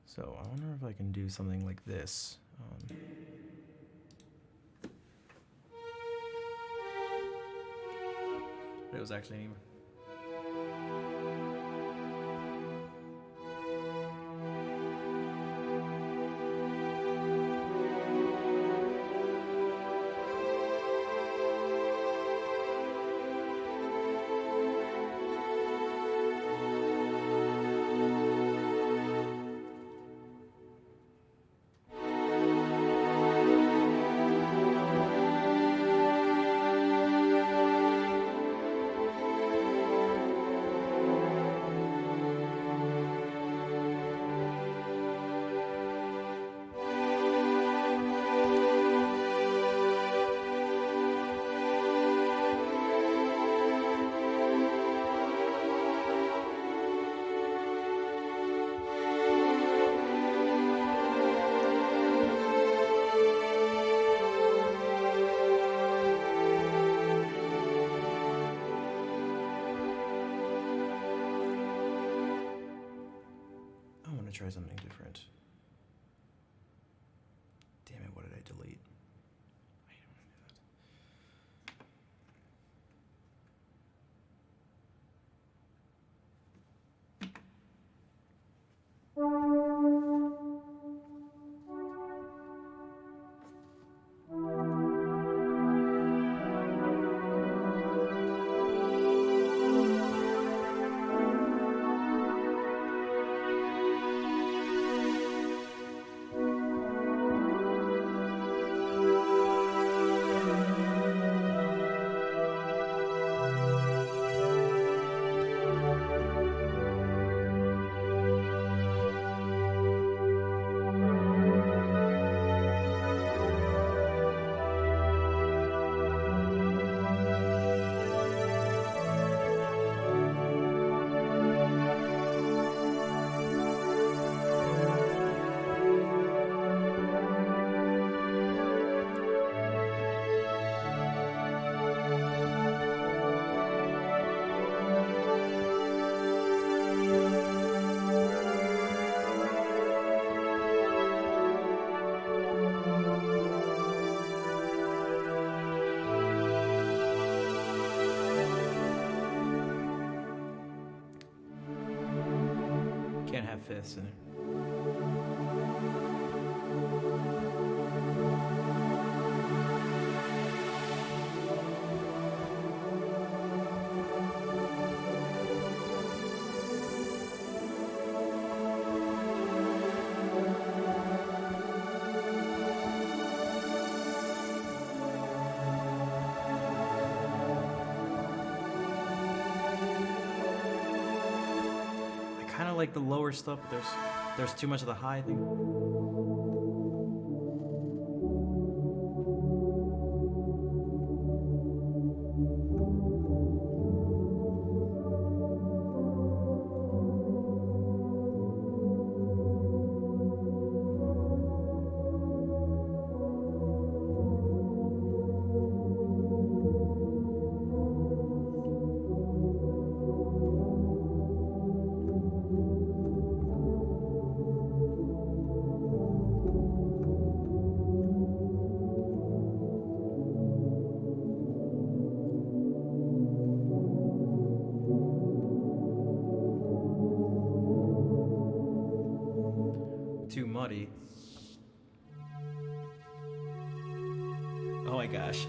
So I wonder if I can do something like this. But it was actually an email. Try something different. Damn it, what did I delete? I don't want to do that. Can't have fifths in it. I kind of like the lower stuff, but there's too much of the high thing. Too muddy. Oh my gosh.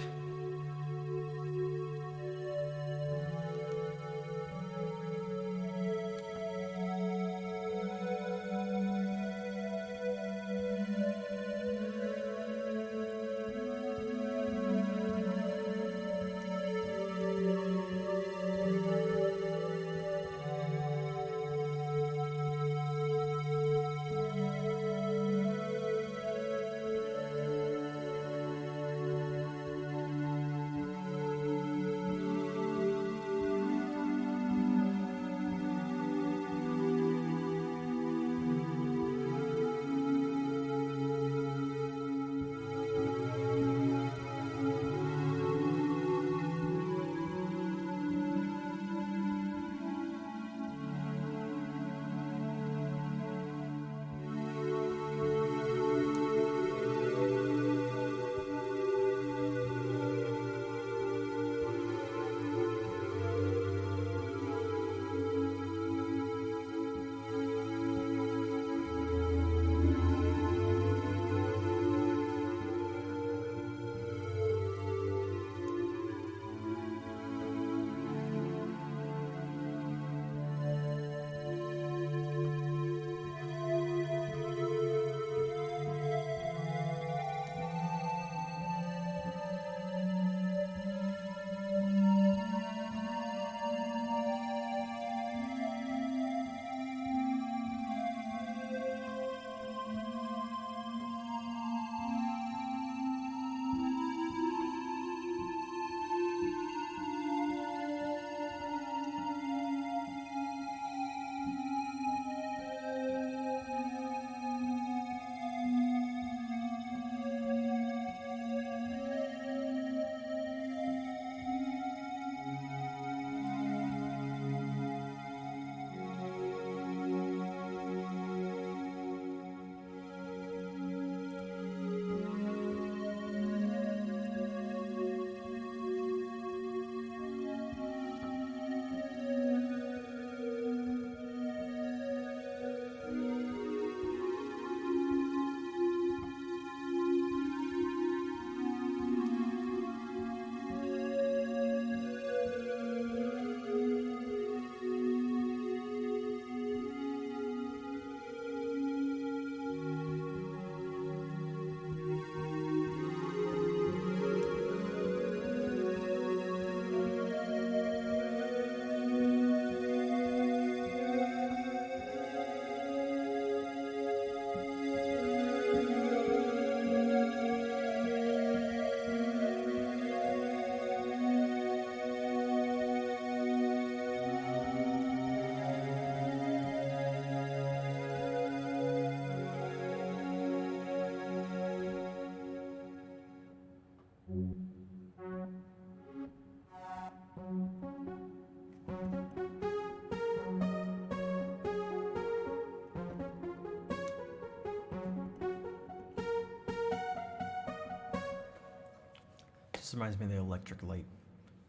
This reminds me of the Electric Light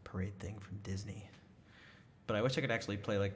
Parade thing from Disney. But I wish I could actually play like.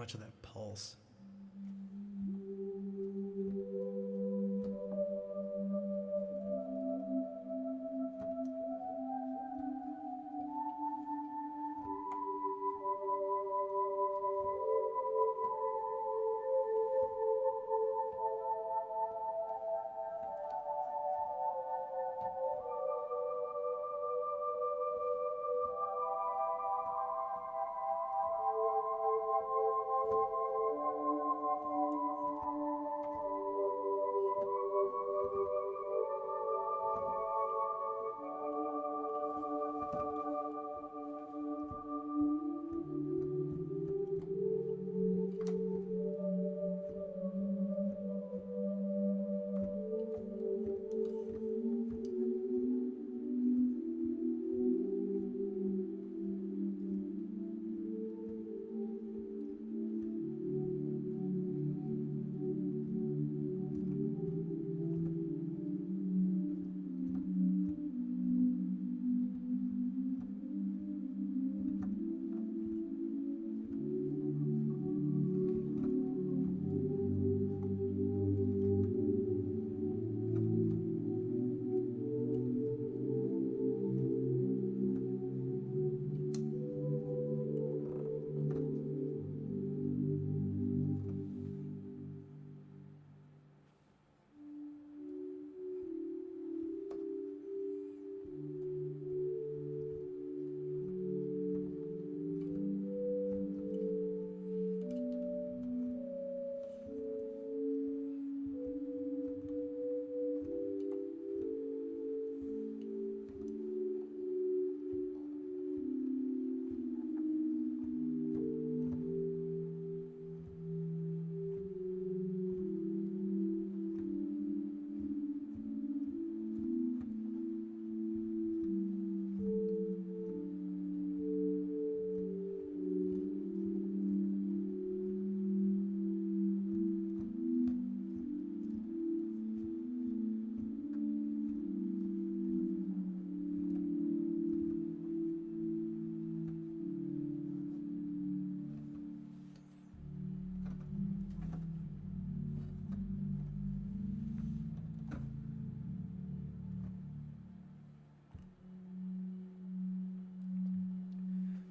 much of that pulse.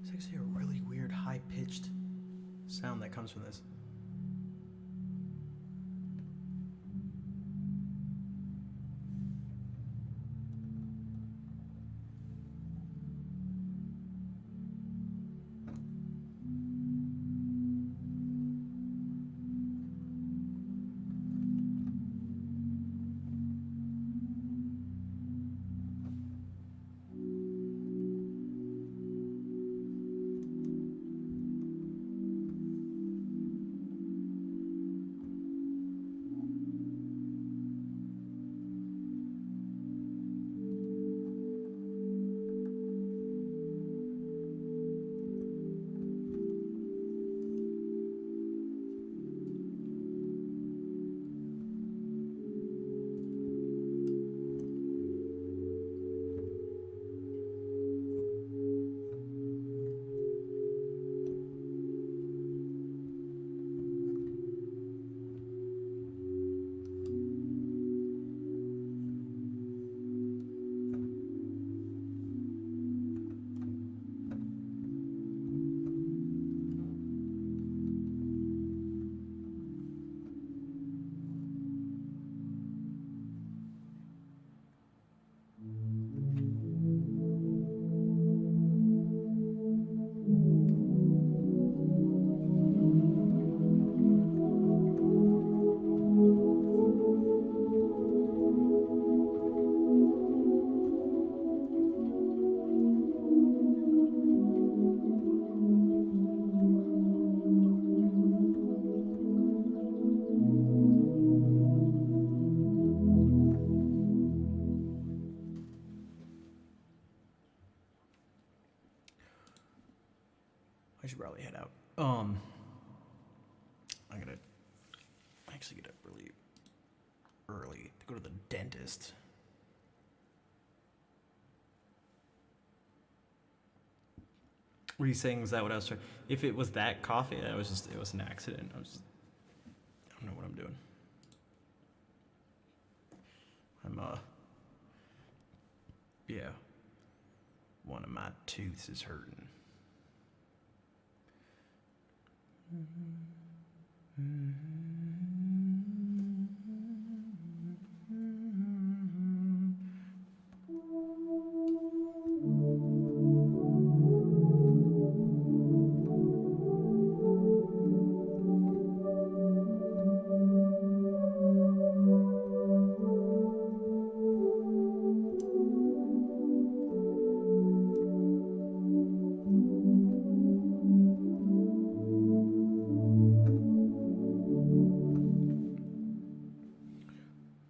It's actually a really weird high-pitched sound that comes from this. I should probably head out. I gotta actually get up really early to go to the dentist. Were you saying, is that what I was trying? If it was that coffee, it was an accident. I don't know what I'm doing. Yeah. One of my tooths is hurting.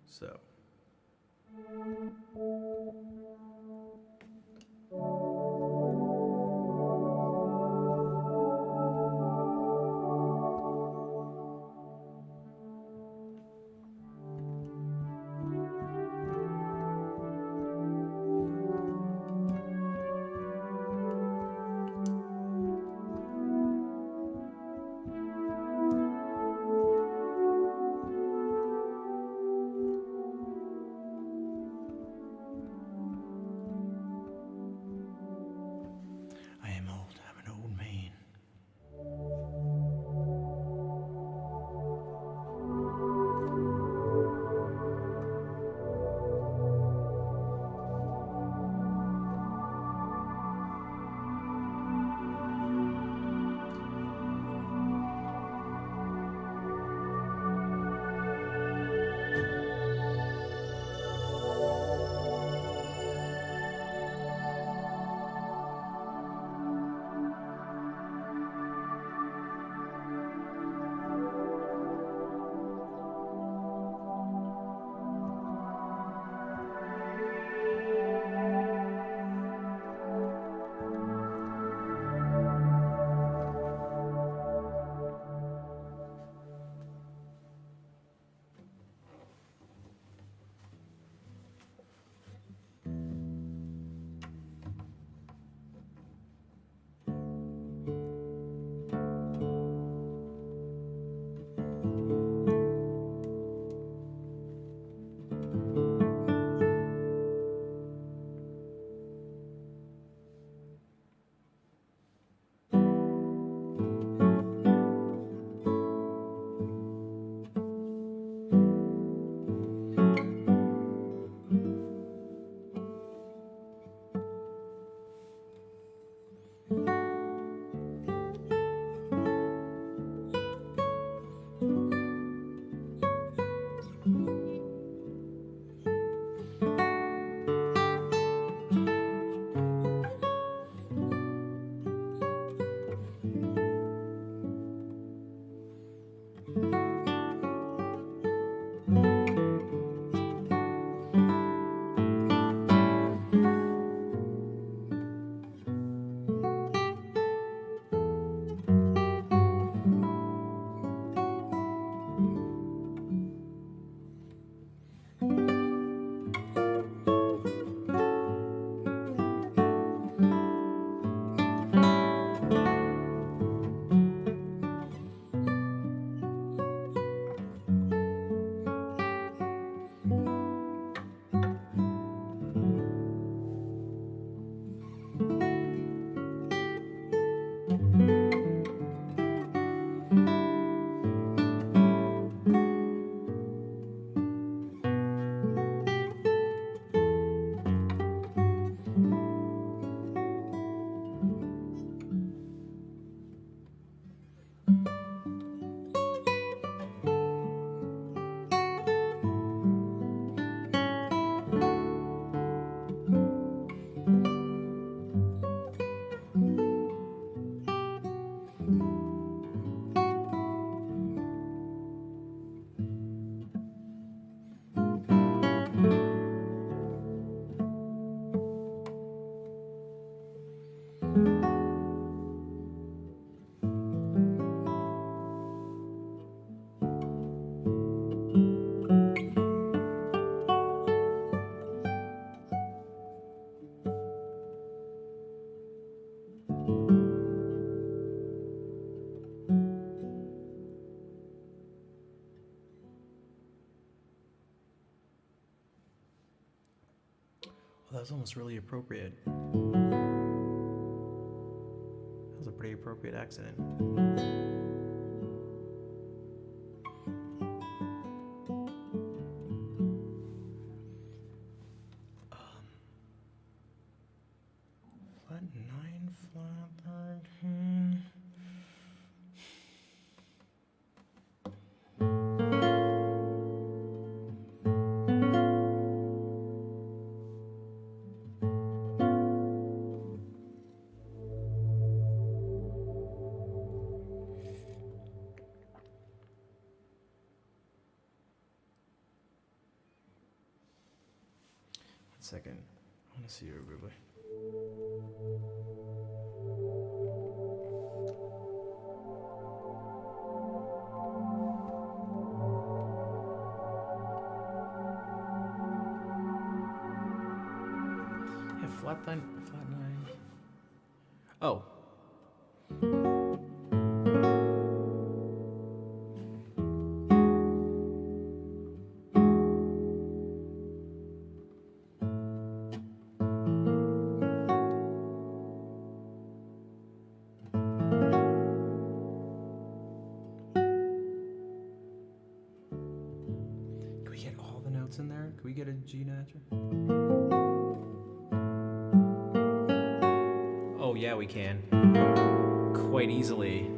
So. that was almost really appropriate. That was a pretty appropriate accident. Flat 9, flat 13. Second, I want to see your Ruby. Yeah, flat 9, flat 9. Oh. Can we get all the notes in there? Can we get a G natural? Oh yeah, we can. Quite easily.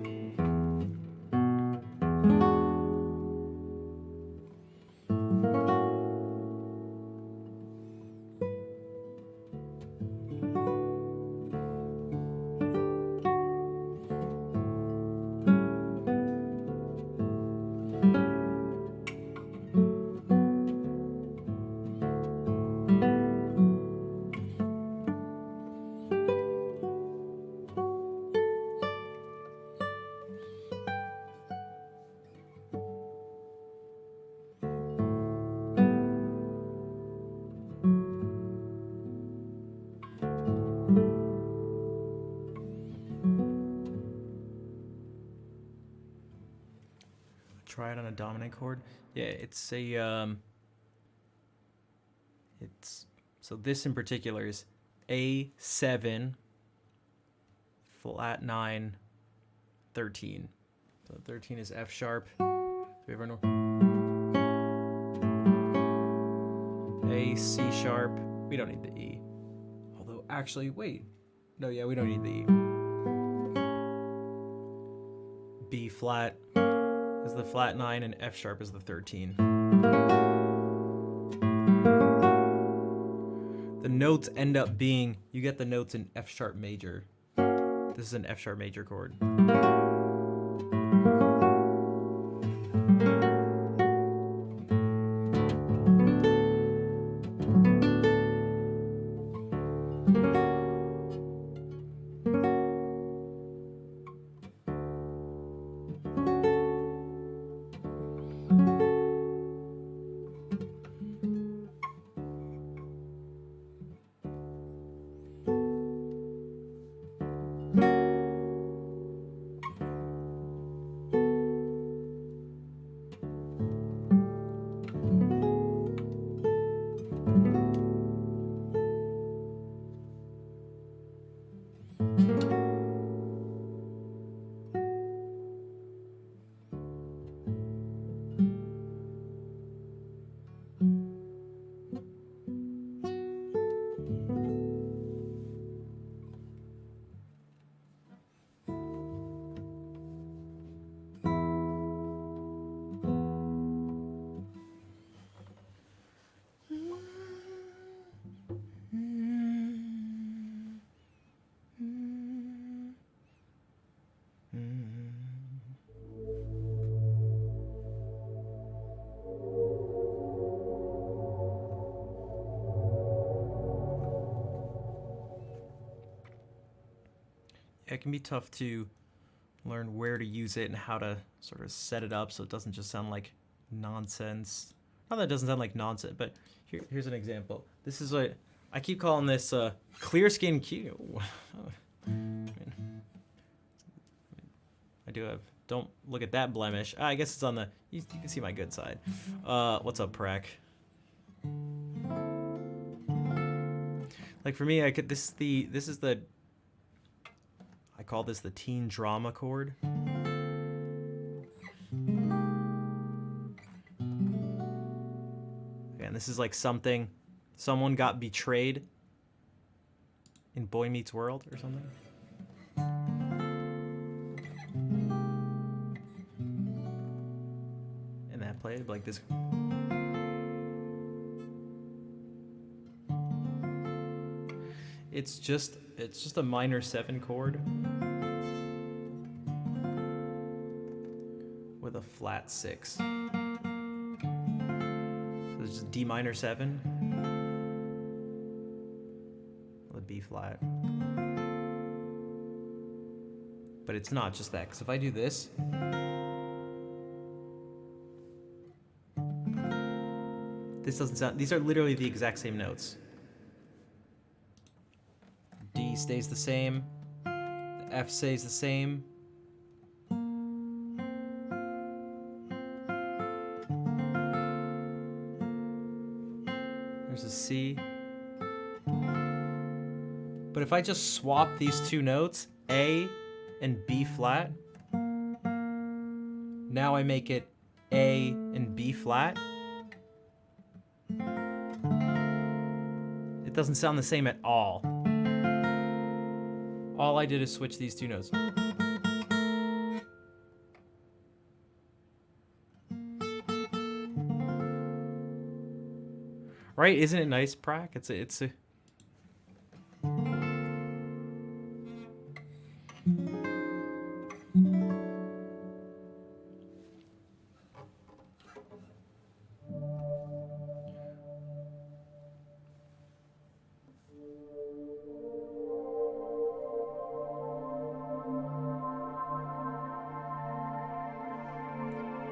Try it on a dominant chord. Yeah, it's a it's so this in particular is A7 flat 9 13. So 13 is F sharp. Do we ever know? A C sharp. We don't need the E. Although actually, wait. No, yeah, we don't need the E. B flat is the flat 9 and F sharp is the 13. The notes end up being, you get the notes in F sharp major. This is an F sharp major chord. It can be tough to learn where to use it and how to sort of set it up so it doesn't just sound like nonsense. Not that it doesn't sound like nonsense, but here's an example. This is what I keep calling this clear skin Q. I do have, don't look at that blemish. I guess it's on the, you can see my good side. What's up, Prak? Like for me, this is the I call this the teen drama chord. And this is like someone got betrayed in Boy Meets World or something. And that played like this. It's just a minor 7 chord with a flat 6. So it's just D minor 7 with a B flat. But it's not just that, because if I do this, this doesn't sound, these are literally the exact same notes. D stays the same, the F stays the same. There's a C. But if I just swap these two notes, A and B flat, now I make it A and B flat. It doesn't sound the same at all. All I did is switch these two notes. Right? Isn't it nice, Prac? It's a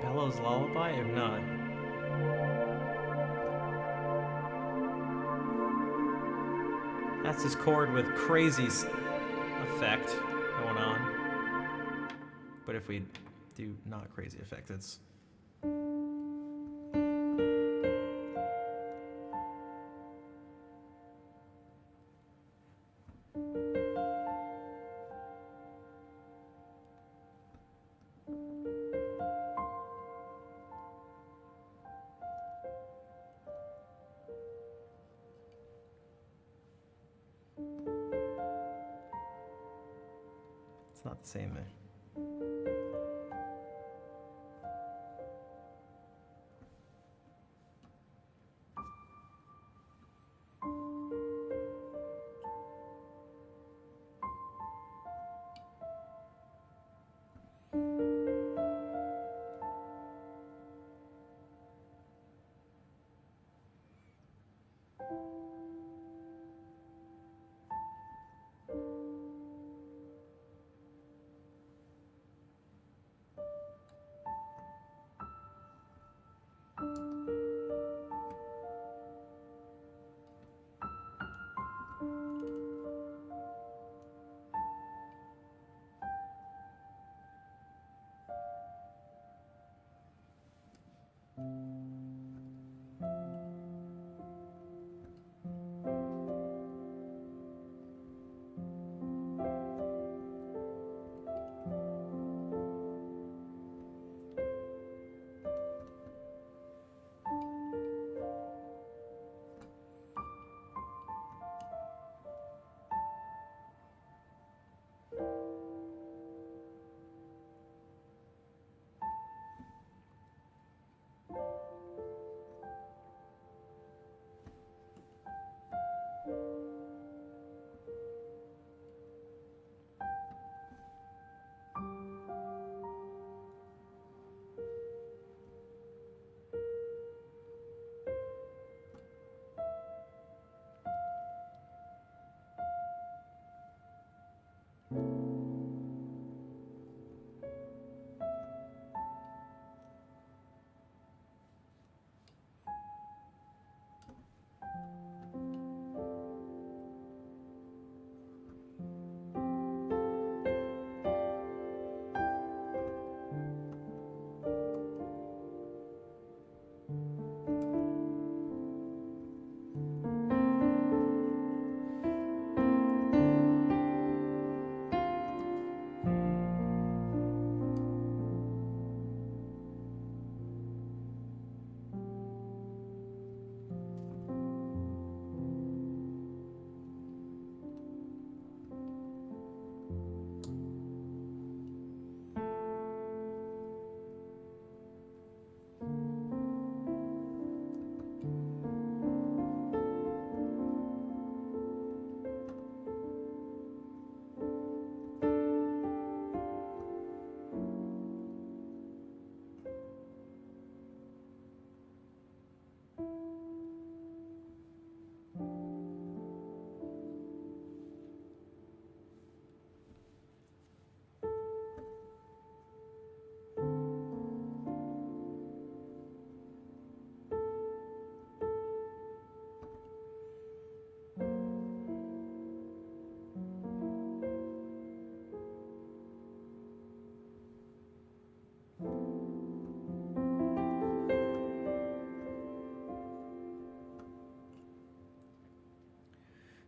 Bellow's Lullaby or not? That's his chord with crazy effect going on. But if we do not crazy effect, it's not the same there.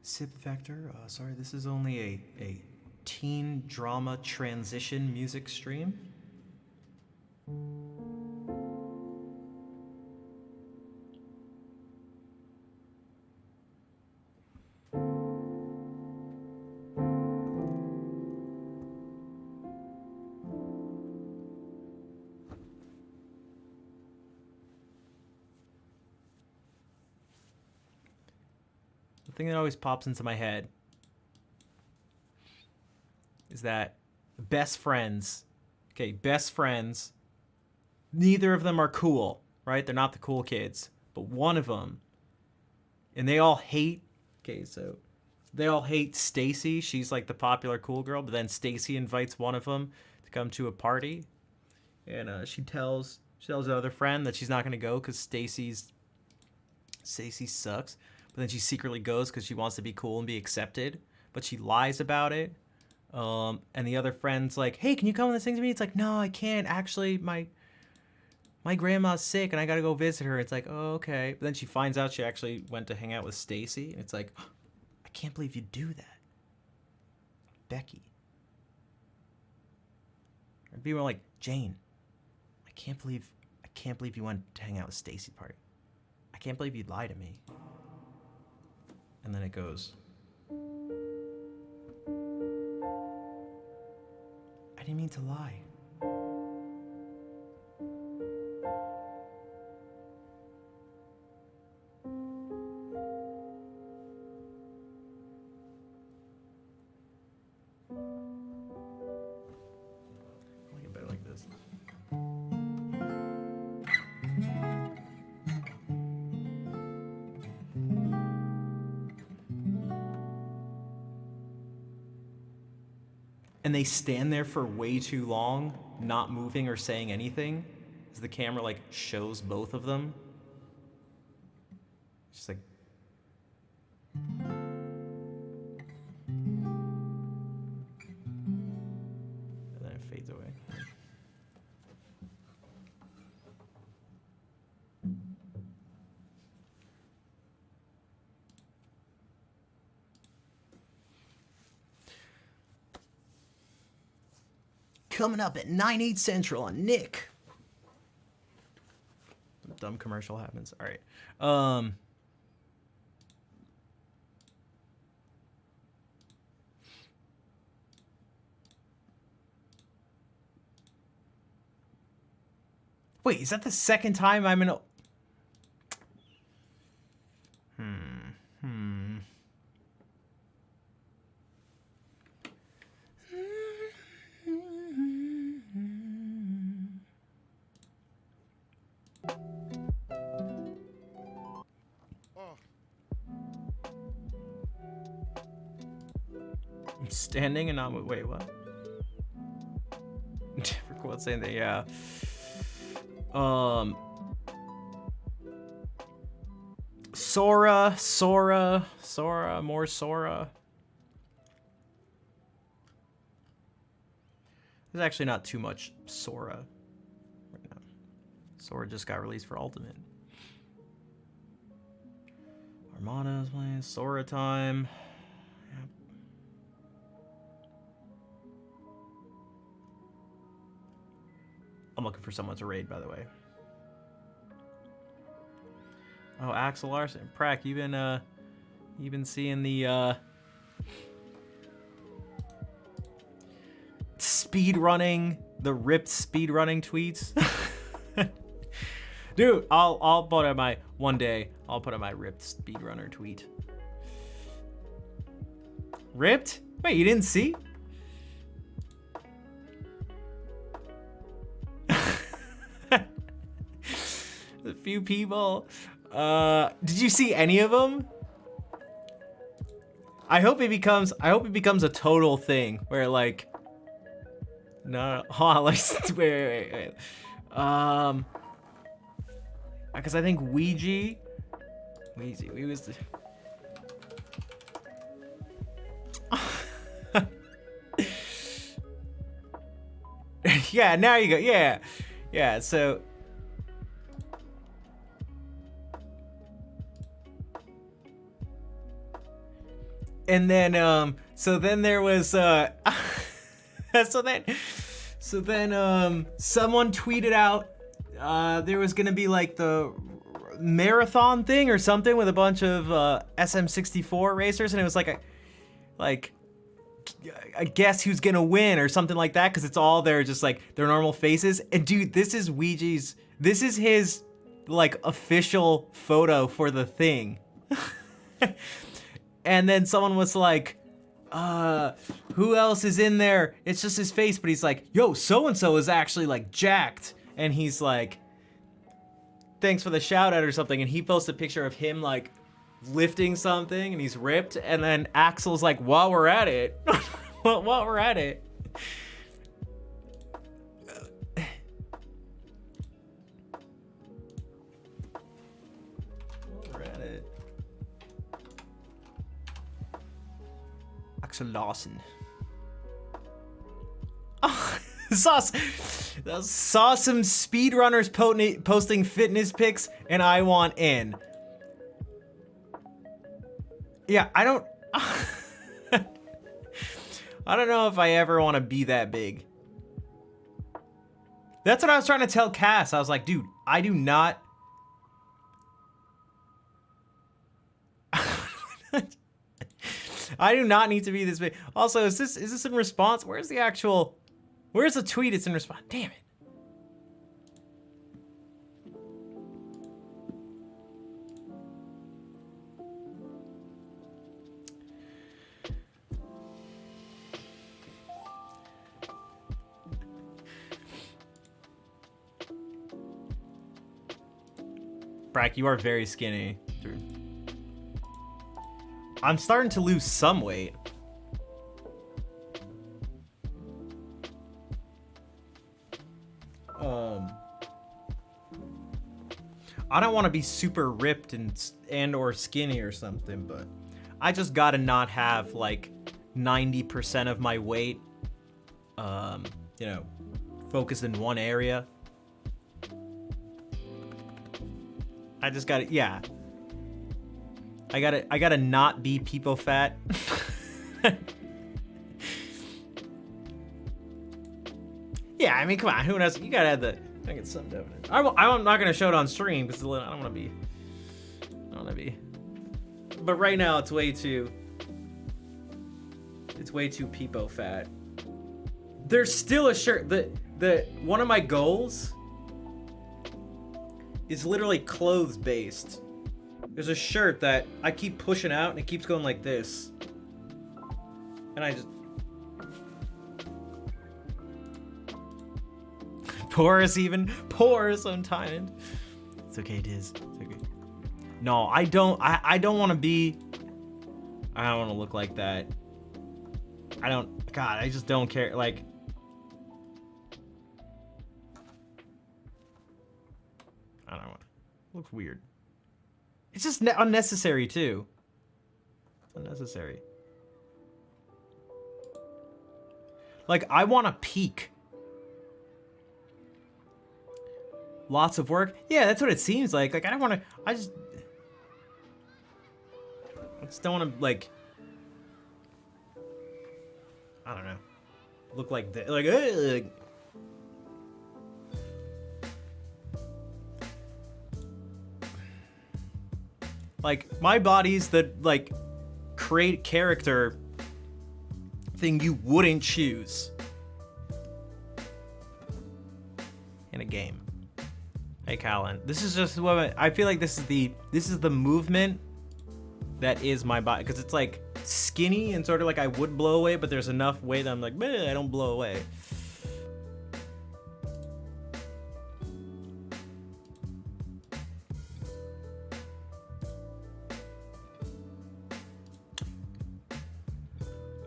Sip Vector, sorry, this is only a teen drama transition music stream. The thing that always pops into my head is that best friends, neither of them are cool, right? They're not the cool kids, but one of them, and they all hate, they all hate Stacy. She's like the popular cool girl, but then Stacy invites one of them to come to a party, and she tells the other friend that she's not going to go because Stacy sucks. But then she secretly goes because she wants to be cool and be accepted, but she lies about it. And the other friend's like, hey, can you come and sing to me? It's like, no, I can't. Actually, my grandma's sick and I gotta go visit her. It's like, oh, okay. But then she finds out she actually went to hang out with Stacy, and it's like, oh, I can't believe you do that, Becky. Or be more like, Jane, I can't believe you went to hang out with Stacy party. I can't believe you'd lie to me. And then it goes, I didn't mean to lie. I'll get better like this. And they stand there for way too long, not moving or saying anything, as the camera like shows both of them. Just like, and then it fades away. Coming up at 9/8 Central on Nick. Dumb commercial happens. All right. Wait, is that the second time I'm in a... I'm standing and not... Wait, what? Different quote saying that, yeah. Sora, more Sora. There's actually not too much Sora right now. Sora just got released for Ultimate. Armada's playing Sora time. Yep. I'm looking for someone to raid, by the way. Oh, Axel Larson, Prack, you've been seeing the the ripped speed running tweets. Dude, I'll put out my I'll put out my ripped speedrunner tweet. Ripped? Wait, you didn't see? A few people. Did you see any of them? I hope it becomes a total thing where like, no, hold on, like, wait. Because I think we was the... Yeah, now you go. Yeah. So. And then so then there was so then someone tweeted out there was gonna be like the marathon thing or something with a bunch of SM64 racers, and it was like I guess who's gonna win or something like that, because it's all their just like their normal faces. And dude, this is his like official photo for the thing. And then someone was like, who else is in there? It's just his face, but he's like, yo, so-and-so is actually like jacked. And he's like, thanks for the shout out or something. And he posted a picture of him like lifting something and he's ripped. And then Axel's like, while we're at it, while we're at it. Axel Lawson. Oh, saw some speedrunners posting fitness pics, and I want in. Yeah, I don't know if I ever want to be that big. That's what I was trying to tell Cass. I was like, dude, I do not. I do not need to be this big. Also, is this in response? Where's the tweet? It's in response. Damn it. Brack, you are very skinny, dude. I'm starting to lose some weight. I don't want to be super ripped and or skinny or something, but I just gotta not have like 90% of my weight, you know, focused in one area. I just gotta, yeah. I gotta not be people fat. Yeah, I mean, come on, who knows? You gotta have the. I get some evidence. I'm not gonna show it on stream because I don't wanna be. But right now, it's way too peepo fat. There's still a shirt. The one of my goals is literally clothes based. There's a shirt that I keep pushing out and it keeps going like this. And I just... Porous untimed. It's okay, Diz. It's okay. No, I don't want to be... I don't want to look like that. God, I just don't care. Like... I don't know. It looks weird. It's just unnecessary, too. It's unnecessary. Like, I want to peak. Lots of work? Yeah, that's what it seems like. Like, I don't want to... I just don't want to, like... I don't know. Look like that. Like, like, my body's the, like, create character thing you wouldn't choose in a game. Hey, Callan. This is just what I feel like. This is the movement that is my body, because it's like skinny and sort of like I would blow away, but there's enough weight that I'm like, I don't blow away.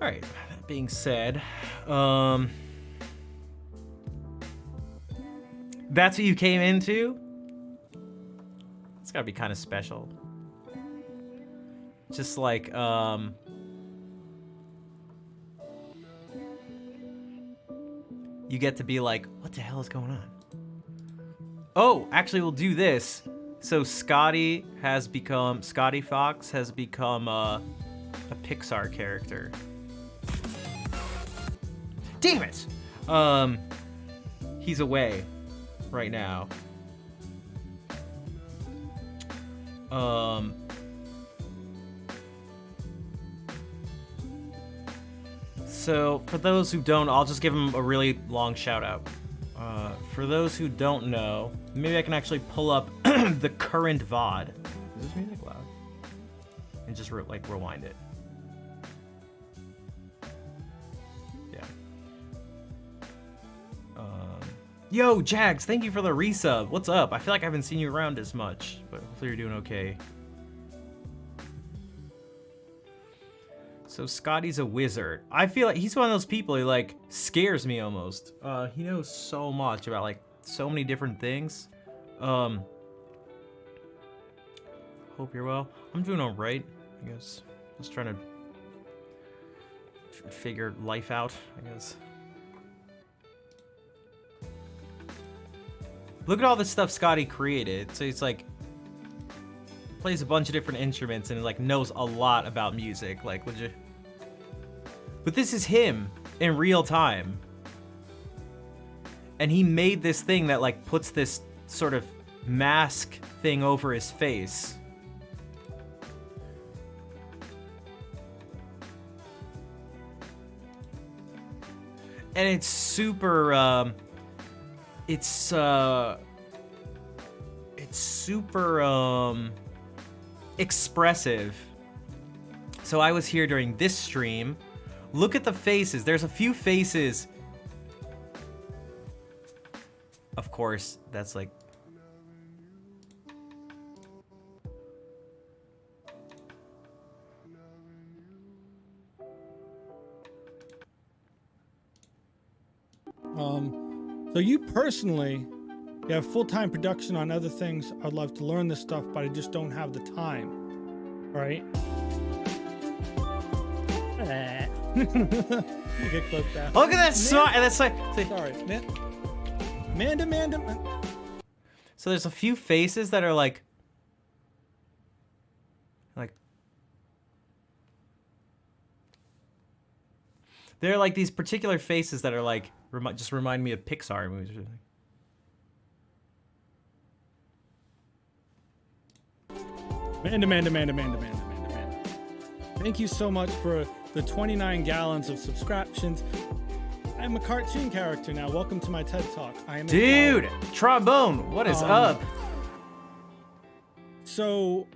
All right, that being said, that's what you came into? It's gotta be kind of special. Just like, you get to be like, what the hell is going on? Oh, actually, we'll do this. So Scotty Fox has become, a Pixar character. Damn it! He's away right now. So for those who don't, I'll just give him a really long shout out. For those who don't know, maybe I can actually pull up the current VOD. Is this music loud? And just rewind it. Yeah. Yo, Jags, thank you for the resub. What's up? I feel like I haven't seen you around as much, but hopefully you're doing okay. So Scotty's a wizard. I feel like he's one of those people who like scares me almost. He knows so much about like so many different things. Hope you're well. I'm doing all right, I guess. Just trying to figure life out, I guess. Look at all the stuff Scotty created. So he's like plays a bunch of different instruments and like knows a lot about music, like legit. But this is him in real time. And he made this thing that like puts this sort of mask thing over his face. And it's super it's super expressive. So I was here during this stream. Look at the faces. There's a few faces. Of course, that's like so you personally, you have full-time production on other things. I'd love to learn this stuff, but I just don't have the time. Right? You get close back. look at that smile. That's like. Sorry, Manda. So there's a few faces that are like. There are like these particular faces that are like just remind me of Pixar movies or something. Manda. Thank you so much for the 29 gallons of subscriptions. I'm a cartoon character now. Welcome to my TED Talk. I am Dude, Trombone, what is up? So,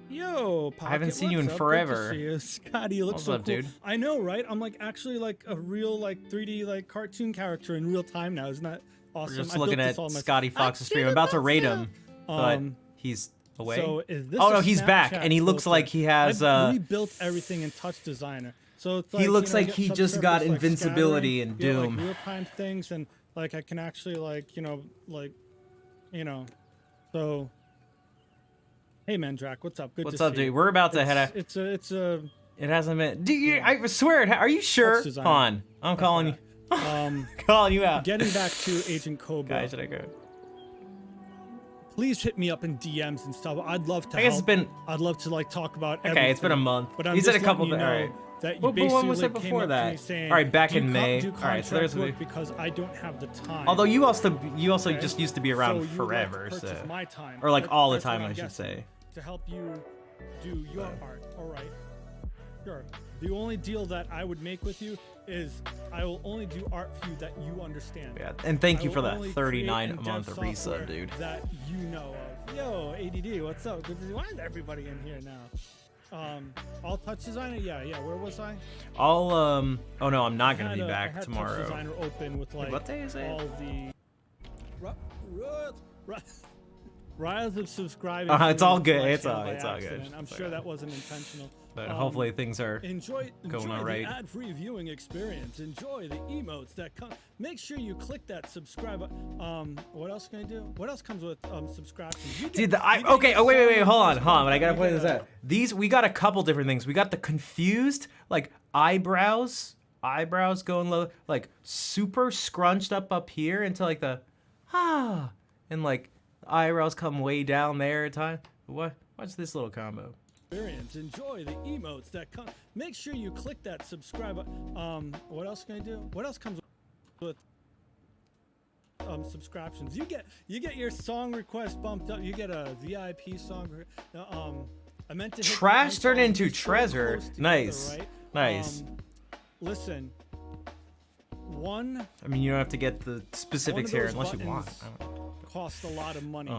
yo, Pocket, I haven't seen you in what's up? forever. Good to see you. Scotty, you look What's so up, cool. dude? I know, right? I'm like actually like a real like 3D like cartoon character in real time now. Isn't that awesome? We're just I built looking this at all myself. Scotty Fox's stream. I'm about to rate him, but he's away. So is this Oh no, a he's back, Snapchat and he looks filter? like he has. I've rebuilt everything in Touch Designer, so it's like, He looks you know, like get he just got subsurface, like, invincibility scattering, in you know, Doom. like real-time things, and like I can actually like so. Hey Mandrak, what's up? Good What's to up, see dude? you. We're about to head out. It's a. It hasn't been. Do you? I swear. Are you sure? Touch Designer. Han, I'm calling you. Calling you out. Getting back to Agent Cobra. Guys, should I go? Please hit me up in DMs and stuff. I'd love to. I guess help. it's been. I'd love to like talk about. Okay, everything. it's been a month. But I'm He said just a couple. letting you All know right. that you Well, but basically when was it like, came before up to me that? saying, All right, back "Do in May. do All right, so there's contract the- work because I don't have the time. Although you also Okay. just used to be So around you, forever, like, so purchase my time. or like all the That's what time, I'm I should guessing, say. to help you do your art. All right, sure. The only deal that I would make with you is I will only do art for you that you understand. Yeah, and thank I you for will that only 39 create a and month dev resub, software dude. That you know of. Yo, ADD, what's up? Good to see. Why is everybody in here now? All Touch Designer. Yeah. Where was I? I'll Oh no, I'm not I gonna had be I back had Touch tomorrow. Designer open with like What day is it? all the rise of subscribing. It's to all me good. to my It's channel all- by it's all good. accident. I'm It's sure all that good. wasn't intentional. But hopefully things are. Enjoy going all right. the ad-free viewing experience. Enjoy the emotes that come. Make sure you click that subscribe. What else can I do? What else comes with subscriptions? You Dude, get- the you okay. get Oh wait. some Hold on. stuff, But I gotta you point get this a- out. These we got a couple different things. We got the confused like eyebrows going low, like super scrunched up here into like the and like the eyebrows come way down there at time. Watch this little combo. experience. Enjoy the emotes that come. Make sure you click that subscribe button. What else can I do? What else comes with subscriptions? You get your song request bumped up. You get a VIP song. I meant to hit Trash the turned song into just so treasure. close together, Nice. right? Nice. Listen, I mean, you don't have to get the specifics here those unless you want. buttons I don't know. cost a lot of money.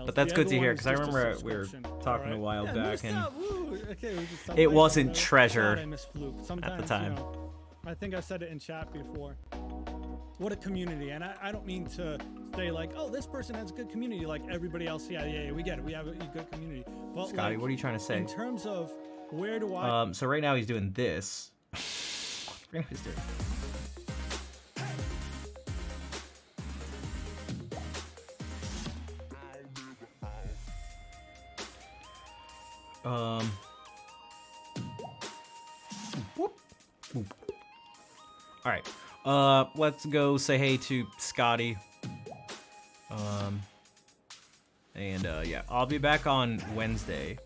But that's The good other to hear one is because I just a remember we were subscription, talking alright? a while Yeah, back new and stuff, woo. Okay, we just it wasn't God, treasure I miss Fluke. Sometimes, time. You know, I think I said it in chat before. What a community, and I don't mean to say like, oh, this person has a good community, like everybody else. Yeah, we get it. We have a good community. But Scotty, like, what are you trying to say? in terms of where do I? So right now he's doing this. Right now he's doing. Whoop. Whoop. All right. Let's go say hey to Scotty. And yeah, I'll be back on Wednesday.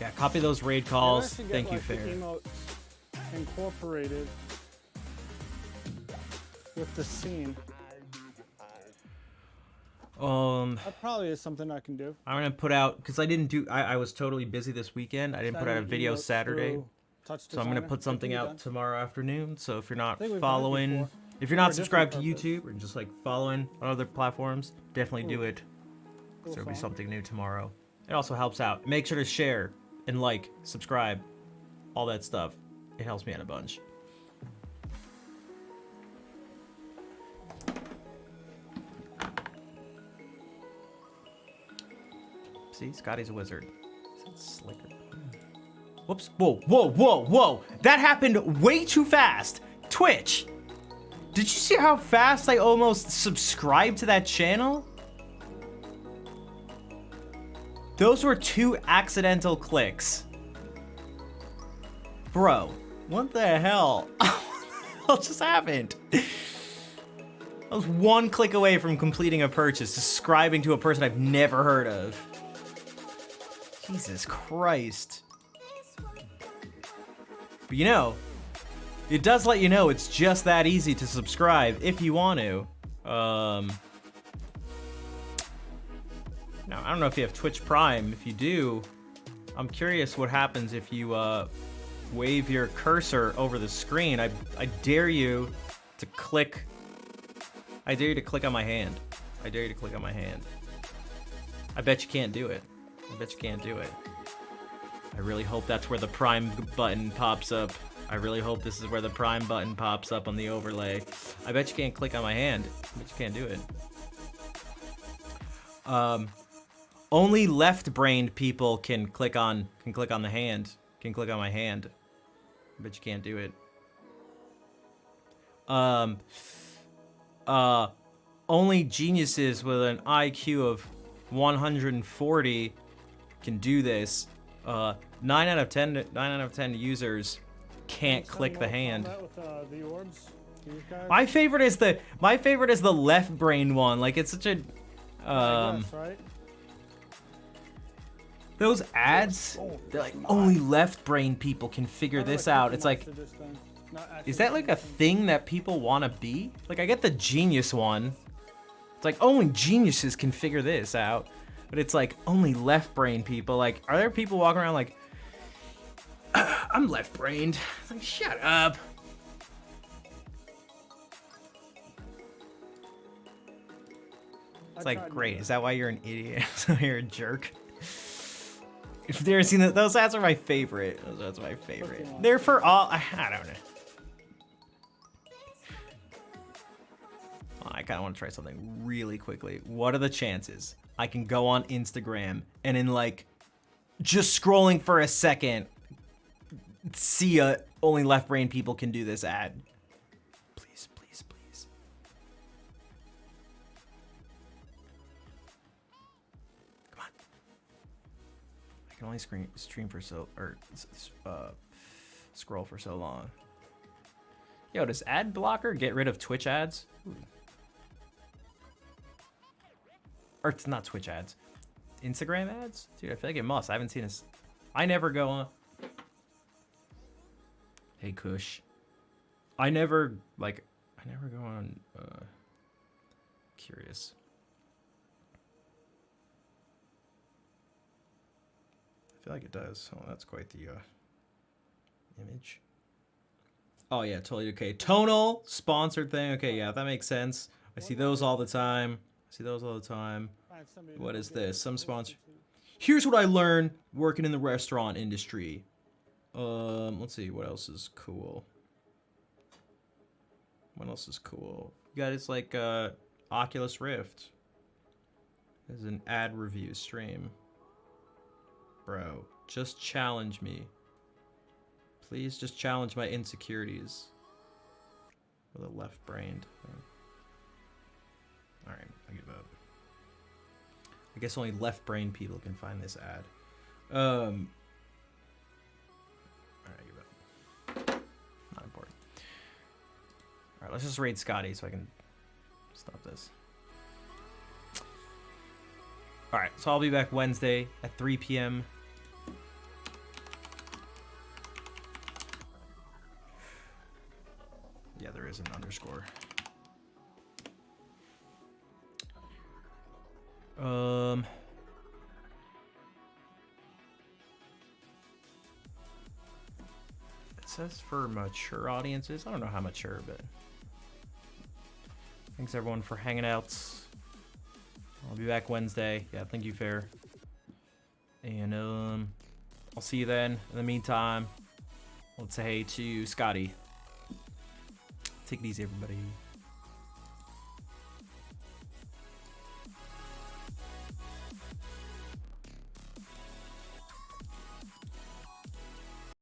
Yeah, copy those raid calls. Thank you, Fair. Emotes incorporated with the scene. That probably is something I can do. I'm gonna put out because I didn't do. I was totally busy this weekend. I didn't put out a Sending video emotes Saturday, through Touch so I'm gonna Designer. put something It can be out done. tomorrow afternoon. So if you're not think we've done it following, before. if you're For a not different subscribed to purpose. YouTube or just like following on other platforms, definitely do it. 'Cause Cool there'll be song. something new tomorrow. It also helps out. Make sure to share and like, subscribe, all that stuff. It helps me out a bunch. See, Scotty's a wizard. Is that Slicker? Whoops. Whoa, whoa, whoa, whoa. That happened way too fast. Twitch. Did you see how fast I almost subscribed to that channel? Those were 2 accidental clicks. Bro, what the hell? What just happened? I was 1 click away from completing a purchase, subscribing to a person I've never heard of. Jesus Christ. But you know, it does let you know it's just that easy to subscribe if you want to. Now, I don't know if you have Twitch Prime. If you do, I'm curious what happens if you wave your cursor over the screen. I dare you to click. I dare you to click on my hand. I dare you to click on my hand. I bet you can't do it. I bet you can't do it. I really hope that's where the Prime button pops up. I really hope this is where the Prime button pops up on the overlay. I bet you can't click on my hand. I bet you can't do it. Only left-brained people can click on the hand. Can click on my hand. I bet you can't do it. Only geniuses with an IQ of 140 can do this. 9 out of 10 users can't click the hand. With, the orbs, these guys. My favorite is the left brain one. Like it's such a Right? those ads, they're like only left brain people can figure this out. It's like, is that like a thing that people want to be? Like I get the genius one. It's like only geniuses can figure this out. But it's like only left brain people. Like, are there people walking around like, I'm left brained? It's like, shut up. It's like, great. Is that why you're an idiot? So you're a jerk? If you've never seen that, those ads are my favorite. Those ads are my favorite. They're for all. I don't know. I kind of want to try something really quickly. What are the chances I can go on Instagram and in like just scrolling for a second see only left brain people can do this ad? Please, please, please. Come on. I can only stream for scroll for so long. Yo, does ad blocker get rid of Twitch ads? Ooh. Or it's not Twitch ads. Instagram ads? Dude, I feel like it must. I haven't seen this. I never go on. Hey, Kush. I never go on, curious. I feel like it does. Oh, that's quite the, image. Oh, yeah, totally okay. Tonal, sponsored thing. Okay, yeah, that makes sense. I see those all the time. What is this? Some sponsor. Here's what I learned working in the restaurant industry. Let's see, what else is cool? You got it's like Oculus Rift. There's an ad review stream. Bro, just challenge me. Please just challenge my insecurities. With a left-brained. Alright, I give up. I guess only left-brained people can find this ad. Alright, I give up. Not important. Alright, let's just raid Scotty so I can stop this. Alright, so I'll be back Wednesday at 3 p.m. Yeah, there is an underscore. It says for mature audiences. I don't know how mature, but thanks everyone for hanging out. I'll be back Wednesday. Yeah, thank you, Fair. And I'll see you then. In the meantime, let's say hey to Scotty. Take it easy, everybody.